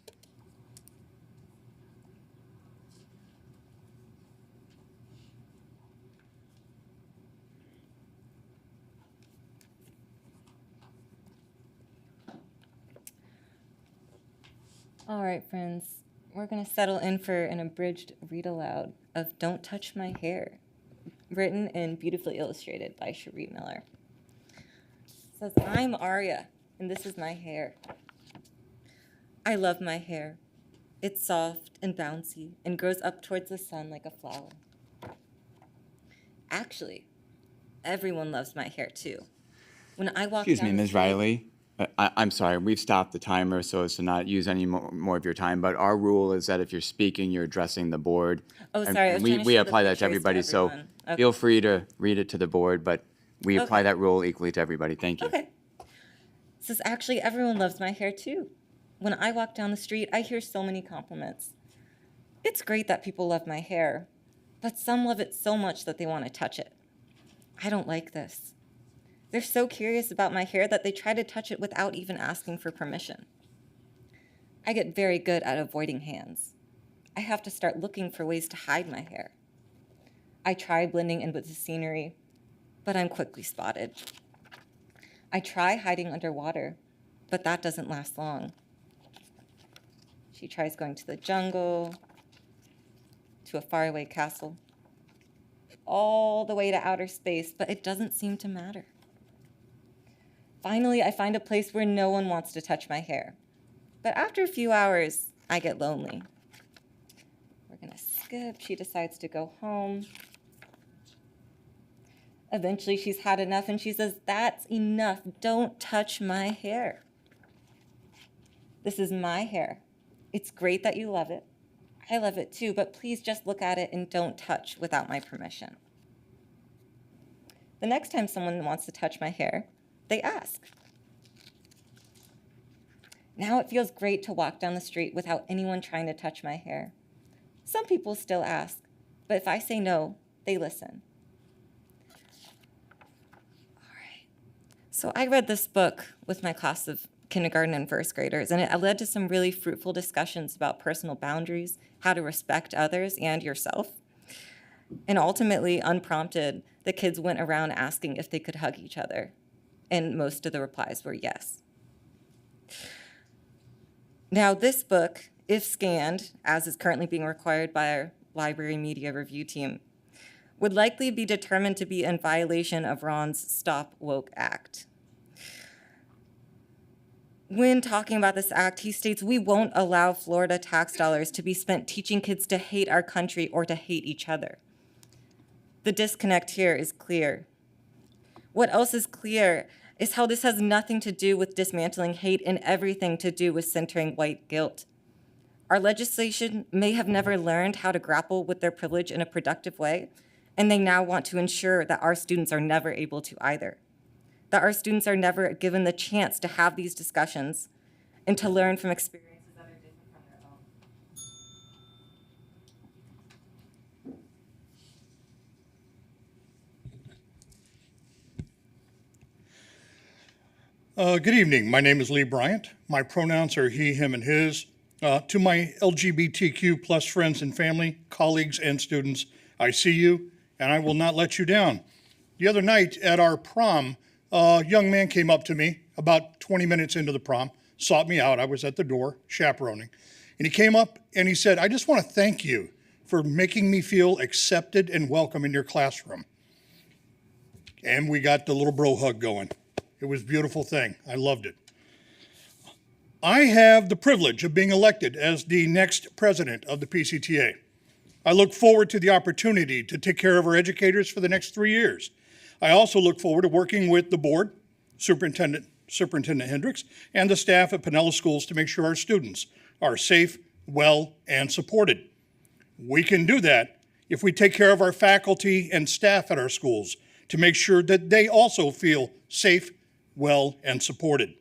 All right, friends, we're going to settle in for an abridged read aloud of Don't Touch My Hair, written and beautifully illustrated by Cherie Miller. It says, I'm Aria, and this is my hair. I love my hair. It's soft and bouncy and grows up towards the sun like a flower. Actually, everyone loves my hair too. When I walk Excuse down me, the Ms. street- Riley. I'm sorry, we've stopped the timer so as to not use any more of your time, but our rule is that if you're speaking, you're addressing the board. Oh, And- sorry, I and was trying to we show the apply that to pictures to everybody, so everyone. Okay. feel free to read it to the board, but we apply Okay. that rule equally to everybody. Thank you. Okay. It says, actually, everyone loves my hair too. When I walk down the street, I hear so many compliments. It's great that people love my hair, but some love it so much that they want to touch it. I don't like this. They're so curious about my hair that they try to touch it without even asking for permission. I get very good at avoiding hands. I have to start looking for ways to hide my hair. I try blending in with the scenery, but I'm quickly spotted. I try hiding underwater, but that doesn't last long. She tries going to the jungle, to a faraway castle, all the way to outer space, but it doesn't seem to matter. Finally, I find a place where no one wants to touch my hair. But after a few hours, I get lonely. We're gonna skip. She decides to go home. Eventually, she's had enough and she says, that's enough. Don't touch my hair. This is my hair. It's great that you love it. I love it too, but please just look at it and don't touch without my permission. The next time someone wants to touch my hair, they ask. Now it feels great to walk down the street without anyone trying to touch my hair. Some people still ask, but if I say no, they listen. All right. So I read this book with my class of kindergarten and first graders, and it led to some really fruitful discussions about personal boundaries, how to respect others and yourself. And ultimately, unprompted, the kids went around asking if they could hug each other. And most of the replies were yes. Now, this book, if scanned, as is currently being required by our library media review team, would likely be determined to be in violation of Ron's Stop Woke Act. When talking about this act, he states, we won't allow Florida tax dollars to be spent teaching kids to hate our country or to hate each other. The disconnect here is clear. What else is clear is how this has nothing to do with dismantling hate and everything to do with centering white guilt. Our legislation may have never learned how to grapple with their privilege in a productive way, and they now want to ensure that our students are never able to either. That our students are never given the chance to have these discussions and to learn from experiences that are different from their own. Good evening. My name is Lee Bryant. My pronouns are he, him, and his. To my LGBTQ plus friends and family, colleagues, and students, I see you, and I will not let you down. The other night at our prom, a young man came up to me about 20 minutes into the prom, sought me out. I was at the door chaperoning. And he came up and he said, "I just want to thank you for making me feel accepted and welcome in your classroom." And we got the little bro hug going. It was a beautiful thing. I loved it. I have the privilege of being elected as the next president of the PCTA. I look forward to the opportunity to take care of our educators for the next 3 years. I also look forward to working with the board, Superintendent Hendricks, and the staff at Pinellas Schools to make sure our students are safe, well, and supported. We can do that if we take care of our faculty and staff at our schools to make sure that they also feel safe, well, and supported.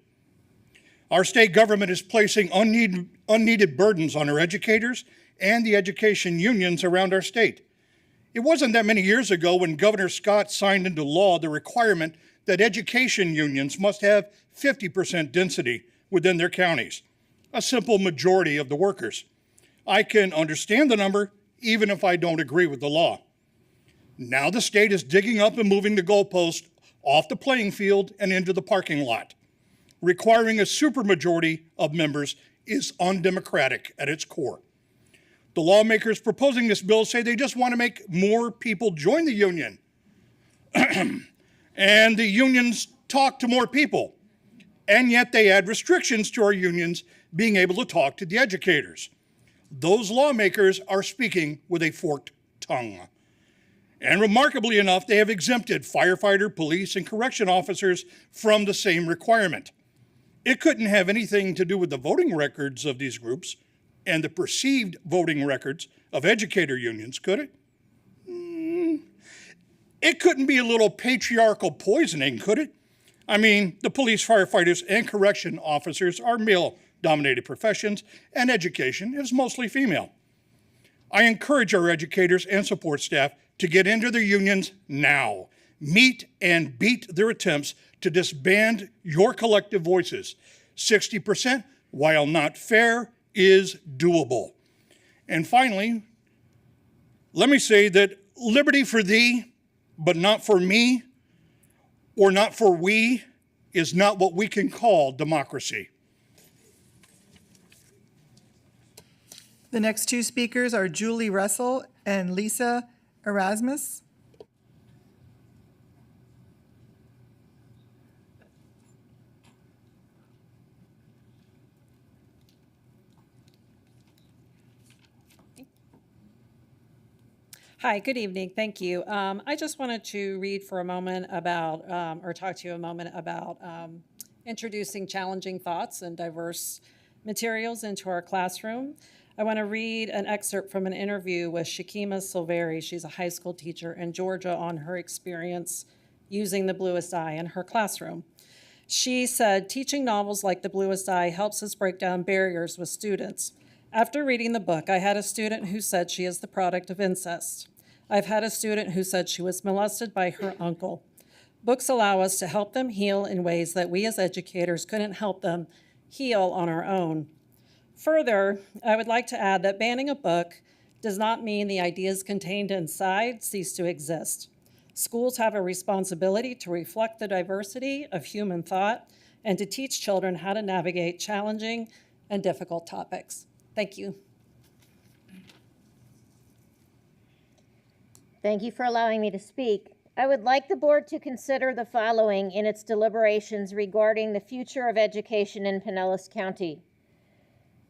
Our state government is placing unneeded burdens on our educators and the education unions around our state. It wasn't that many years ago when Governor Scott signed into law the requirement that education unions must have 50% density within their counties, a simple majority of the workers. I can understand the number even if I don't agree with the law. Now the state is digging up and moving the goalpost off the playing field and into the parking lot. Requiring a supermajority of members is undemocratic at its core. The lawmakers proposing this bill say they just want to make more people join the union. And the unions talk to more people. And yet they add restrictions to our unions being able to talk to the educators. Those lawmakers are speaking with a forked tongue. And remarkably enough, they have exempted firefighter, police, and correction officers from the same requirement. It couldn't have anything to do with the voting records of these groups and the perceived voting records of educator unions, could it? It couldn't be a little patriarchal poisoning, could it? I mean, the police, firefighters, and correction officers are male-dominated professions, and education is mostly female. I encourage our educators and support staff to get into their unions now. Meet and beat their attempts to disband your collective voices. 60%, while not fair, is doable. And finally, let me say that liberty for thee, but not for me, or not for we, is not what we can call democracy. The next two speakers are Julie Russell and Lisa Erasmus. Hi, good evening. Thank you. I just wanted to read for a moment about, or talk to you a moment about introducing challenging thoughts and diverse materials into our classroom. I want to read an excerpt from an interview with Shakima Silveri. She's a high school teacher in Georgia on her experience using The Bluest Eye in her classroom. She said, "Teaching novels like The Bluest Eye helps us break down barriers with students. After reading the book, I had a student who said she is the product of incest. I've had a student who said she was molested by her uncle. Books allow us to help them heal in ways that we as educators couldn't help them heal on our own. Further, I would like to add that banning a book does not mean the ideas contained inside cease to exist. Schools have a responsibility to reflect the diversity of human thought and to teach children how to navigate challenging and difficult topics." Thank you. Thank you for allowing me to speak. I would like the board to consider the following in its deliberations regarding the future of education in Pinellas County.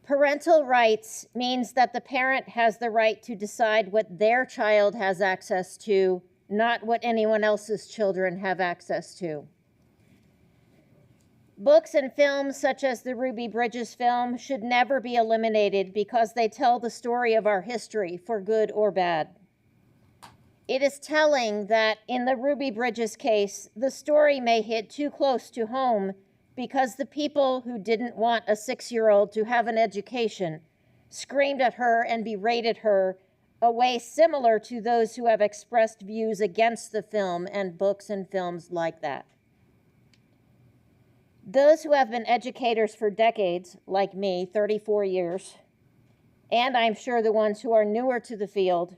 Parental rights means that the parent has the right to decide what their child has access to, not what anyone else's children have access to. Books and films such as the Ruby Bridges film should never be eliminated because they tell the story of our history, for good or bad. It is telling that in the Ruby Bridges case, the story may hit too close to home because the people who didn't want a 6-year-old to have an education screamed at her and berated her a way similar to those who have expressed views against the film and books and films like that. Those who have been educators for decades, like me, 34 years, and I'm sure the ones who are newer to the field,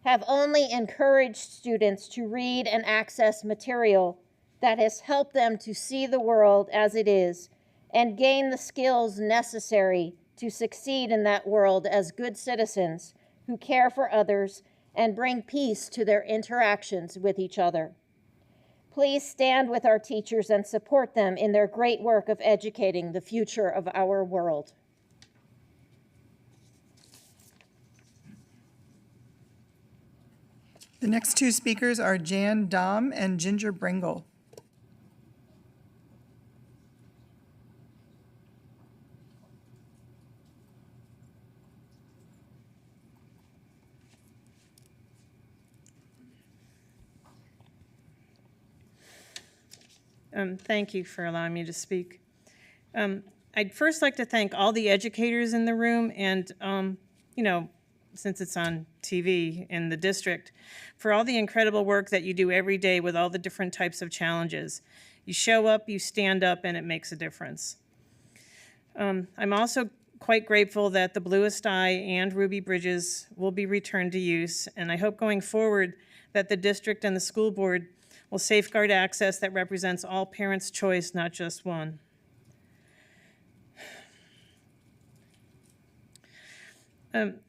have only encouraged students to read and access material that has helped them to see the world as it is and gain the skills necessary to succeed in that world as good citizens who care for others and bring peace to their interactions with each other. Please stand with our teachers and support them in their great work of educating the future of our world. The next two speakers are Jan Dom and Ginger Bringle. Thank you for allowing me to speak. I'd first like to thank all the educators in the room and, since it's on TV in the district, for all the incredible work that you do every day with all the different types of challenges. You show up, you stand up, and it makes a difference. I'm also quite grateful that the Bluest Eye and Ruby Bridges will be returned to use, and I hope going forward that the district and the school board will safeguard access that represents all parents' choice, not just one.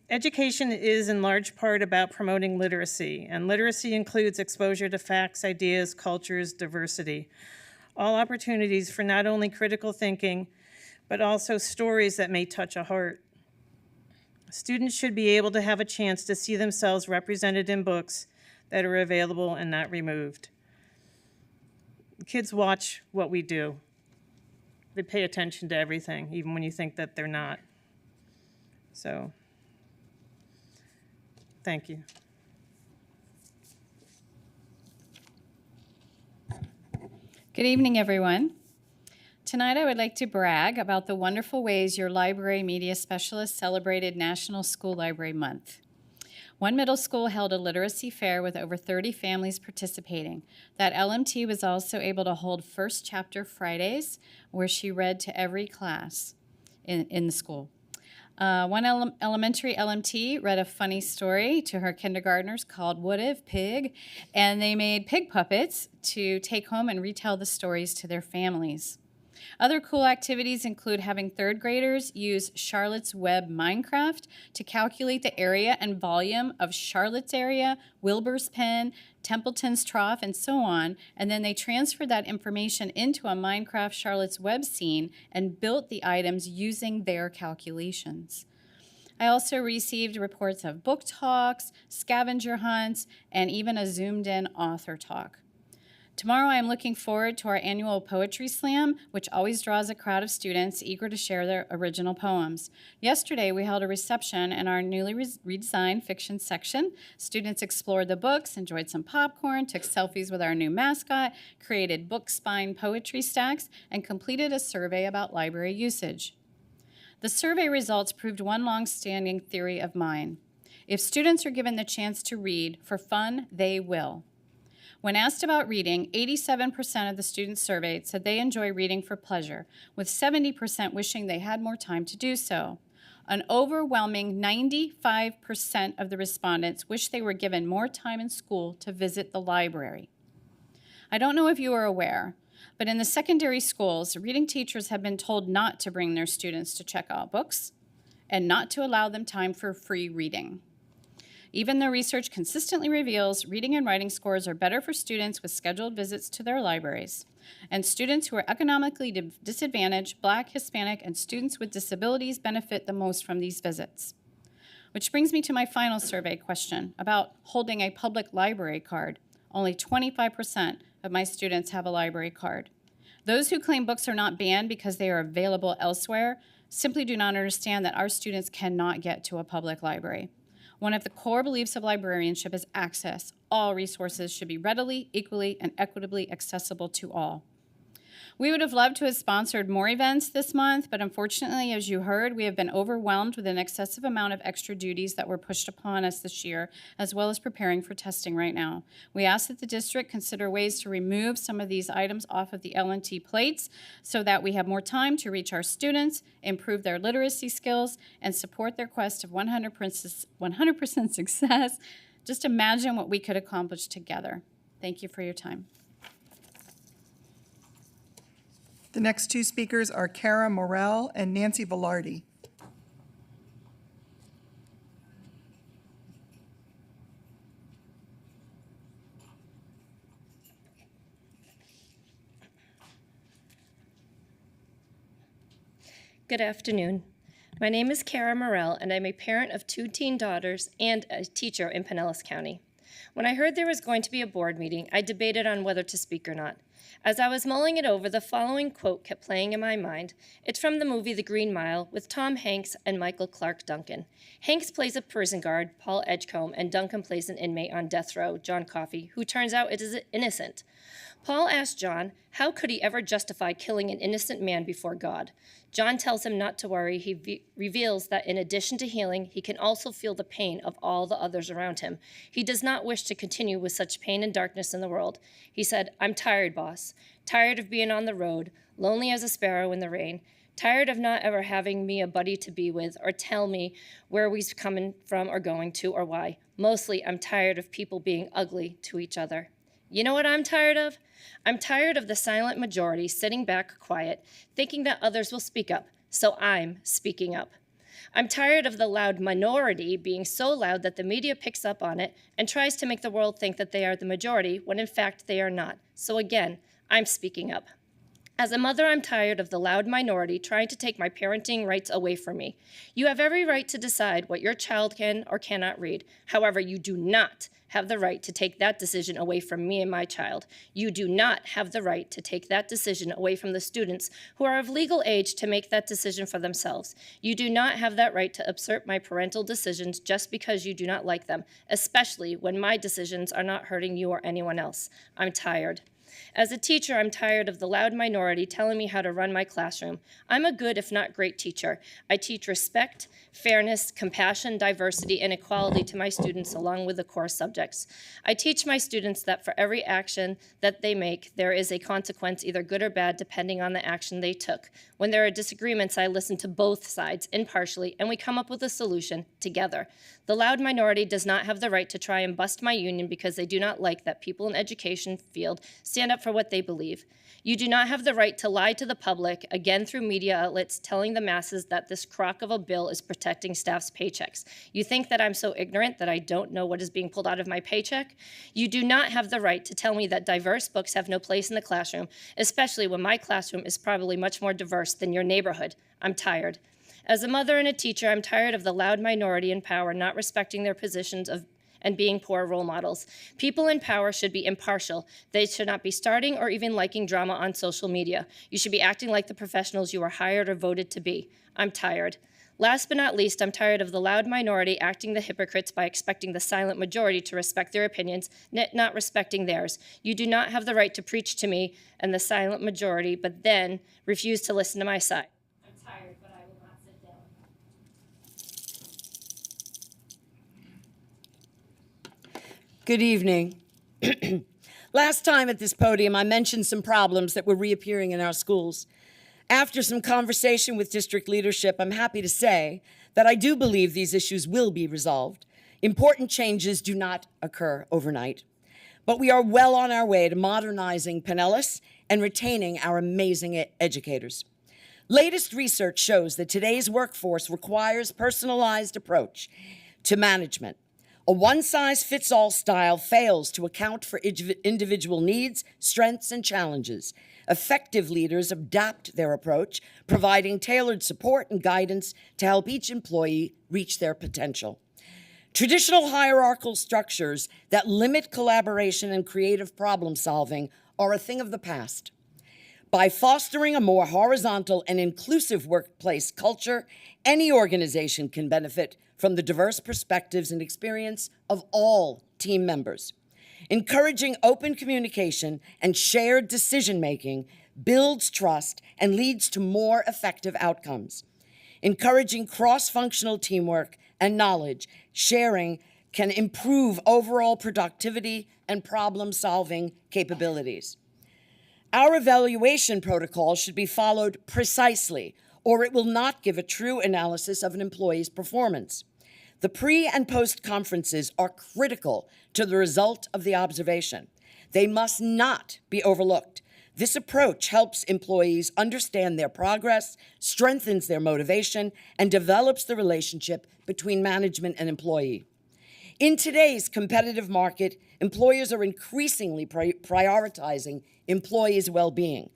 Education is in large part about promoting literacy, and literacy includes exposure to facts, ideas, cultures, diversity, all opportunities for not only critical thinking, but also stories that may touch a heart. Students should be able to have a chance to see themselves represented in books that are available and not removed. Kids watch what we do. They pay attention to everything, even when you think that they're not. So, thank you. Good evening, everyone. Tonight I would like to brag about the wonderful ways your library media specialist celebrated National School Library Month. One middle school held a literacy fair with over 30 families participating. That LMT was also able to hold First Chapter Fridays, where she read to every class in the school. One elementary LMT read a funny story to her kindergartners called What If Pig, and they made pig puppets to take home and retell the stories to their families. Other cool activities include having third graders use Charlotte's Web Minecraft to calculate the area and volume of Charlotte's area, Wilbur's Pen, Templeton's Trough, and so on, and then they transferred that information into a Minecraft Charlotte's Web scene and built the items using their calculations. I also received reports of book talks, scavenger hunts, and even a zoomed-in author talk. Tomorrow I am looking forward to our annual Poetry Slam, which always draws a crowd of students eager to share their original poems. Yesterday we held a reception in our newly redesigned fiction section. Students explored the books, enjoyed some popcorn, took selfies with our new mascot, created book spine poetry stacks, and completed a survey about library usage. The survey results proved one long-standing theory of mine. If students are given the chance to read for fun, they will. When asked about reading, 87% of the students surveyed said they enjoy reading for pleasure, with 70% wishing they had more time to do so. An overwhelming 95% of the respondents wish they were given more time in school to visit the library. I don't know if you are aware, but in the secondary schools, reading teachers have been told not to bring their students to check out books and not to allow them time for free reading. Even though research consistently reveals reading and writing scores are better for students with scheduled visits to their libraries, and students who are economically disadvantaged, Black, Hispanic, and students with disabilities benefit the most from these visits. Which brings me to my final survey question about holding a public library card. Only 25% of my students have a library card. Those who claim books are not banned because they are available elsewhere simply do not understand that our students cannot get to a public library. One of the core beliefs of librarianship is access. All resources should be readily, equally, and equitably accessible to all. We would have loved to have sponsored more events this month, but unfortunately, as you heard, we have been overwhelmed with an excessive amount of extra duties that were pushed upon us this year, as well as preparing for testing right now. We ask that the district consider ways to remove some of these items off of the L&T plates so that we have more time to reach our students, improve their literacy skills, and support their quest of 100% success. Just imagine what we could accomplish together. Thank you for your time. The next two speakers are Kara Morell and Nancy Velarde. Good afternoon. My name is Kara Morell, and I'm a parent of 2 teen daughters and a teacher in Pinellas County. When I heard there was going to be a board meeting, I debated on whether to speak or not. As I was mulling it over, the following quote kept playing in my mind. It's from the movie The Green Mile with Tom Hanks and Michael Clark Duncan. Hanks plays a prison guard, Paul Edgecombe, and Duncan plays an inmate on death row, John Coffey, who turns out is innocent. Paul asked John, how could he ever justify killing an innocent man before God? John tells him not to worry. He reveals that in addition to healing, he can also feel the pain of all the others around him. He does not wish to continue with such pain and darkness in the world. He said, I'm tired, boss. Tired of being on the road, lonely as a sparrow in the rain. Tired of not ever having me a buddy to be with or tell me where we're coming from or going to or why. Mostly, I'm tired of people being ugly to each other. You know what I'm tired of? I'm tired of the silent majority sitting back quiet, thinking that others will speak up, so I'm speaking up. I'm tired of the loud minority being so loud that the media picks up on it and tries to make the world think that they are the majority when in fact they are not. So again, I'm speaking up. As a mother, I'm tired of the loud minority trying to take my parenting rights away from me. You have every right to decide what your child can or cannot read. However, you do not have the right to take that decision away from me and my child. You do not have the right to take that decision away from the students who are of legal age to make that decision for themselves. You do not have that right to usurp my parental decisions just because you do not like them, especially when my decisions are not hurting you or anyone else. I'm tired. As a teacher, I'm tired of the loud minority telling me how to run my classroom. I'm a good, if not great, teacher. I teach respect, fairness, compassion, diversity, and equality to my students along with the core subjects. I teach my students that for every action that they make, there is a consequence, either good or bad, depending on the action they took. When there are disagreements, I listen to both sides impartially, and we come up with a solution together. The loud minority does not have the right to try and bust my union because they do not like that people in education field stand up for what they believe. You do not have the right to lie to the public, again through media outlets, telling the masses that this crock of a bill is protecting staff's paychecks. You think that I'm so ignorant that I don't know what is being pulled out of my paycheck? You do not have the right to tell me that diverse books have no place in the classroom, especially when my classroom is probably much more diverse than your neighborhood. I'm tired. As a mother and a teacher, I'm tired of the loud minority in power not respecting their positions and being poor role models. People in power should be impartial. They should not be starting or even liking drama on social media. You should be acting like the professionals you are hired or voted to be. I'm tired. Last but not least, I'm tired of the loud minority acting the hypocrites by expecting the silent majority to respect their opinions, not respecting theirs. You do not have the right to preach to me and the silent majority, but then refuse to listen to my side. I'm tired, but I will not sit down. Good evening. Last time at this podium, I mentioned some problems that were reappearing in our schools. After some conversation with district leadership, I'm happy to say that I do believe these issues will be resolved. Important changes do not occur overnight, but we are well on our way to modernizing Pinellas and retaining our amazing educators. Latest research shows that today's workforce requires personalized approach to management. A one-size-fits-all style fails to account for individual needs, strengths, and challenges. Effective leaders adapt their approach, providing tailored support and guidance to help each employee reach their potential. Traditional hierarchical structures that limit collaboration and creative problem solving are a thing of the past. By fostering a more horizontal and inclusive workplace culture, any organization can benefit from the diverse perspectives and experience of all team members. Encouraging open communication and shared decision-making builds trust and leads to more effective outcomes. Encouraging cross-functional teamwork and knowledge sharing can improve overall productivity and problem-solving capabilities. Our evaluation protocol should be followed precisely, or it will not give a true analysis of an employee's performance. The pre- and post-conferences are critical to the result of the observation. They must not be overlooked. This approach helps employees understand their progress, strengthens their motivation, and develops the relationship between management and employee. In today's competitive market, employers are increasingly prioritizing employees' well-being.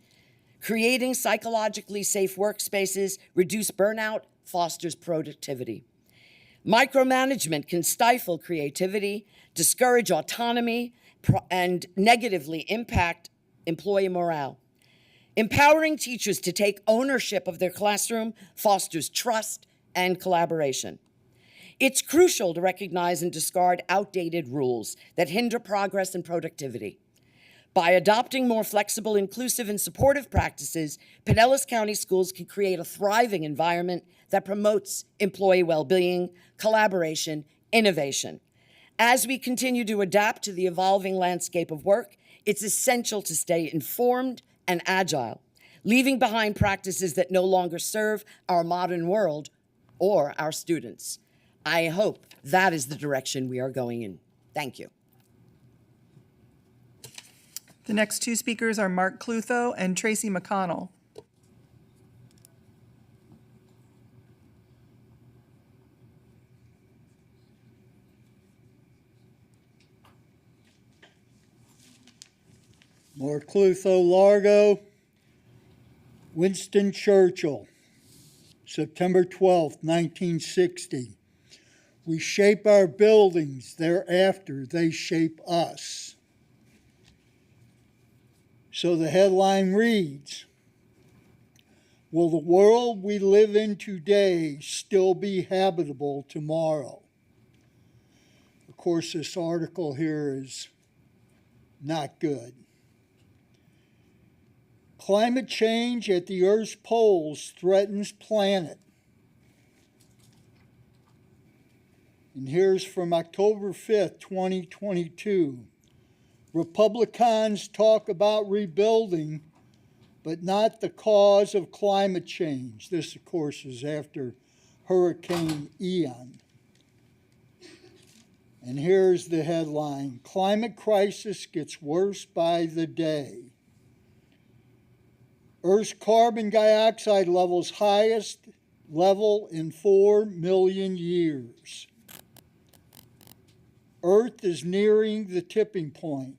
Creating psychologically safe workspaces reduce burnout, fosters productivity. Micromanagement can stifle creativity, discourage autonomy, and negatively impact employee morale. Empowering teachers to take ownership of their classroom fosters trust and collaboration. It's crucial to recognize and discard outdated rules that hinder progress and productivity. By adopting more flexible, inclusive, and supportive practices, Pinellas County Schools can create a thriving environment that promotes employee well-being, collaboration, innovation. As we continue to adapt to the evolving landscape of work, it's essential to stay informed and agile, leaving behind practices that no longer serve our modern world or our students. I hope that is the direction we are going in. Thank you. The next two speakers are Mark Clutho and Tracy McConnell. Mark Clutho, Largo. Winston Churchill, September 12th, 1960. We shape our buildings, thereafter they shape us. So the headline reads, will the world we live in today still be habitable tomorrow? Of course, this article here is not good. Climate change at the Earth's poles threatens planet. And here's from October 5th, 2022. Republicans talk about rebuilding, but not the cause of climate change. This, of course, is after Hurricane Ian. And here's the headline, climate crisis gets worse by the day. Earth's carbon dioxide levels highest level in 4 million years. Earth is nearing the tipping point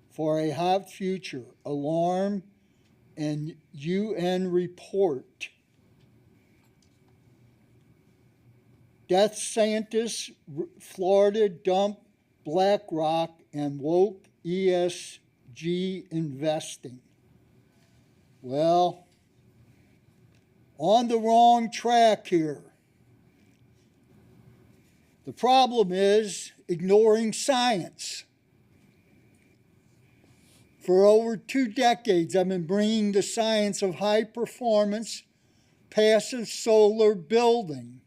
for a hot future, alarm and UN report. Death scientists, Florida dump BlackRock and woke ESG investing. Well, on the wrong track here. The problem is ignoring science. For over 2 decades, I've been bringing the science of high-performance passive solar building.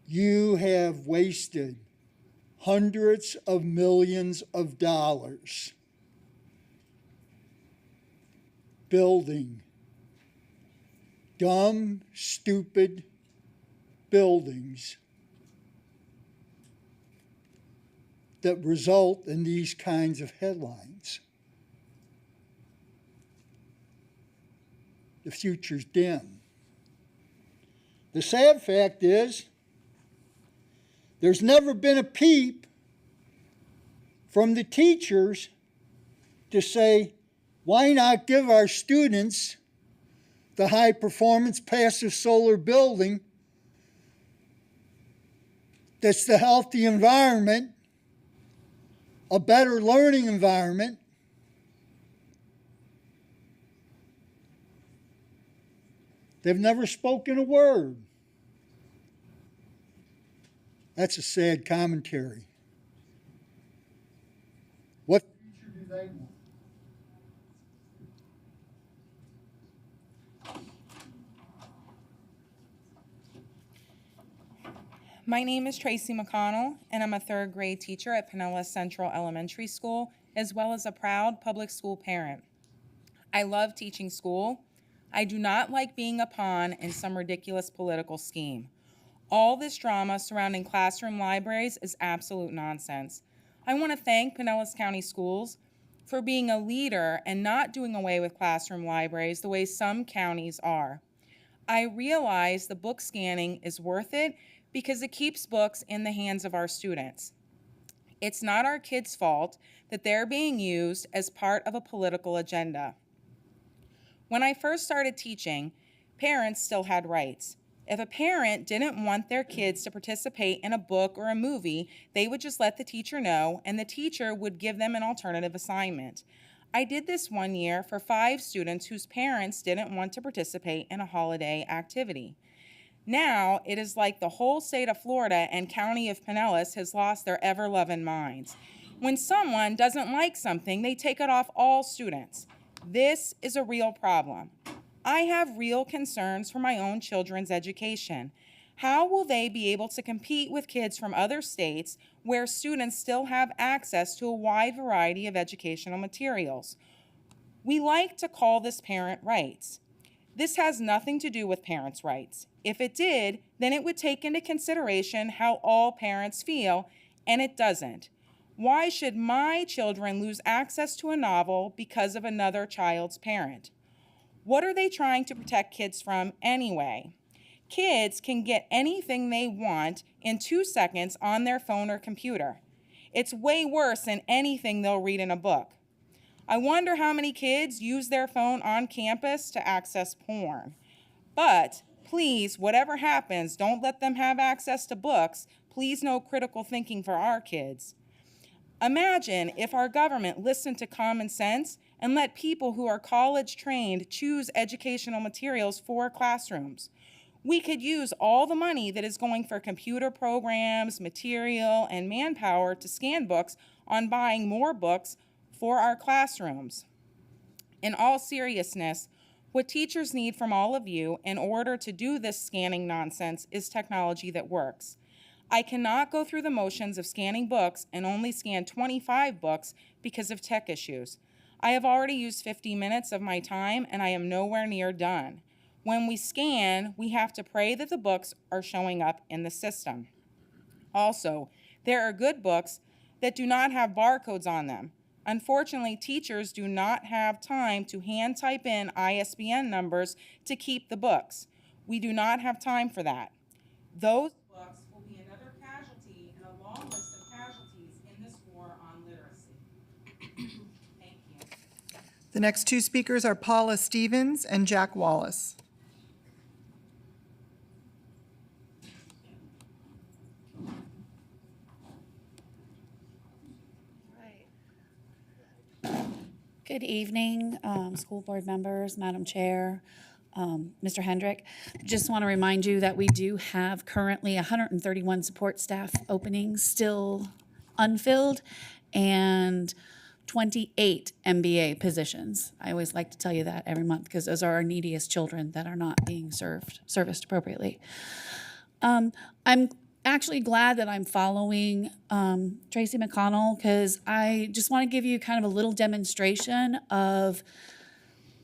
You have wasted hundreds of millions of dollars building dumb, stupid buildings that result in these kinds of headlines. The future's dim. The sad fact is, there's never been a peep from the teachers to say, why not give our students the high-performance passive solar building that's the healthy environment, a better learning environment. They've never spoken a word. That's a sad commentary. What future do they want? My name is Tracy McConnell, and I'm a 3rd grade teacher at Pinellas Central Elementary School, as well as a proud public school parent. I love teaching school. I do not like being a pawn in some ridiculous political scheme. All this drama surrounding classroom libraries is absolute nonsense. I want to thank Pinellas County Schools for being a leader and not doing away with classroom libraries the way some counties are. I realize the book scanning is worth it because it keeps books in the hands of our students. It's not our kids' fault that they're being used as part of a political agenda. When I first started teaching, parents still had rights. If a parent didn't want their kids to participate in a book or a movie, they would just let the teacher know, and the teacher would give them an alternative assignment. I did this one year for 5 students whose parents didn't want to participate in a holiday activity. Now, it is like the whole state of Florida and county of Pinellas has lost their ever-loving minds. When someone doesn't like something, they take it off all students. This is a real problem. I have real concerns for my own children's education. How will they be able to compete with kids from other states where students still have access to a wide variety of educational materials? We like to call this parent rights. This has nothing to do with parents' rights. If it did, then it would take into consideration how all parents feel, and it doesn't. Why should my children lose access to a novel because of another child's parent? What are they trying to protect kids from anyway? Kids can get anything they want in 2 seconds on their phone or computer. It's way worse than anything they'll read in a book. I wonder how many kids use their phone on campus to access porn. But please, whatever happens, don't let them have access to books. Please, no critical thinking for our kids. Imagine if our government listened to common sense and let people who are college trained choose educational materials for classrooms. We could use all the money that is going for computer programs, material, and manpower to scan books on buying more books for our classrooms. In all seriousness, what teachers need from all of you in order to do this scanning nonsense is technology that works. I cannot go through the motions of scanning books and only scan 25 books because of tech issues. I have already used 50 minutes of my time and I am nowhere near done. When we scan, we have to pray that the books are showing up in the system. Also, there are good books that do not have barcodes on them. Unfortunately, teachers do not have time to hand type in ISBN numbers to keep the books. We do not have time for that. Those books will be another casualty in a long list of casualties in this war on literacy. Thank you. The next 2 speakers are Paula Stevens and Jack Wallace. Good evening, school board members, Madam Chair, Mr. Hendrick. Just want to remind you that we do have currently 131 support staff openings still unfilled and 28 MBA positions. I always like to tell you that every month because those are our neediest children that are not being serviced appropriately. I'm actually glad that I'm following Tracy McConnell because I just want to give you kind of a little demonstration of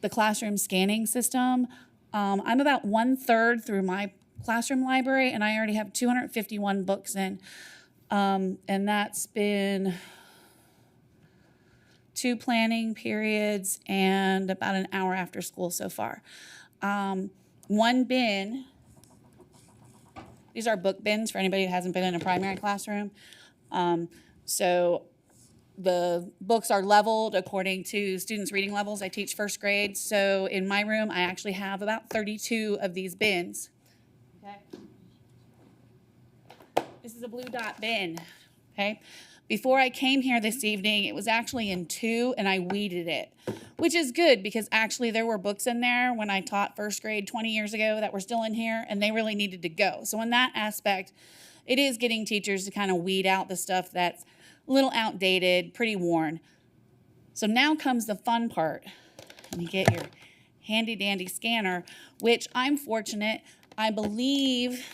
the classroom scanning system. I'm about 1/3 through my classroom library and I already have 251 books in. And that's been 2 planning periods and about an hour after school so far. 1 bin. These are book bins for anybody who hasn't been in a primary classroom. So the books are leveled according to students' reading levels. I teach 1st grade. So in my room, I actually have about 32 of these bins. Okay. This is a blue dot bin. Okay. Before I came here this evening, it was actually in 2 and I weeded it, which is good because actually there were books in there when I taught 1st grade 20 years ago that were still in here and they really needed to go. So in that aspect, it is getting teachers to kind of weed out the stuff that's a little outdated, pretty worn. So now comes the fun part. You get your handy dandy scanner, which I'm fortunate, I believe,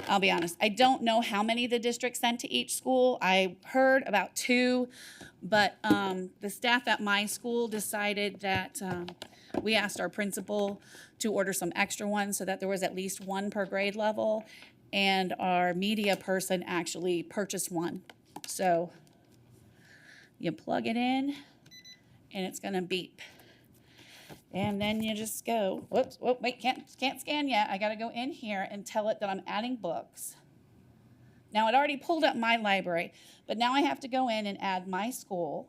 I'll be honest, I don't know how many the district sent to each school. I heard about 2, but the staff at my school decided that we asked our principal to order some extra ones so that there was at least 1 per grade level, and our media person actually purchased 1. So you plug it in and it's gonna beep. And then you just go, whoops, whoop, wait, can't scan yet. I gotta go in here and tell it that I'm adding books. Now it already pulled up my library, but now I have to go in and add my school.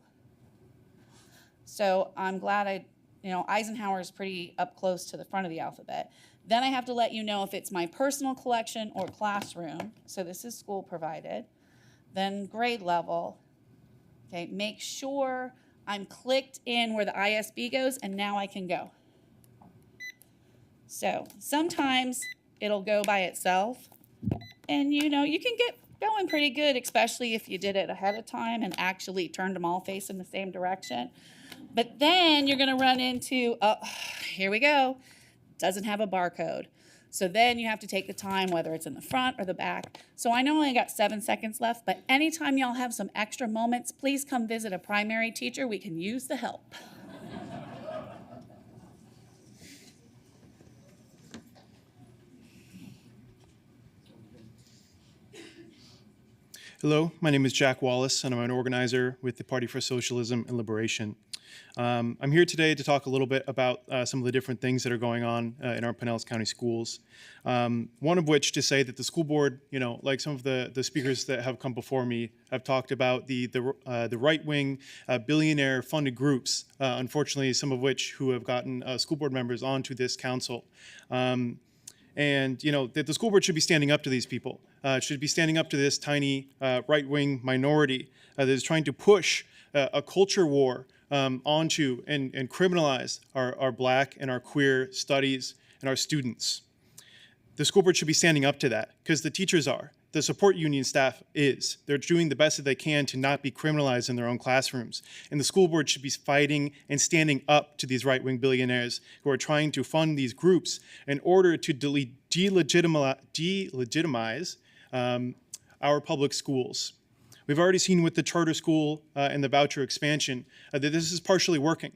So I'm glad Eisenhower is pretty up close to the front of the alphabet. Then I have to let you know if it's my personal collection or classroom. So this is school provided. Then grade level. Okay, make sure I'm clicked in where the ISB goes, and now I can go. So sometimes it'll go by itself, and you can get going pretty good, especially if you did it ahead of time and actually turned them all facing the same direction. But then you're gonna run into, here we go, doesn't have a barcode. So then you have to take the time, whether it's in the front or the back. So I know I only got 7 seconds left, but anytime y'all have some extra moments, please come visit a primary teacher. We can use the help. Hello, my name is Jack Wallace, and I'm an organizer with the Party for Socialism and Liberation. I'm here today to talk a little bit about some of the different things that are going on in our Pinellas County schools. One of which to say that the school board, like some of the speakers that have come before me, have talked about the right-wing billionaire-funded groups, unfortunately some of which who have gotten school board members onto this council. And that the school board should be standing up to these people, should be standing up to this tiny right-wing minority that is trying to push a culture war onto and criminalize our Black and our queer studies and our students. The school board should be standing up to that because the teachers are. The support union staff is. They're doing the best that they can to not be criminalized in their own classrooms. And the school board should be fighting and standing up to these right-wing billionaires who are trying to fund these groups in order to delegitimize our public schools. We've already seen with the charter school and the voucher expansion that this is partially working.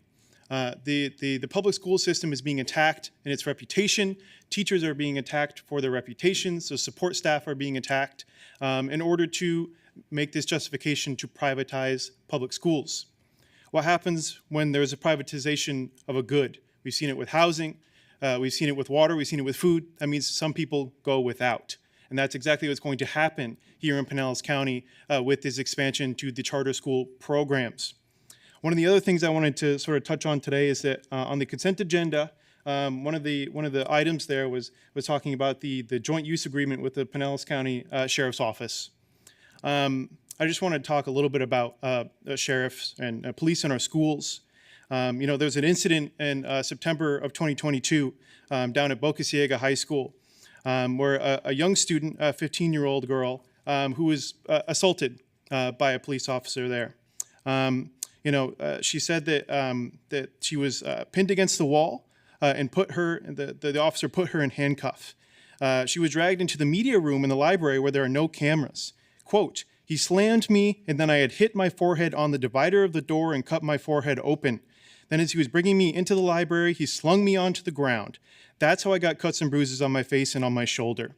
The public school system is being attacked in its reputation. Teachers are being attacked for their reputations. So support staff are being attacked in order to make this justification to privatize public schools. What happens when there's a privatization of a good? We've seen it with housing. We've seen it with water. We've seen it with food. That means some people go without. And that's exactly what's going to happen here in Pinellas County with this expansion to the charter school programs. One of the other things I wanted to sort of touch on today is that on the consent agenda, one of the items there was talking about the joint use agreement with the Pinellas County Sheriff's Office. I just want to talk a little bit about sheriffs and police in our schools. There was an incident in September of 2022 down at Boca Ciega High School where a young student, a 15-year-old girl, who was assaulted by a police officer there. She said that she was pinned against the wall and the officer put her in handcuffs. She was dragged into the media room in the library where there are no cameras. Quote, "He slammed me and then I had hit my forehead on the divider of the door and cut my forehead open. Then as he was bringing me into the library, he slung me onto the ground. That's how I got cuts and bruises on my face and on my shoulder."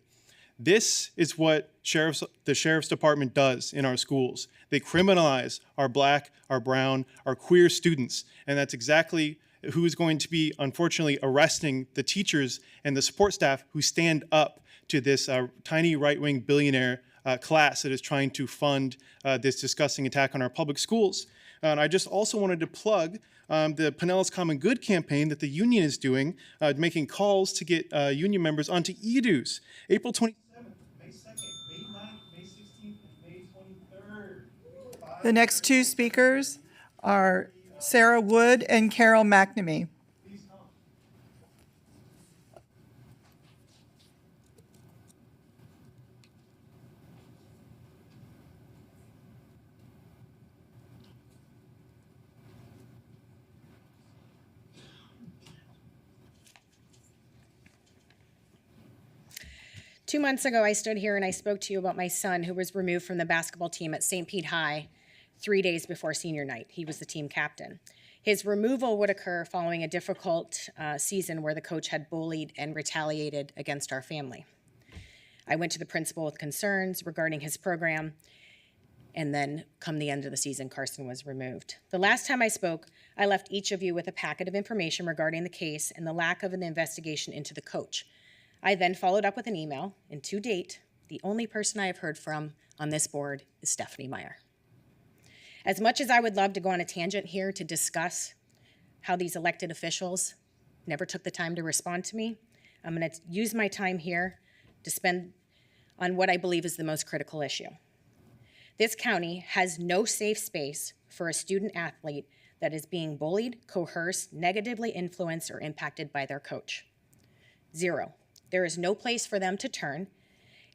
This is what the Sheriff's Department does in our schools. They criminalize our Black, our brown, our queer students, and that's exactly who is going to be, unfortunately, arresting the teachers and the support staff who stand up to this tiny right-wing billionaire class that is trying to fund this disgusting attack on our public schools. And I just also wanted to plug the Pinellas Common Good campaign that the union is doing, making calls to get union members onto EDUs. April 27th, May 2nd, May 9th, May 16th, and May 23rd. The next two speakers are Sarah Wood and Carol McNamee. 2 months ago, I stood here and I spoke to you about my son who was removed from the basketball team at St. Pete High 3 days before senior night. He was the team captain. His removal would occur following a difficult season where the coach had bullied and retaliated against our family. I went to the principal with concerns regarding his program, And then come the end of the season, Carson was removed. The last time I spoke, I left each of you with a packet of information regarding the case and the lack of an investigation into the coach. I then followed up with an email, and to date, the only person I have heard from on this board is Stephanie Meyer. As much as I would love to go on a tangent here to discuss how these elected officials never took the time to respond to me, I'm going to use my time here to spend on what I believe is the most critical issue. This county has no safe space for a student athlete that is being bullied, coerced, negatively influenced, or impacted by their coach. 0. There is no place for them to turn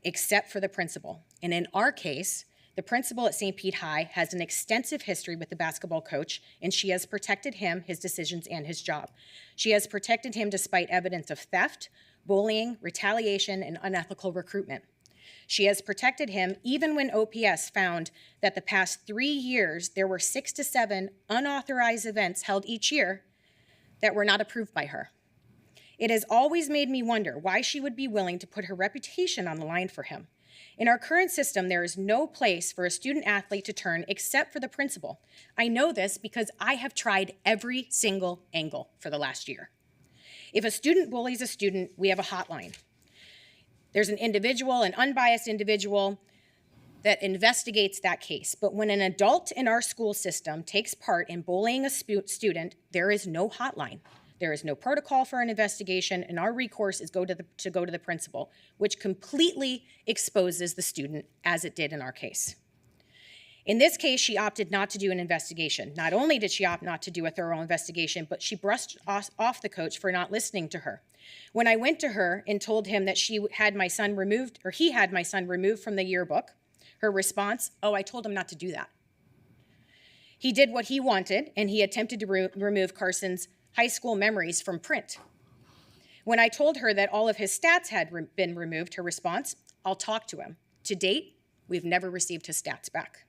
except for the principal. And in our case, the principal at St. Pete High has an extensive history with the basketball coach, and she has protected him, his decisions, and his job. She has protected him despite evidence of theft, bullying, retaliation, and unethical recruitment. She has protected him even when OPS found that the past 3 years there were 6 to 7 unauthorized events held each year that were not approved by her. It has always made me wonder why she would be willing to put her reputation on the line for him. In our current system, there is no place for a student athlete to turn except for the principal. I know this because I have tried every single angle for the last year. If a student bullies a student, we have a hotline. There's an individual, an unbiased individual that investigates that case. But when an adult in our school system takes part in bullying a student, there is no hotline. There is no protocol for an investigation, and our recourse is to go to the principal, which completely exposes the student, as it did in our case. In this case, she opted not to do an investigation. Not only did she opt not to do a thorough investigation, but she brushed off the coach for not listening to her. When I went to her and told him that he had my son removed from the yearbook, her response, "Oh, I told him not to do that." He did what he wanted, and he attempted to remove Carson's high school memories from print. When I told her that all of his stats had been removed, her response, "I'll talk to him." To date, we've never received his stats back.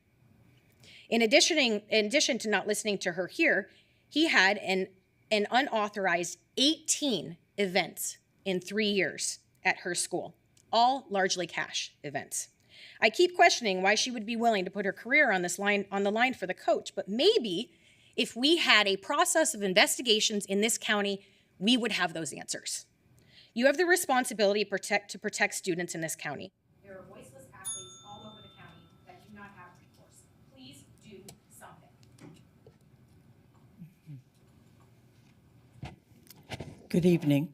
In addition to not listening to her here, he had an unauthorized 18 events in 3 years at her school, all largely cash events. I keep questioning why she would be willing to put her career on the line for the coach, but maybe if we had a process of investigations in this county, we would have those answers. You have the responsibility to protect students in this county. There are voiceless athletes all over the county that do not have recourse. Please do something. Good evening.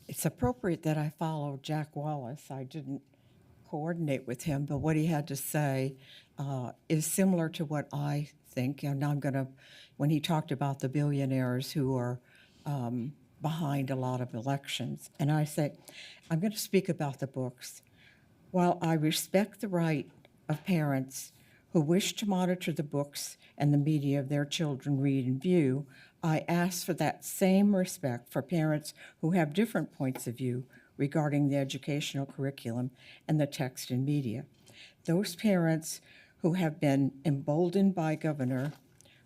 It's appropriate that I follow Jack Wallace. I didn't coordinate with him, but what he had to say is similar to what I think. And I'm going to, when he talked about the billionaires who are behind a lot of elections, and I say, I'm going to speak about the books. While I respect the right of parents who wish to monitor the books and the media of their children read and view, I ask for that same respect for parents who have different points of view regarding the educational curriculum and the text and media. Those parents who have been emboldened by a governor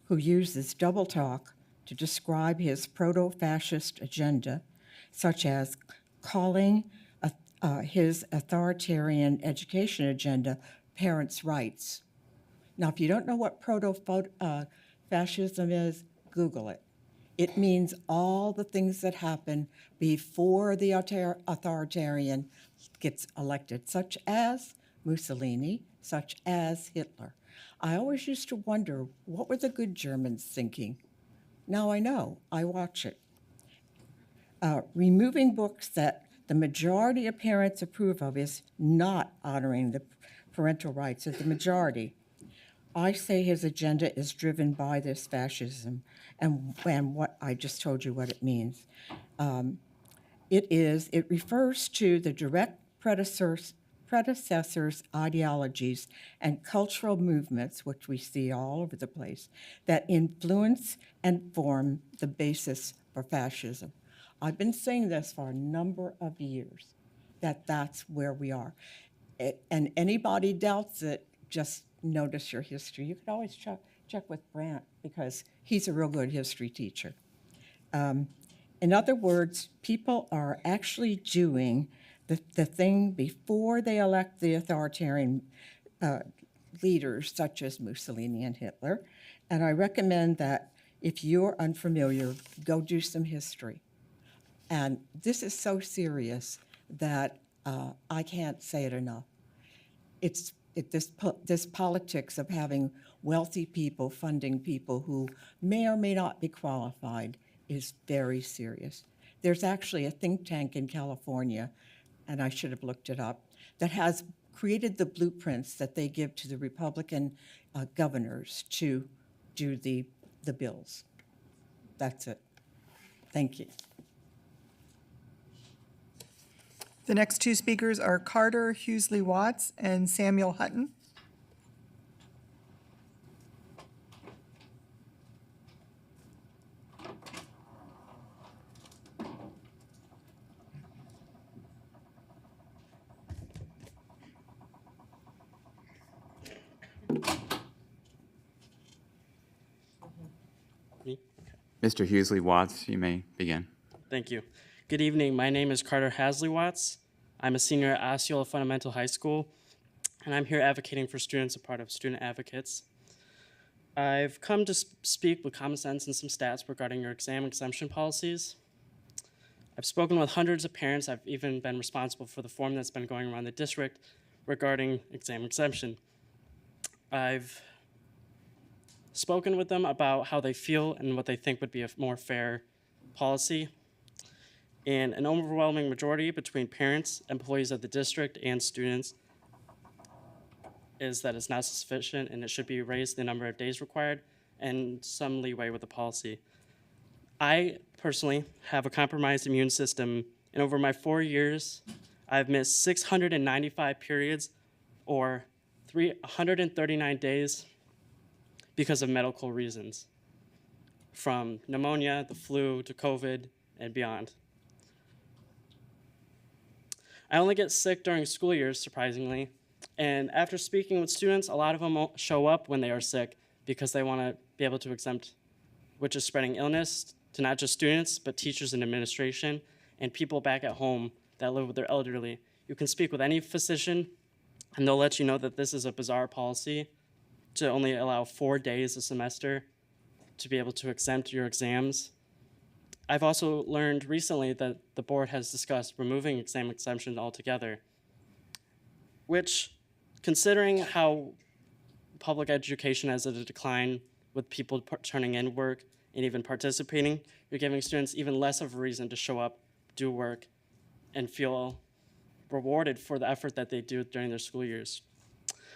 who uses double talk to describe his proto-fascist agenda, such as calling his authoritarian education agenda parents' rights. Now, if you don't know what proto-fascism is, Google it. It means all the things that happen before the authoritarian gets elected, such as Mussolini, such as Hitler. I always used to wonder, what were the good Germans thinking? Now I know, I watch it. Removing books that the majority of parents approve of is not honoring the parental rights of the majority. I say his agenda is driven by this fascism and what I just told you what it means. It refers to the direct predecessors' ideologies and cultural movements, which we see all over the place, that influence and form the basis for fascism. I've been saying this for a number of years, that's where we are. And anybody doubts it, just notice your history. You could always check with Brant because he's a real good history teacher. In other words, people are actually doing the thing before they elect the authoritarian leaders such as Mussolini and Hitler. And I recommend that if you're unfamiliar, go do some history. And this is so serious that I can't say it enough. This politics of having wealthy people funding people who may or may not be qualified is very serious. There's actually a think tank in California, and I should have looked it up, that has created the blueprints that they give to the Republican governors to do the bills. That's it. Thank you. The next two speakers are Carter Hughley Watts and Samuel Hutton. Mr. Hughley Watts, you may begin. Thank you. Good evening. My name is Carter Hughley Watts. I'm a senior at Osceola Fundamental High School, and I'm here advocating for students, a part of Student Advocates. I've come to speak with common sense and some stats regarding your exam exemption policies. I've spoken with hundreds of parents. I've even been responsible for the form that's been going around the district regarding exam exemption. I've spoken with them about how they feel and what they think would be a more fair policy. And an overwhelming majority between parents, employees of the district, and students is that it's not sufficient and it should be raised the number of days required and some leeway with the policy. I personally have a compromised immune system, and over my 4 years, I've missed 695 periods or 139 days because of medical reasons, from pneumonia, the flu, to COVID, and beyond. I only get sick during school years, surprisingly, and after speaking with students, a lot of them show up when they are sick because they want to be able to exempt, which is spreading illness to not just students, but teachers and administration, and people back at home that live with their elderly. You can speak with any physician, and they'll let you know that this is a bizarre policy to only allow 4 days a semester to be able to exempt your exams. I've also learned recently that the board has discussed removing exam exemptions altogether, which, considering how public education has a decline with people turning in work and even participating, you're giving students even less of a reason to show up, do work, and feel rewarded for the effort that they do during their school years.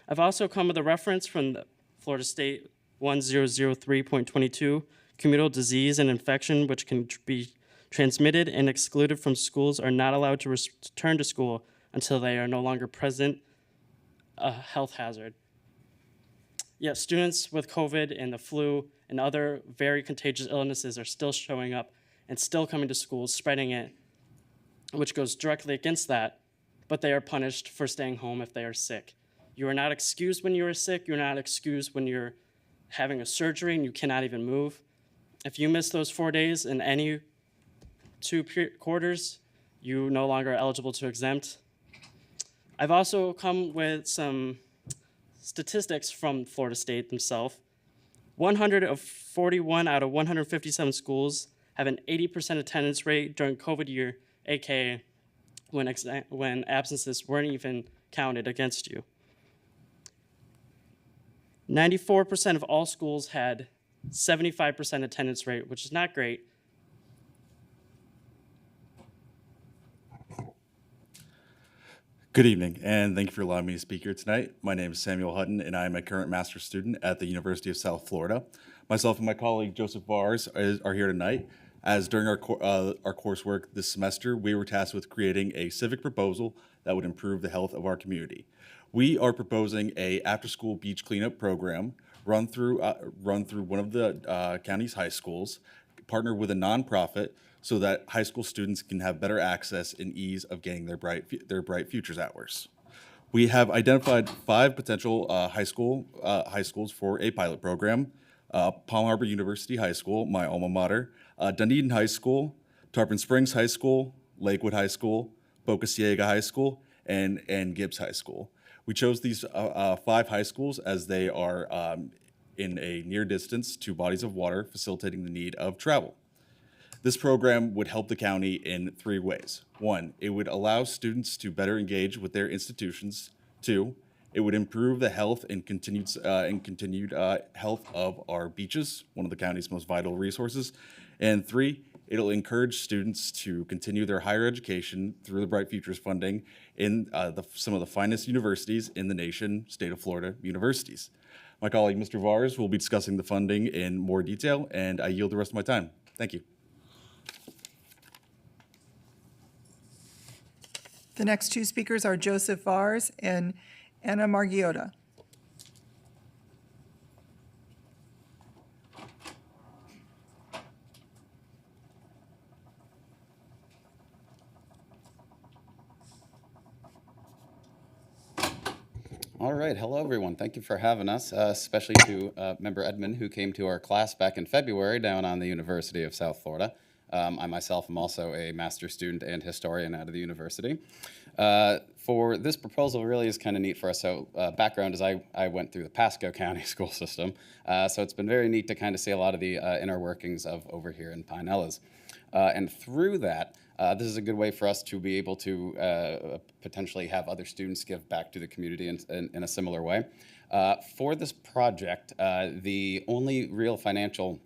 I've also come with a reference from the Florida State 1003.22, communicable disease and infection which can be transmitted and excluded from schools are not allowed to return to school until they are no longer present a health hazard. Yet students with COVID and the flu and other very contagious illnesses are still showing up and still coming to schools, spreading it, which goes directly against that, but they are punished for staying home if they are sick. You are not excused when you are sick. You're not excused when you're having a surgery and you cannot even move. If you miss those 4 days in any 2 quarters, you no longer are eligible to exempt. I've also come with some statistics from Florida State themselves. 141 out of 157 schools have an 80% attendance rate during COVID year, aka when absences weren't even counted against you. 94% of all schools had 75% attendance rate, which is not great. Good evening, and thank you for allowing me to speak here tonight. My name is Samuel Hutton, and I am a current master's student at the University of South Florida. Myself and my colleague Joseph Vars are here tonight, as during our coursework this semester, we were tasked with creating a civic proposal that would improve the health of our community. We are proposing a after-school beach cleanup program run through one of the county's high schools, partner with a nonprofit so that high school students can have better access and ease of getting their bright futures hours. We have identified 5 potential high schools for a pilot program: Palm Harbor University High School, my alma mater, Dunedin High School, Tarpon Springs High School, Lakewood High School, Boca Ciega High School, and Gibbs High School. We chose these 5 high schools as they are in a near distance to bodies of water, facilitating the need of travel. This program would help the county in 3 ways. 1, it would allow students to better engage with their institutions. 2, it would improve the health and continued health of our beaches, one of the county's most vital resources. And 3, it'll encourage students to continue their higher education through the Bright Futures funding in some of the finest universities in the nation, state of Florida universities. My colleague, Mr. Vars, will be discussing the funding in more detail, and I yield the rest of my time. Thank you. The next 2 speakers are Joseph Vars and Anna Margiotta. All right, hello everyone. Thank you for having us, especially to Member Edmond, who came to our class back in February down on the University of South Florida. I myself am also a master's student and historian out of the university. For this proposal really is kind of neat for us. So background is I went through the Pasco County school system. So it's been very neat to kind of see a lot of the inner workings of over here in Pinellas. And through that, this is a good way for us to be able to potentially have other students give back to the community in a similar way. For this project, the only real financial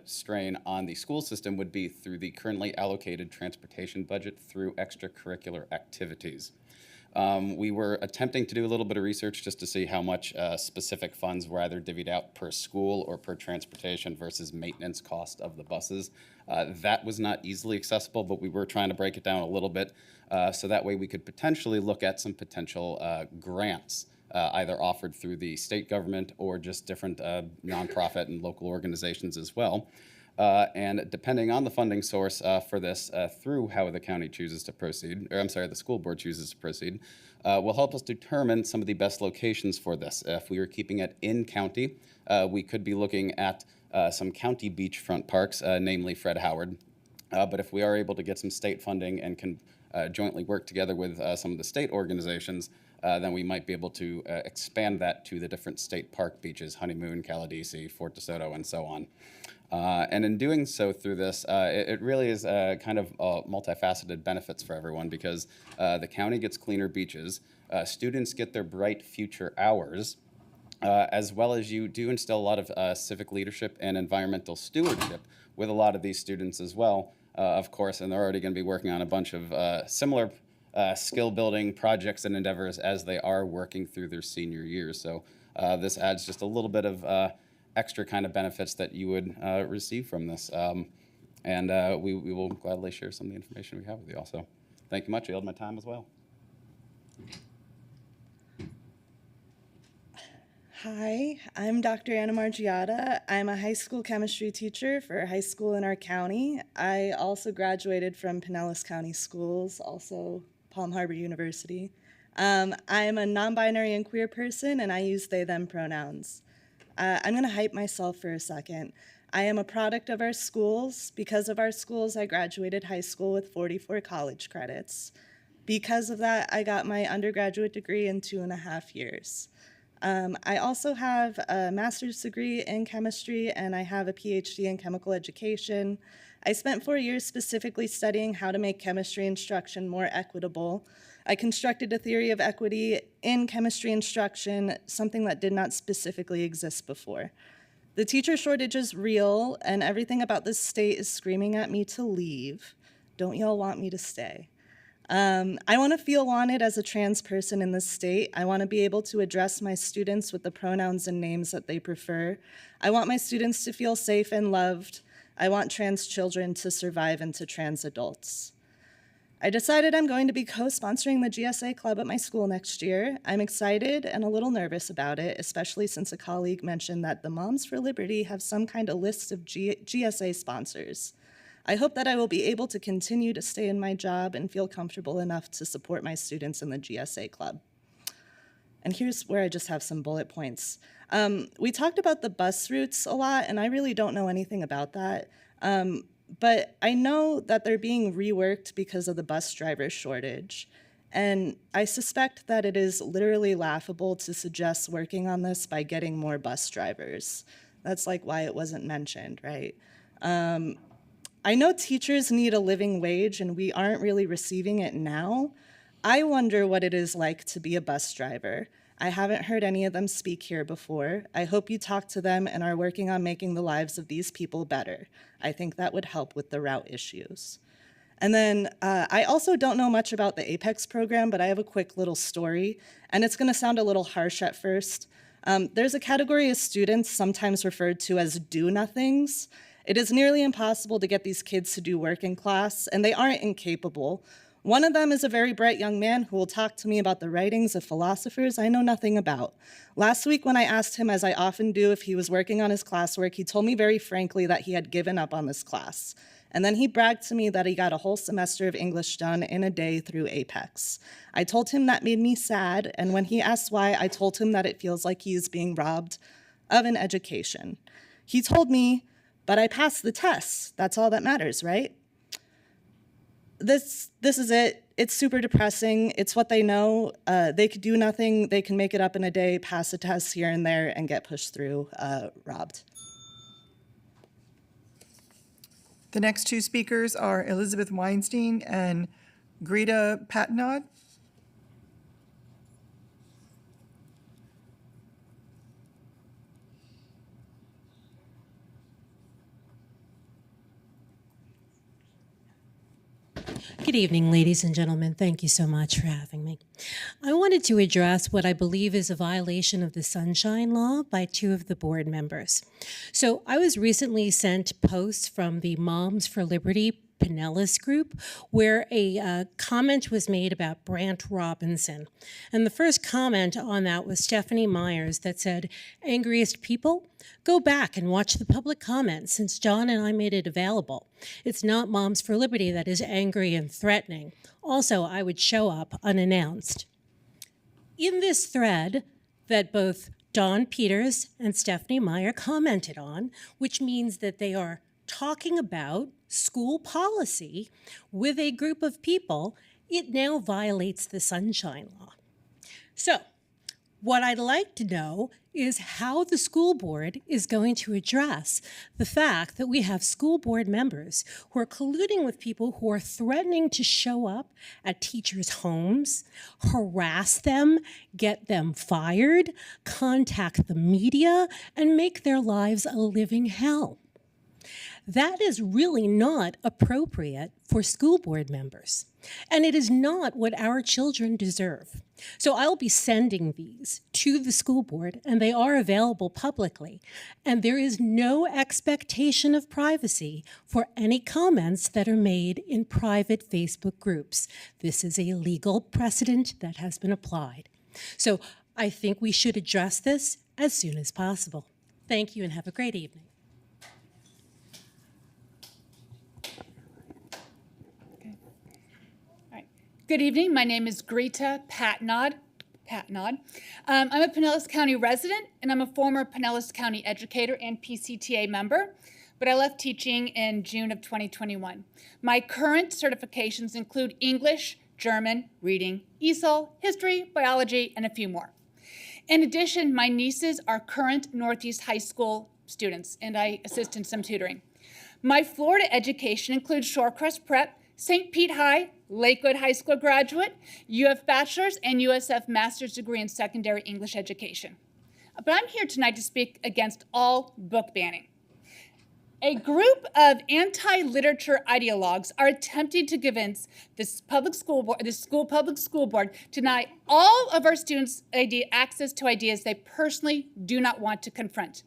strain on the school system would be through the currently allocated transportation budget through extracurricular activities. We were attempting to do a little bit of research just to see how much specific funds were either divvied out per school or per transportation versus maintenance cost of the buses. That was not easily accessible, but we were trying to break it down a little bit so that way we could potentially look at some potential grants either offered through the state government or just different nonprofit and local organizations as well. And depending on the funding source for this, through how the county chooses to proceed, or I'm sorry, the school board chooses to proceed, will help us determine some of the best locations for this. If we were keeping it in county, we could be looking at some county beachfront parks, namely Fred Howard. But if we are able to get some state funding and can jointly work together with some of the state organizations, then we might be able to expand that to the different state park beaches, Honeymoon, Caladesi, Fort DeSoto, and so on. And in doing so through this, it really is kind of multifaceted benefits for everyone because the county gets cleaner beaches, students get their bright future hours, as well as you do instill a lot of civic leadership and environmental stewardship with a lot of these students as well, of course, and they're already going to be working on a bunch of similar skill building projects and endeavors as they are working through their senior years. So this adds just a little bit of extra kind of benefits that you would receive from this. And we will gladly share some of the information we have with you also. Thank you much. I yield my time as well. Hi, I'm Dr. Anna Margiotta. I'm a high school chemistry teacher for a high school in our county. I also graduated from Pinellas County Schools, also Palm Harbor University. I'm a non-binary and queer person, and I use they, them pronouns. I'm going to hype myself for a second. I am a product of our schools. Because of our schools, I graduated high school with 44 college credits. Because of that, I got my undergraduate degree in 2.5 years. I also have a master's degree in chemistry, and I have a PhD in chemical education. I spent 4 years specifically studying how to make chemistry instruction more equitable. I constructed a theory of equity in chemistry instruction, something that did not specifically exist before. The teacher shortage is real, and everything about this state is screaming at me to leave. Don't y'all want me to stay? I want to feel wanted as a trans person in this state. I want to be able to address my students with the pronouns and names that they prefer. I want my students to feel safe and loved. I want trans children to survive into trans adults. I decided I'm going to be co-sponsoring the GSA Club at my school next year. I'm excited and a little nervous about it, especially since a colleague mentioned that the Moms for Liberty have some kind of list of GSA sponsors. I hope that I will be able to continue to stay in my job and feel comfortable enough to support my students in the GSA Club. And here's where I just have some bullet points. We talked about the bus routes a lot, and I really don't know anything about that. But I know that they're being reworked because of the bus driver shortage. And I suspect that it is literally laughable to suggest working on this by getting more bus drivers. That's like why it wasn't mentioned, right? I know teachers need a living wage and we aren't really receiving it now. I wonder what it is like to be a bus driver. I haven't heard any of them speak here before. I hope you talk to them and are working on making the lives of these people better. I think that would help with the route issues. And then I also don't know much about the APEX program, but I have a quick little story, and it's gonna sound a little harsh at first. There's a category of students sometimes referred to as do-nothings. It is nearly impossible to get these kids to do work in class, and they aren't incapable. One of them is a very bright young man who will talk to me about the writings of philosophers I know nothing about. Last week when I asked him, as I often do, if he was working on his classwork, he told me very frankly that he had given up on this class. And then he bragged to me that he got a whole semester of English done in a day through APEX. I told him that made me sad, and when he asked why, I told him that it feels like he is being robbed of an education. He told me, but I passed the tests. That's all that matters, right? This is it. It's super depressing. It's what they know. They could do nothing. They can make it up in a day, pass a test here and there, and get pushed through, robbed. The next two speakers are Elizabeth Weinstein and Greta Patnod. Good evening, ladies and gentlemen. Thank you so much for having me. I wanted to address what I believe is a violation of the Sunshine Law by two of the board members. So I was recently sent posts from the Moms for Liberty Pinellas group where a comment was made about Brant Robinson. And the first comment on that was Stephanie Myers that said, "Angriest people, go back and watch the public comments since John and I made it available. It's not Moms for Liberty that is angry and threatening. Also, I would show up unannounced." In this thread that both Dawn Peters and Stephanie Meyer commented on, which means that they are talking about school policy with a group of people, it now violates the Sunshine Law. So, what I'd like to know is how the school board is going to address the fact that we have school board members who are colluding with people who are threatening to show up at teachers' homes, harass them, get them fired, contact the media, and make their lives a living hell. That is really not appropriate for school board members, and it is not what our children deserve. So I'll be sending these to the school board, and they are available publicly, and there is no expectation of privacy for any comments that are made in private Facebook groups. This is a legal precedent that has been applied. So I think we should address this as soon as possible. Thank you and have a great evening. Good evening. My name is Greta Patnod. I'm a Pinellas County resident, and I'm a former Pinellas County educator and PCTA member, but I left teaching in June of 2021. My current certifications include English, German, reading, ESOL, history, biology, and a few more. In addition, my nieces are current Northeast High School students, and I assist in some tutoring. My Florida education includes Shorecrest Prep, St. Pete High, Lakewood High School graduate, UF Bachelor's, and USF Master's degree in secondary English education. But I'm here tonight to speak against all book banning. A group of anti-literature ideologues are attempting to convince this public school board, public school board, to deny all of our students access to ideas they personally do not want to confront.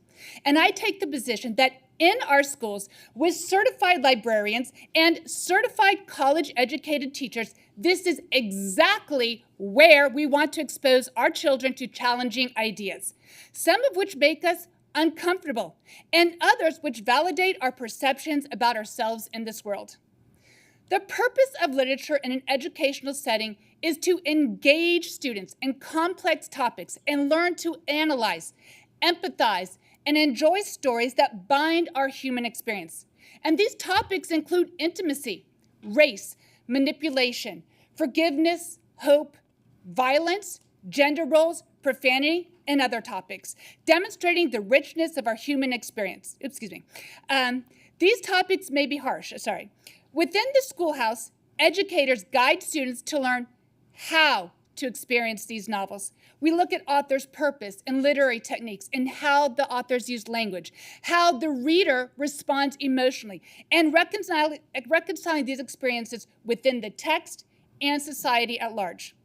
And I take the position that in our schools, with certified librarians and certified college-educated teachers, this is exactly where we want to expose our children to challenging ideas, some of which make us uncomfortable, and others which validate our perceptions about ourselves in this world. The purpose of literature in an educational setting is to engage students in complex topics and learn to analyze, empathize, and enjoy stories that bind our human experience. And these topics include intimacy, race, manipulation, forgiveness, hope, violence, gender roles, profanity, and other topics, demonstrating the richness of our human experience. These topics may be harsh, Within the schoolhouse, educators guide students to learn how to experience these novels. We look at authors' purpose and literary techniques and how the authors use language, how the reader responds emotionally, and reconciling these experiences within the text and society at large.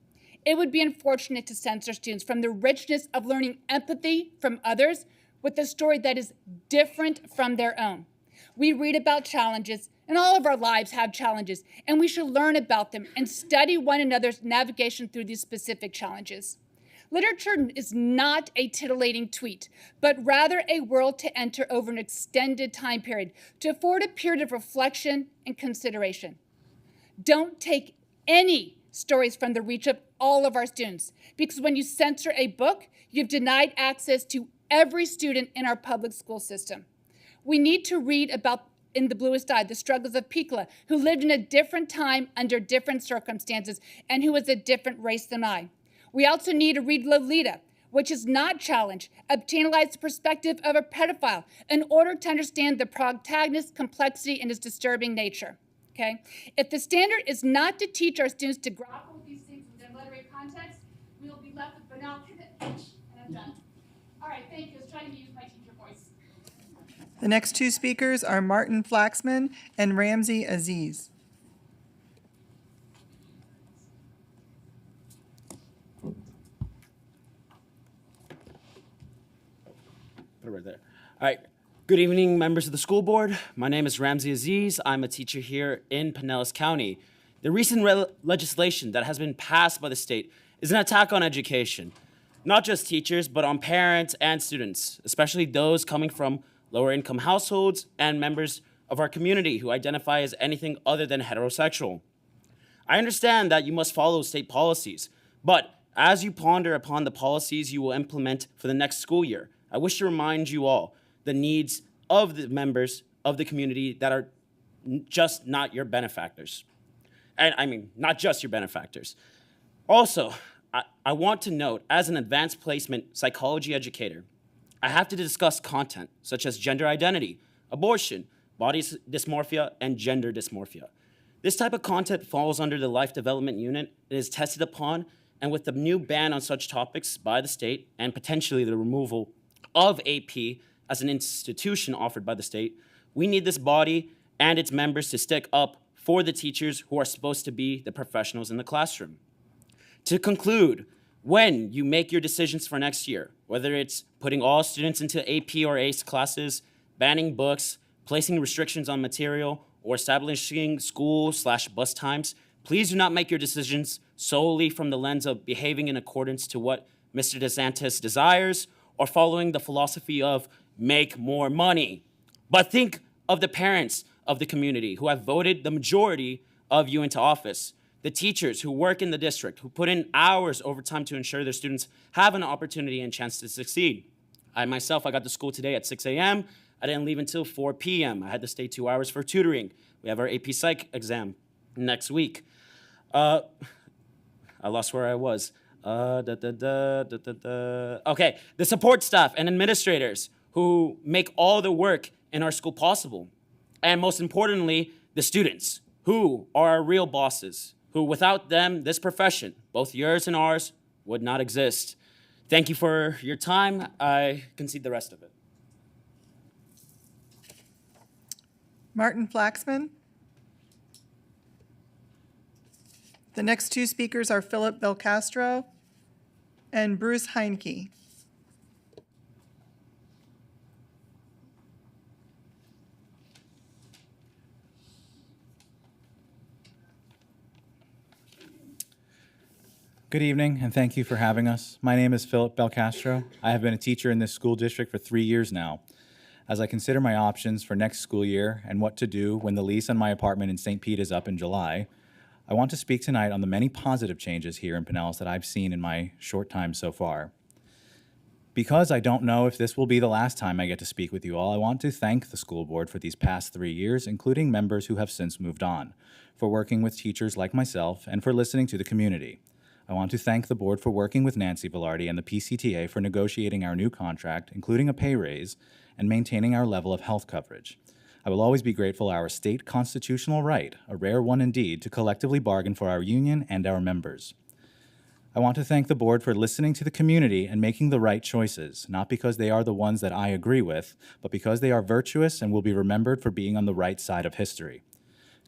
It would be unfortunate to censor students from the richness of learning empathy from others with a story that is different from their own. We read about challenges, and all of our lives have challenges, and we should learn about them and study one another's navigation through these specific challenges. Literature is not a titillating tweet, but rather a world to enter over an extended time period to afford a period of reflection and consideration. Don't take any stories from the reach of all of our students, because when you censor a book, you've denied access to every student in our public school system. We need to read about In the Bluest Eye, the struggles of Piccola, who lived in a different time under different circumstances and who was a different race than I. We also need to read Lolita, which is not challenged, obtainalized the perspective of a pedophile in order to understand the protagonist's complexity and his disturbing nature. Okay? If the standard is not to teach our students to grapple with these things within literary context, we will be left with binoculars and I'm done. All right, thank you. I was trying to use my teacher voice. The next two speakers are Martin Flaxman and Ramsey Aziz. Put it right there. All right. Good evening, members of the school board. My name is Ramsey Aziz. I'm a teacher here in Pinellas County. The recent legislation that has been passed by the state is an attack on education, not just teachers, but on parents and students, especially those coming from lower income households and members of our community who identify as anything other than heterosexual. I understand that you must follow state policies, but as you ponder upon the policies you will implement for the next school year, I wish to remind you all the needs of the members of the community that are just not your benefactors. And I mean, not just your benefactors. Also, I want to note, as an advanced placement psychology educator, I have to discuss content such as gender identity, abortion, body dysmorphia, and gender dysmorphia. This type of content falls under the Life Development Unit and is tested upon, and with the new ban on such topics by the state and potentially the removal of AP as an institution offered by the state, we need this body and its members to stick up for the teachers who are supposed to be the professionals in the classroom. To conclude, when you make your decisions for next year, whether it's putting all students into AP or ACE classes, banning books, placing restrictions on material, or establishing school/bus times, please do not make your decisions solely from the lens of behaving in accordance to what Mr. DeSantis desires or following the philosophy of make more money. But think of the parents of the community who have voted the majority of you into office, the teachers who work in the district, who put in hours overtime to ensure their students have an opportunity and chance to succeed. I got to school today at 6 a.m. I didn't leave until 4 p.m. I had to stay 2 hours for tutoring. We have our AP Psych exam next week. I lost where I was. Okay, the support staff and administrators who make all the work in our school possible. And most importantly, the students who are our real bosses, who without them, this profession, both yours and ours, would not exist. Thank you for your time. I concede the rest of it. Martin Flaxman. The next two speakers are Philip Belcastro and Bruce Heinke. Good evening, and thank you for having us. My name is Philip Belcastro. I have been a teacher in this school district for 3 years now. As I consider my options for next school year and what to do when the lease on my apartment in St. Pete is up in July, I want to speak tonight on the many positive changes here in Pinellas that I've seen in my short time so far. Because I don't know if this will be the last time I get to speak with you all, I want to thank the school board for these past 3 years, including members who have since moved on, for working with teachers like myself and for listening to the community. I want to thank the board for working with Nancy Velarde and the PCTA for negotiating our new contract, including a pay raise, and maintaining our level of health coverage. I will always be grateful our state constitutional right, a rare one indeed, to collectively bargain for our union and our members. I want to thank the board for listening to the community and making the right choices, not because they are the ones that I agree with, but because they are virtuous and will be remembered for being on the right side of history.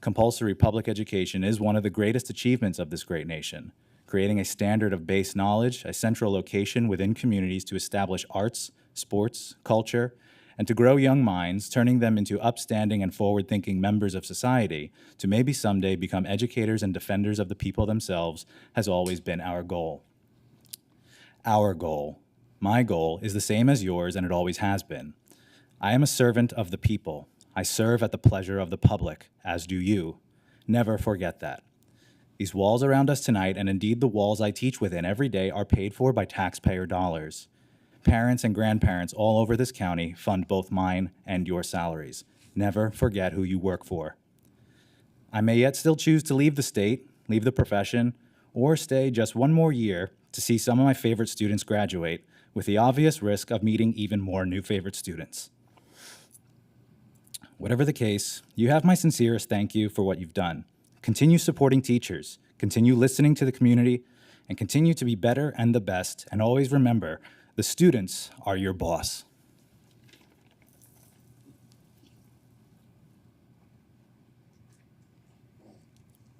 Compulsory public education is one of the greatest achievements of this great nation, creating a standard of base knowledge, a central location within communities to establish arts, sports, culture, and to grow young minds, turning them into upstanding and forward-thinking members of society to maybe someday become educators and defenders of the people themselves has always been our goal. Our goal, my goal, is the same as yours, and it always has been. I am a servant of the people. I serve at the pleasure of the public, as do you. Never forget that. These walls around us tonight, and indeed the walls I teach within every day, are paid for by taxpayer dollars. Parents and grandparents all over this county fund both mine and your salaries. Never forget who you work for. I may yet still choose to leave the state, leave the profession, or stay just one more year to see some of my favorite students graduate, with the obvious risk of meeting even more new favorite students. Whatever the case, you have my sincerest thank you for what you've done. Continue supporting teachers, continue listening to the community, and continue to be better and the best, and always remember, the students are your boss.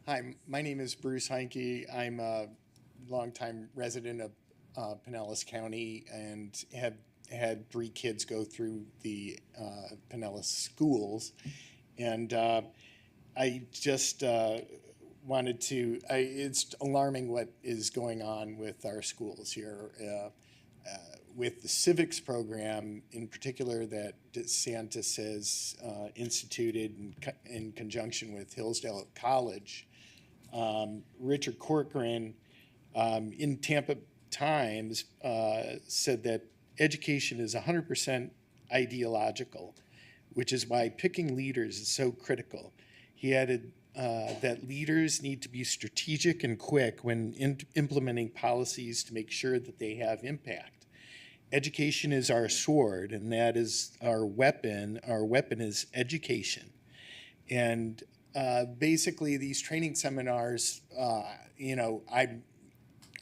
Hi, my name is Bruce Heinke. I'm a longtime resident of Pinellas County and have had 3 kids go through the Pinellas Schools. And I just wanted to, it's alarming what is going on with our schools here. With the civics program in particular that DeSantis has instituted in conjunction with Hillsdale College, Richard Corcoran in Tampa Times said that education is 100% ideological, which is why picking leaders is so critical. He added that leaders need to be strategic and quick when implementing policies to make sure that they have impact. Education is our sword, and that is our weapon. Our weapon is education. And basically, these training seminars, I'm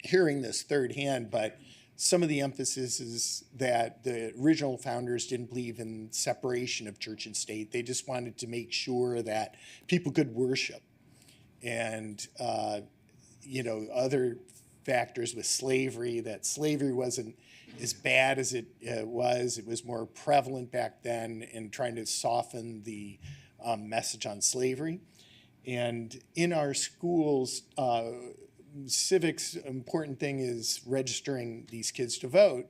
hearing this third hand, but some of the emphasis is that the original founders didn't believe in separation of church and state. They just wanted to make sure that people could worship. And, other factors with slavery, that slavery wasn't as bad as it was. It was more prevalent back then in trying to soften the message on slavery. And in our schools, civics, important thing is registering these kids to vote.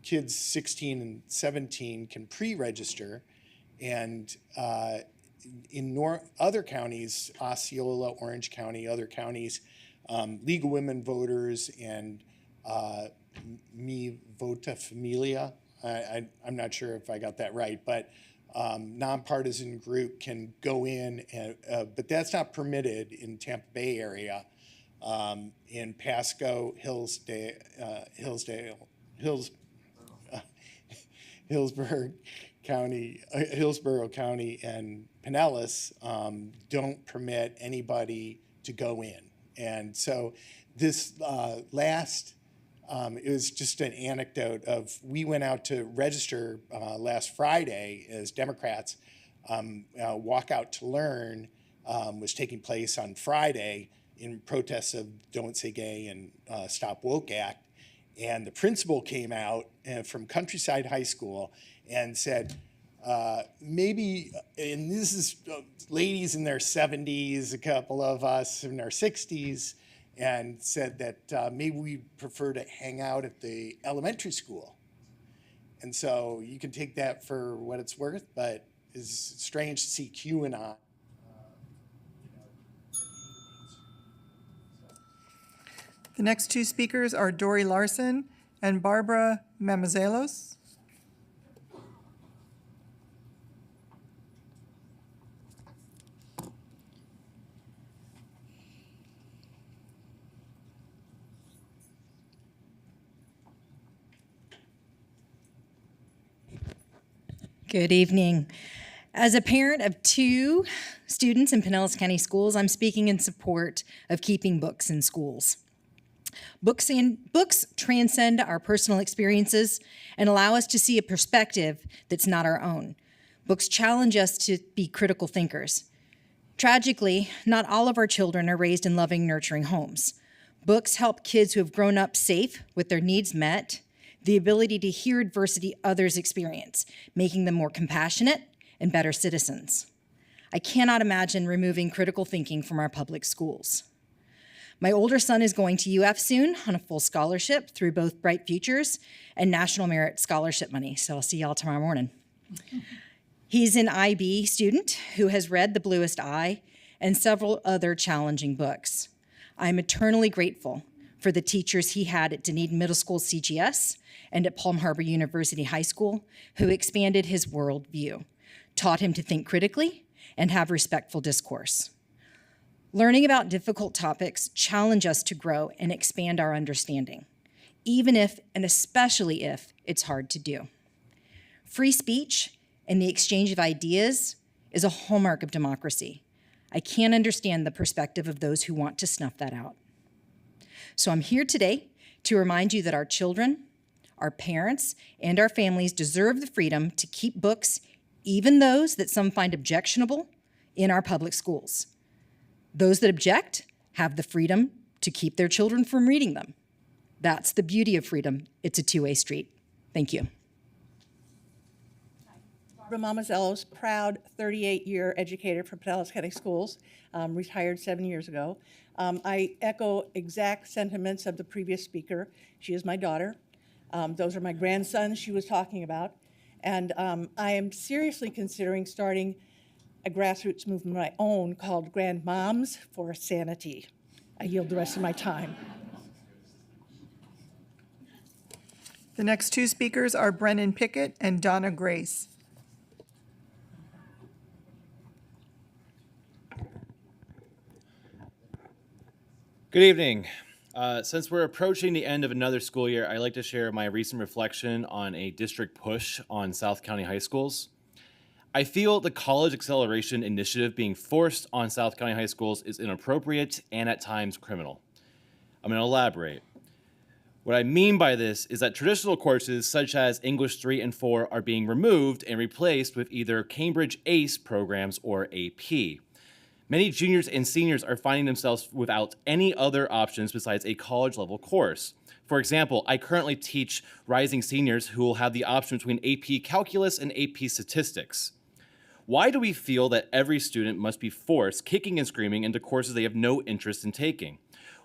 Kids 16 and 17 can pre-register, and in other counties, Osceola, Orange County, other counties, League of Women Voters and Mi Vota Familia, I'm not sure if I got that right, but nonpartisan group can go in, but that's not permitted in Tampa Bay area. In Pasco, Hillsborough County, and Pinellas don't permit anybody to go in. And so this it was just an anecdote of, we went out to register last Friday as Democrats. Walk Out to Learn was taking place on Friday in protests of Don't Say Gay and Stop Woke Act. And the principal came out from Countryside High School and said, maybe, and this is ladies in their 70s, a couple of us in our 60s, and said that maybe we'd prefer to hang out at the elementary school. And so you can take that for what it's worth, but it's strange to see QAnon. The next 2 speakers are Dory Larson and Barbara Mamazelos. Good evening. As a parent of 2 students in Pinellas County Schools, I'm speaking in support of keeping books in schools. Books transcend our personal experiences and allow us to see a perspective that's not our own. Books challenge us to be critical thinkers. Tragically, not all of our children are raised in loving, nurturing homes. Books help kids who have grown up safe with their needs met, the ability to hear adversity others experience, making them more compassionate and better citizens. I cannot imagine removing critical thinking from our public schools. My older son is going to UF soon on a full scholarship through both Bright Futures and National Merit Scholarship money, so I'll see y'all tomorrow morning. He's an IB student who has read The Bluest Eye and several other challenging books. I'm eternally grateful for the teachers he had at Dunedin Middle School CGS and at Palm Harbor University High School who expanded his worldview, taught him to think critically and have respectful discourse. Learning about difficult topics challenge us to grow and expand our understanding, even if, and especially if, it's hard to do. Free speech and the exchange of ideas is a hallmark of democracy. I can't understand the perspective of those who want to snuff that out. So I'm here today to remind you that our children, our parents, and our families deserve the freedom to keep books, even those that some find objectionable, in our public schools. Those that object have the freedom to keep their children from reading them. That's the beauty of freedom. It's a two-way street. Thank you. Barbara Mamazellos, proud 38-year educator for Pinellas County Schools, retired 7 years ago. I echo exact sentiments of the previous speaker. She is my daughter. Those are my grandsons she was talking about. And I am seriously considering starting a grassroots movement of my own called Grandmoms for Sanity. I yield the rest of my time. The next 2 speakers are Brennan Pickett and Donna Grace. Good evening. Since we're approaching the end of another school year, I'd like to share my recent reflection on a district push on South County high schools. I feel the college acceleration initiative being forced on South County high schools is inappropriate and at times criminal. I'm going to elaborate. What I mean by this is that traditional courses such as English 3 and 4 are being removed and replaced with either Cambridge ACE programs or AP. Many juniors and seniors are finding themselves without any other options besides a college-level course. For example, I currently teach rising seniors who will have the option between AP Calculus and AP Statistics. Why do we feel that every student must be forced, kicking and screaming, into courses they have no interest in taking?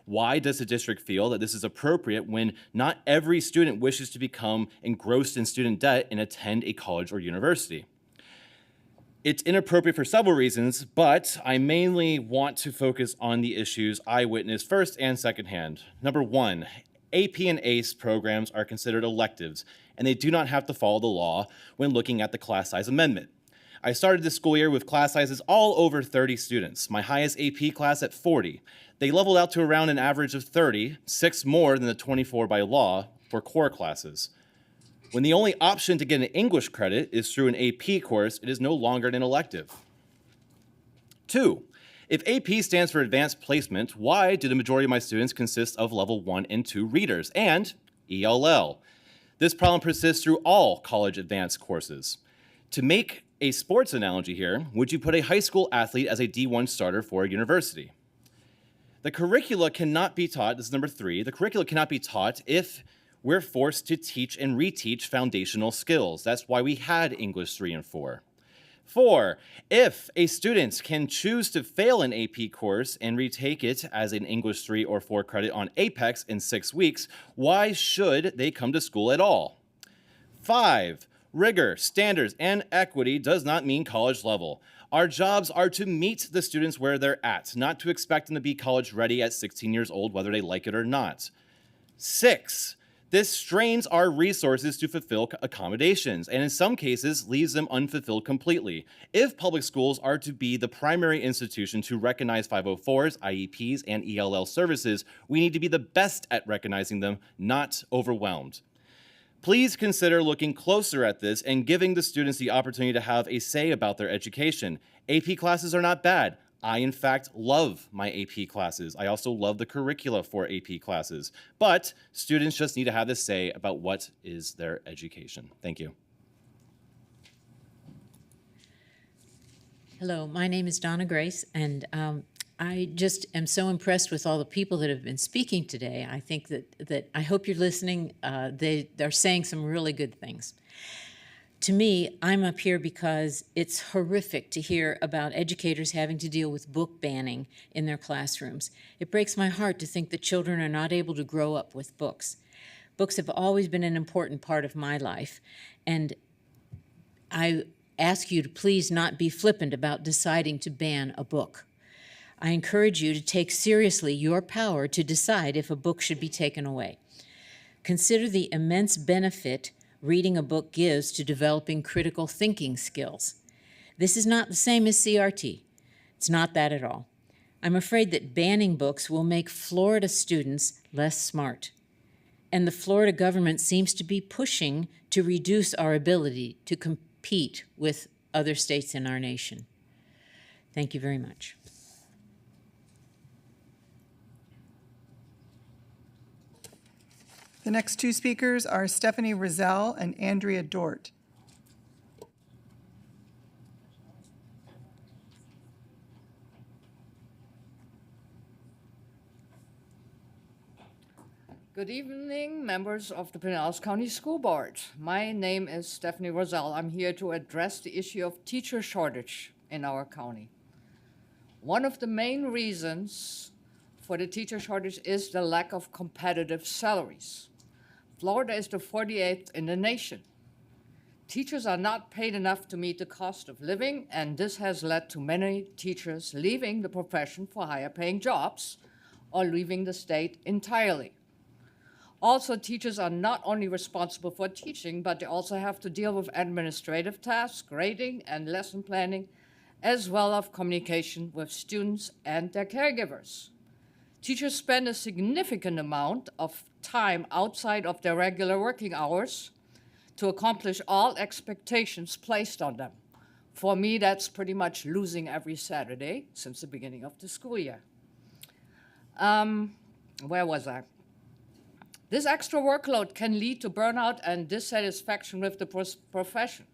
Why does the district feel that this is appropriate when not every student wishes to become engrossed in student debt and attend a college or university? It's inappropriate for several reasons, but I mainly want to focus on the issues I witnessed first and secondhand. Number 1, AP and ACE programs are considered electives, and they do not have to follow the law when looking at the class size amendment. I started this school year with class sizes all over 30 students, my highest AP class at 40. They leveled out to around an average of 30, 6 more than the 24 by law for core classes. When the only option to get an English credit is through an AP course, it is no longer an elective. 2, if AP stands for Advanced Placement, why do the majority of my students consist of level 1 and 2 readers and ELL? This problem persists through all college advanced courses. To make a sports analogy here, would you put a high school athlete as a D1 starter for a university? The curricula cannot be taught, this is number 3, the curricula cannot be taught if we're forced to teach and reteach foundational skills. That's why we had English 3 and 4. 4, if a student can choose to fail an AP course and retake it as an English 3 or 4 credit on Apex in 6 weeks, why should they come to school at all? 5, rigor, standards, and equity does not mean college level. Our jobs are to meet the students where they're at, not to expect them to be college ready at 16 years old, whether they like it or not. 6, this strains our resources to fulfill accommodations, and in some cases leaves them unfulfilled completely. If public schools are to be the primary institution to recognize 504s, IEPs, and ELL services, we need to be the best at recognizing them, not overwhelmed. Please consider looking closer at this and giving the students the opportunity to have a say about their education. AP classes are not bad. I, in fact, love my AP classes. I also love the curricula for AP classes. But students just need to have this say about what is their education. Thank you. Hello, my name is Donna Grace, and I just am so impressed with all the people that have been speaking today. I think that I hope you're listening. They're saying some really good things. To me, I'm up here because it's horrific to hear about educators having to deal with book banning in their classrooms. It breaks my heart to think that children are not able to grow up with books. Books have always been an important part of my life, and I ask you to please not be flippant about deciding to ban a book. I encourage you to take seriously your power to decide if a book should be taken away. Consider the immense benefit reading a book gives to developing critical thinking skills. This is not the same as CRT. It's not that at all. I'm afraid that banning books will make Florida students less smart. And the Florida government seems to be pushing to reduce our ability to compete with other states in our nation. Thank you very much. The next two speakers are Stephanie Rizal and Andrea Dort. Good evening, members of the Pinellas County School Board. My name is Stephanie Rizal. I'm here to address the issue of teacher shortage in our county. One of the main reasons for the teacher shortage is the lack of competitive salaries. Florida is the 48th in the nation. Teachers are not paid enough to meet the cost of living, and this has led to many teachers leaving the profession for higher paying jobs or leaving the state entirely. Also, teachers are not only responsible for teaching, but they also have to deal with administrative tasks, grading, and lesson planning, as well as communication with students and their caregivers. Teachers spend a significant amount of time outside of their regular working hours to accomplish all expectations placed on them. For me, that's pretty much losing every Saturday since the beginning of the school year. Where was I? This extra workload can lead to burnout and dissatisfaction with the profession.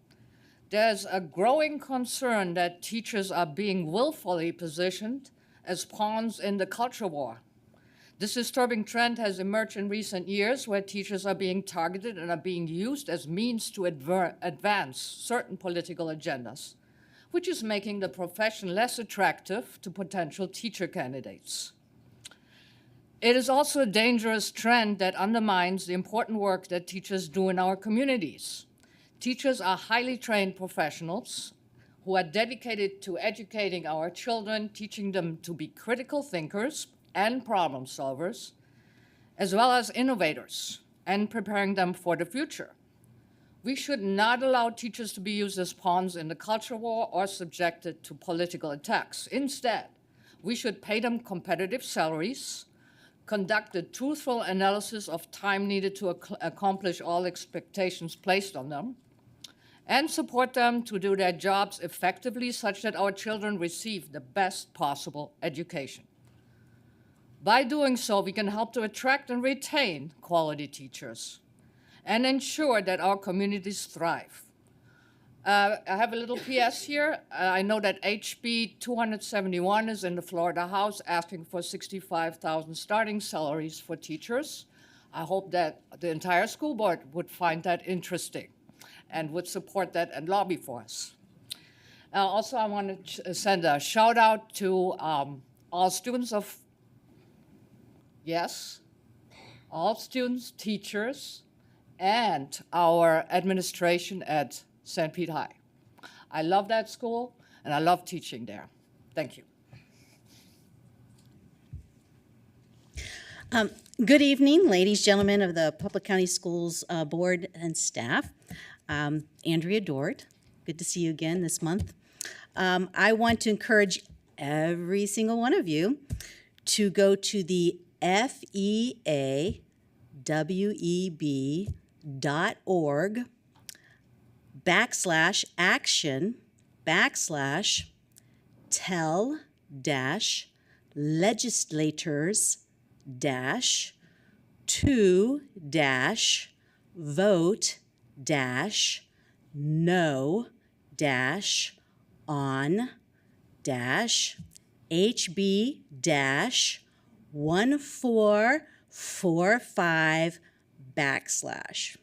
There's a growing concern that teachers are being willfully positioned as pawns in the culture war. This disturbing trend has emerged in recent years where teachers are being targeted and are being used as means to advance certain political agendas, which is making the profession less attractive to potential teacher candidates. It is also a dangerous trend that undermines the important work that teachers do in our communities. Teachers are highly trained professionals who are dedicated to educating our children, teaching them to be critical thinkers and problem solvers, as well as innovators, and preparing them for the future. We should not allow teachers to be used as pawns in the culture war or subjected to political attacks. Instead, we should pay them competitive salaries, conduct a truthful analysis of time needed to accomplish all expectations placed on them, and support them to do their jobs effectively such that our children receive the best possible education. By doing so, we can help to attract and retain quality teachers and ensure that our communities thrive. I have a little PS here. I know that HB 271 is in the Florida House asking for 65,000 starting salaries for teachers. I hope that the entire school board would find that interesting and would support that and lobby for us. Also, I want to send a shout out to all students of, all students, teachers, and our administration at St. Pete High. I love that school, and I love teaching there. Thank you. Good evening, ladies, gentlemen of the Public County Schools Board and staff. Andrea Dort, good to see you again this month. I want to encourage every single one of you to go to the FEAWEB HB-1445 /.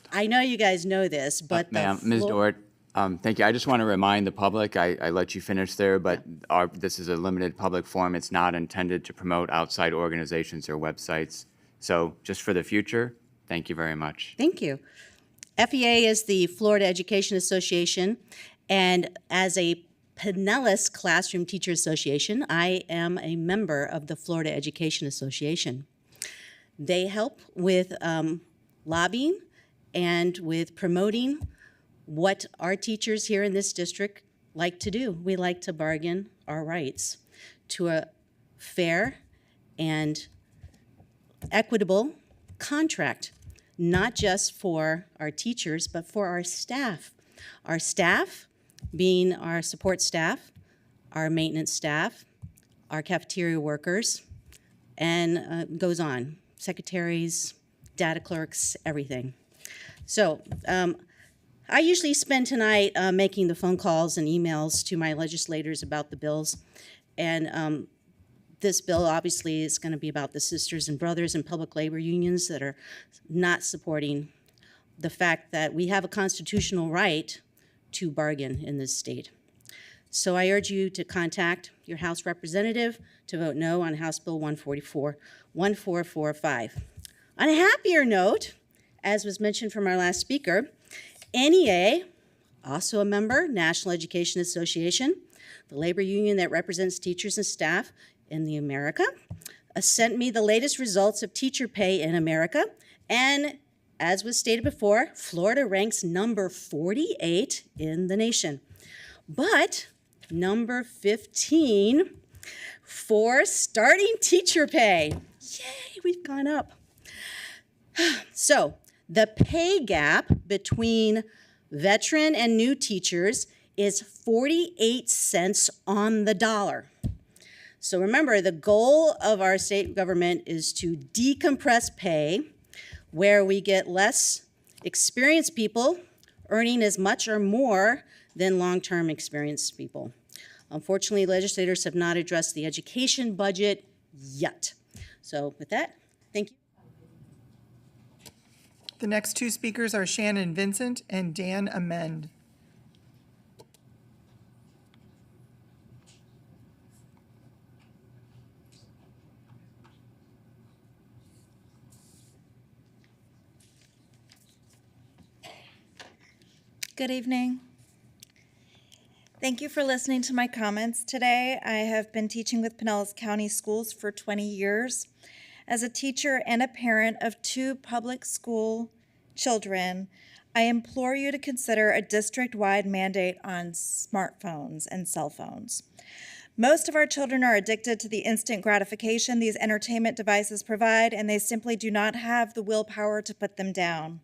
I know you guys know this, but Ma'am, Ms. Dort, thank you. I just want to remind the public, I let you finish there, but this is a limited public forum. It's not intended to promote outside organizations or websites. So just for the future, thank you very much. Thank you. FEA is the Florida Education Association, and as a Pinellas Classroom Teacher Association, I am a member of the Florida Education Association. They help with lobbying and with promoting what our teachers here in this district like to do. We like to bargain our rights to a fair and equitable contract, not just for our teachers, but for our staff. Our staff being our support staff, our maintenance staff, our cafeteria workers, and goes on, secretaries, data clerks, everything. So I usually spend tonight making the phone calls and emails to my legislators about the bills. And this bill obviously is going to be about the sisters and brothers and public labor unions that are not supporting the fact that we have a constitutional right to bargain in this state. So I urge you to contact your House representative to vote no on House Bill 1445. On a happier note, as was mentioned from our last speaker, NEA, also a member, National Education Association, the labor union that represents teachers and staff in the America, sent me the latest results of teacher pay in America. And as was stated before, Florida ranks number 48 in the nation, but number 15 for starting teacher pay. Yay, we've gone up. So the pay gap between veteran and new teachers is 48 cents on the dollar. So remember, the goal of our state government is to decompress pay, where we get less experienced people earning as much or more than long-term experienced people. Unfortunately, legislators have not addressed the education budget yet. So with that, thank you. The next two speakers are Shannon Vincent and Dan Amend. Good evening. Thank you for listening to my comments today. I have been teaching with Pinellas County Schools for 20 years. As a teacher and a parent of 2 public school children, I implore you to consider a district-wide mandate on smartphones and cell phones. Most of our children are addicted to the instant gratification these entertainment devices provide, and they simply do not have the willpower to put them down.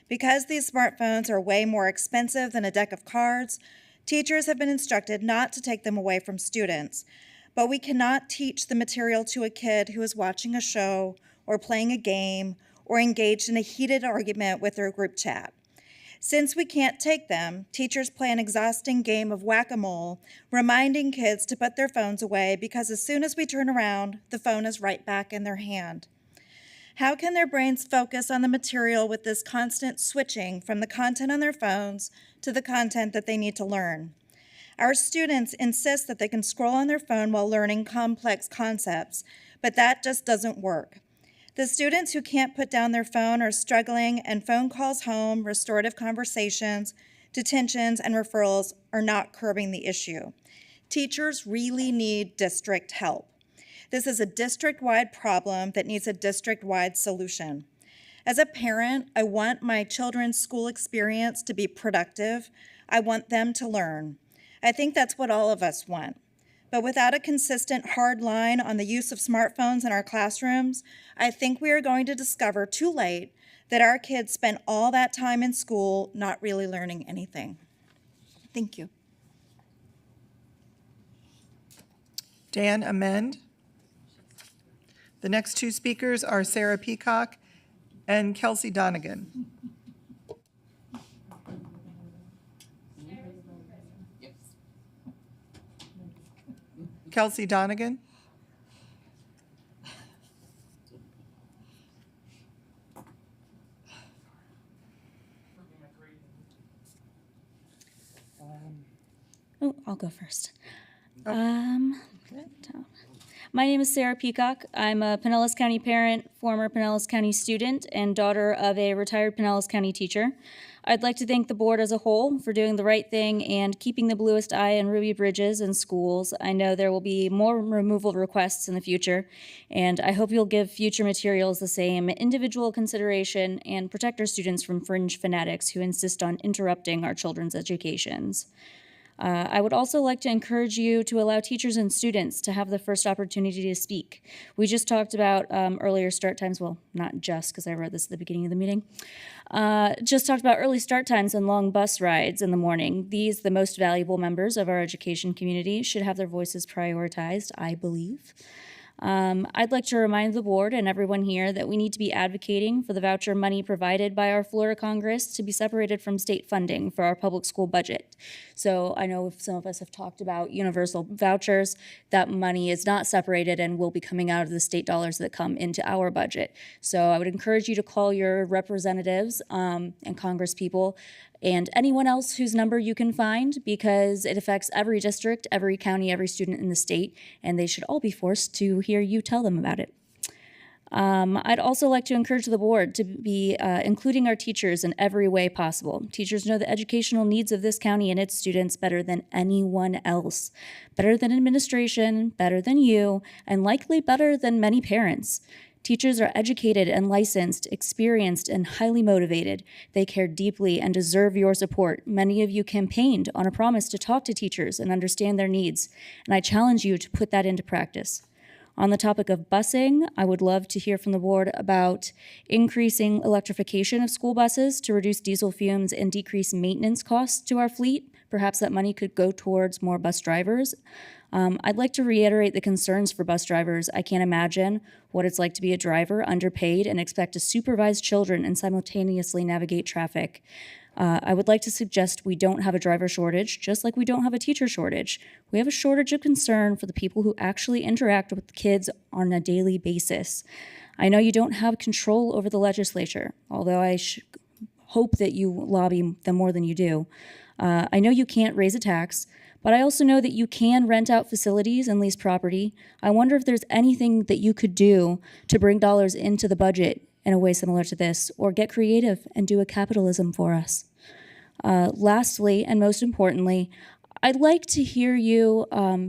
Because these smartphones are way more expensive than a deck of cards, teachers have been instructed not to take them away from students. But we cannot teach the material to a kid who is watching a show or playing a game or engaged in a heated argument with their group chat. Since we can't take them, teachers play an exhausting game of whack-a-mole, reminding kids to put their phones away because as soon as we turn around, the phone is right back in their hand. How can their brains focus on the material with this constant switching from the content on their phones to the content that they need to learn? Our students insist that they can scroll on their phone while learning complex concepts, but that just doesn't work. The students who can't put down their phone are struggling, and phone calls home, restorative conversations, detentions, and referrals are not curbing the issue. Teachers really need district help. This is a district-wide problem that needs a district-wide solution. As a parent, I want my children's school experience to be productive. I want them to learn. I think that's what all of us want. But without a consistent hard line on the use of smartphones in our classrooms, I think we are going to discover too late that our kids spend all that time in school not really learning anything. Thank you. Dan, amend. The next two speakers are Sarah Peacock and Kelsey Donegan. Kelsey Donegan. Oh, I'll go first. My name is Sarah Peacock. I'm a Pinellas County parent, former Pinellas County student, and daughter of a retired Pinellas County teacher. I'd like to thank the board as a whole for doing the right thing and keeping the bluest eye on Ruby Bridges in schools. I know there will be more removal requests in the future, and I hope you'll give future materials the same individual consideration and protect our students from fringe fanatics who insist on interrupting our children's educations. I would also like to encourage you to allow teachers and students to have the first opportunity to speak. We just talked about earlier start times. Well, not just, because I wrote this at the beginning of the meeting. Just talked about early start times and long bus rides in the morning. These, the most valuable members of our education community, should have their voices prioritized, I believe. I'd like to remind the board and everyone here that we need to be advocating for the voucher money provided by our Florida Congress to be separated from state funding for our public school budget. So I know some of us have talked about universal vouchers. That money is not separated and will be coming out of the state dollars that come into our budget. So I would encourage you to call your representatives and Congress people and anyone else whose number you can find, because it affects every district, every county, every student in the state, and they should all be forced to hear you tell them about it. I'd also like to encourage the board to be including our teachers in every way possible. Teachers know the educational needs of this county and its students better than anyone else, better than administration, better than you, and likely better than many parents. Teachers are educated and licensed, experienced, and highly motivated. They care deeply and deserve your support. Many of you campaigned on a promise to talk to teachers and understand their needs, and I challenge you to put that into practice. On the topic of busing, I would love to hear from the board about increasing electrification of school buses to reduce diesel fumes and decrease maintenance costs to our fleet. Perhaps that money could go towards more bus drivers. I'd like to reiterate the concerns for bus drivers. I can't imagine what it's like to be a driver, underpaid, and expect to supervise children and simultaneously navigate traffic. I would like to suggest we don't have a driver shortage, just like we don't have a teacher shortage. We have a shortage of concern for the people who actually interact with the kids on a daily basis. I know you don't have control over the legislature, although I hope that you lobby them more than you do. I know you can't raise a tax, but I also know that you can rent out facilities and lease property. I wonder if there's anything that you could do to bring dollars into the budget in a way similar to this, or get creative and do a capitalism for us. Lastly, and most importantly, I'd like to hear you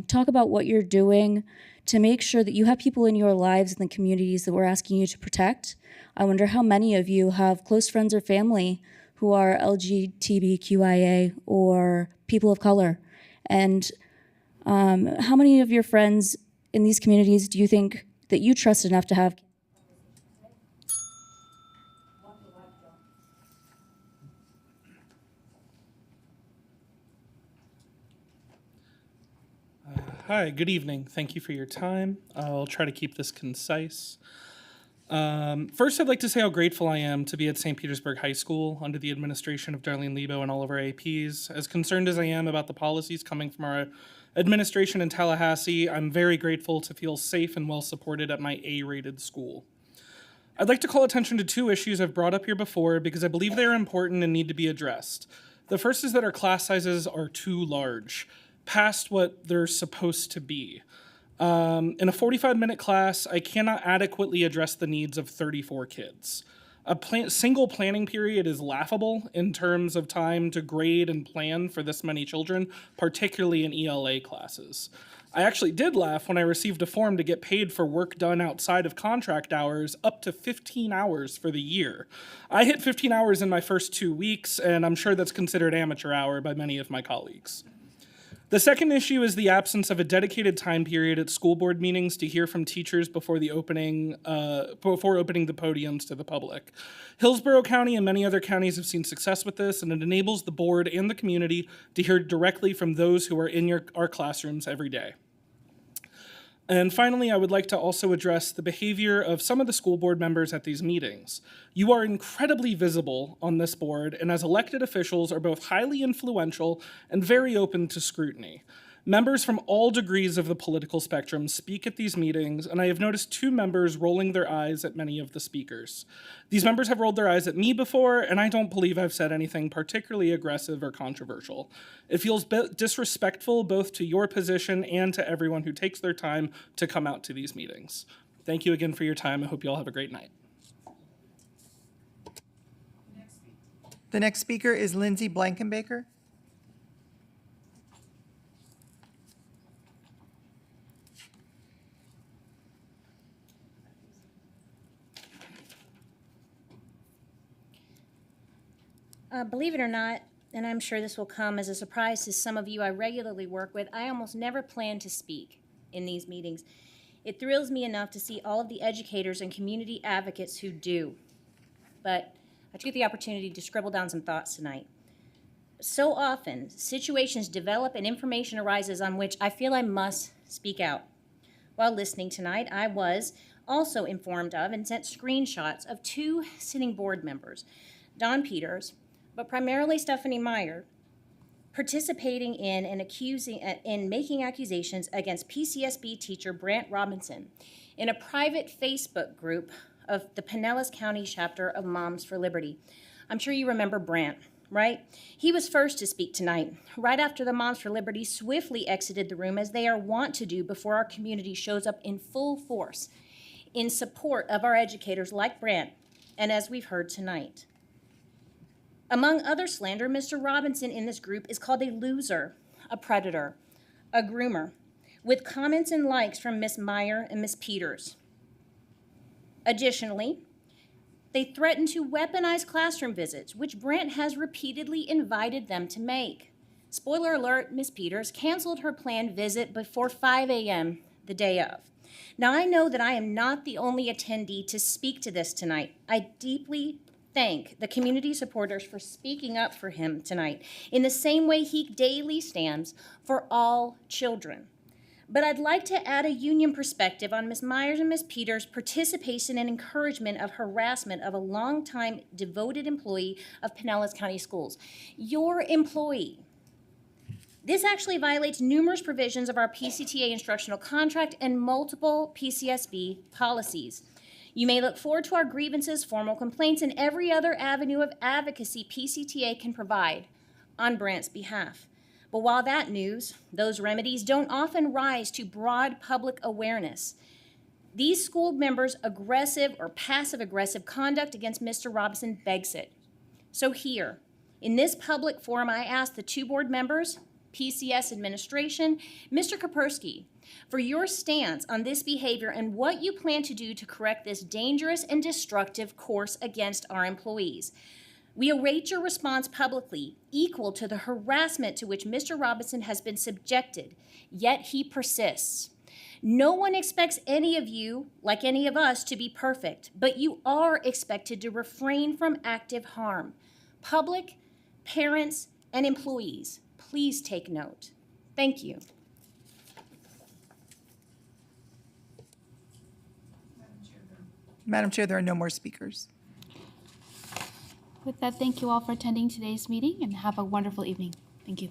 talk about what you're doing to make sure that you have people in your lives in the communities that we're asking you to protect. I wonder how many of you have close friends or family who are LGBTQIA or people of color. And how many of your friends in these communities do you think that you trust enough to have? Hi, good evening. Thank you for your time. I'll try to keep this concise. First, I'd like to say how grateful I am to be at St. Petersburg High School under the administration of Darlene Lebo and all of our APs. As concerned as I am about the policies coming from our administration in Tallahassee, I'm very grateful to feel safe and well supported at my A-rated school. I'd like to call attention to two issues I've brought up here before because I believe they're important and need to be addressed. The first is that our class sizes are too large, past what they're supposed to be. In a 45-minute class, I cannot adequately address the needs of 34 kids. A single planning period is laughable in terms of time to grade and plan for this many children, particularly in ELA classes. I actually did laugh when I received a form to get paid for work done outside of contract hours up to 15 hours for the year. I hit 15 hours in my first 2 weeks, and I'm sure that's considered amateur hour by many of my colleagues. The second issue is the absence of a dedicated time period at school board meetings to hear from teachers before opening the podiums to the public. Hillsborough County and many other counties have seen success with this, and it enables the board and the community to hear directly from those who are in our classrooms every day. And finally, I would like to also address the behavior of some of the school board members at these meetings. You are incredibly visible on this board, and as elected officials are both highly influential and very open to scrutiny. Members from all degrees of the political spectrum speak at these meetings, and I have noticed 2 members rolling their eyes at many of the speakers. These members have rolled their eyes at me before, and I don't believe I've said anything particularly aggressive or controversial. It feels disrespectful both to your position and to everyone who takes their time to come out to these meetings. Thank you again for your time. I hope you all have a great night. The next speaker is Lindsay Blankenbaker. Believe it or not, and I'm sure this will come as a surprise to some of you I regularly work with, I almost never plan to speak in these meetings. It thrills me enough to see all of the educators and community advocates who do. But I took the opportunity to scribble down some thoughts tonight. So often, situations develop and information arises on which I feel I must speak out. While listening tonight, I was also informed of and sent screenshots of 2 sitting board members, Don Peters, but primarily Stephanie Meyer, participating in and making accusations against PCSB teacher Brant Robinson in a private Facebook group of the Pinellas County chapter of Moms for Liberty. I'm sure you remember Brant, right? He was first to speak tonight, right after the Moms for Liberty swiftly exited the room, as they are wont to do before our community shows up in full force in support of our educators like Brant, and as we've heard tonight. Among other slander, Mr. Robinson in this group is called a loser, a predator, a groomer, with comments and likes from Miss Meyer and Miss Peters. Additionally, they threaten to weaponize classroom visits, which Brant has repeatedly invited them to make. Spoiler alert, Miss Peters canceled her planned visit before 5 a.m. the day of. Now, I know that I am not the only attendee to speak to this tonight. I deeply thank the community supporters for speaking up for him tonight in the same way he daily stands for all children. But I'd like to add a union perspective on Ms. Myers and Ms. Peters' participation and encouragement of harassment of a longtime devoted employee of Pinellas County Schools. Your employee. This actually violates numerous provisions of our PCTA instructional contract and multiple PCSB policies. You may look forward to our grievances, formal complaints, and every other avenue of advocacy PCTA can provide on Brant's behalf. But while that news, those remedies don't often rise to broad public awareness. These school members' aggressive or passive-aggressive conduct against Mr. Robinson begs it. So here, in this public forum, I ask the 2 board members, PCS administration, Mr. Kapersky, for your stance on this behavior and what you plan to do to correct this dangerous and destructive course against our employees. We await your response publicly, equal to the harassment to which Mr. Robinson has been subjected, yet he persists. No one expects any of you, like any of us, to be perfect, but you are expected to refrain from active harm. Public, parents, and employees, please take note. Thank you. Madam Chair, there are no more speakers. With that, thank you all for attending today's meeting and have a wonderful evening. Thank you.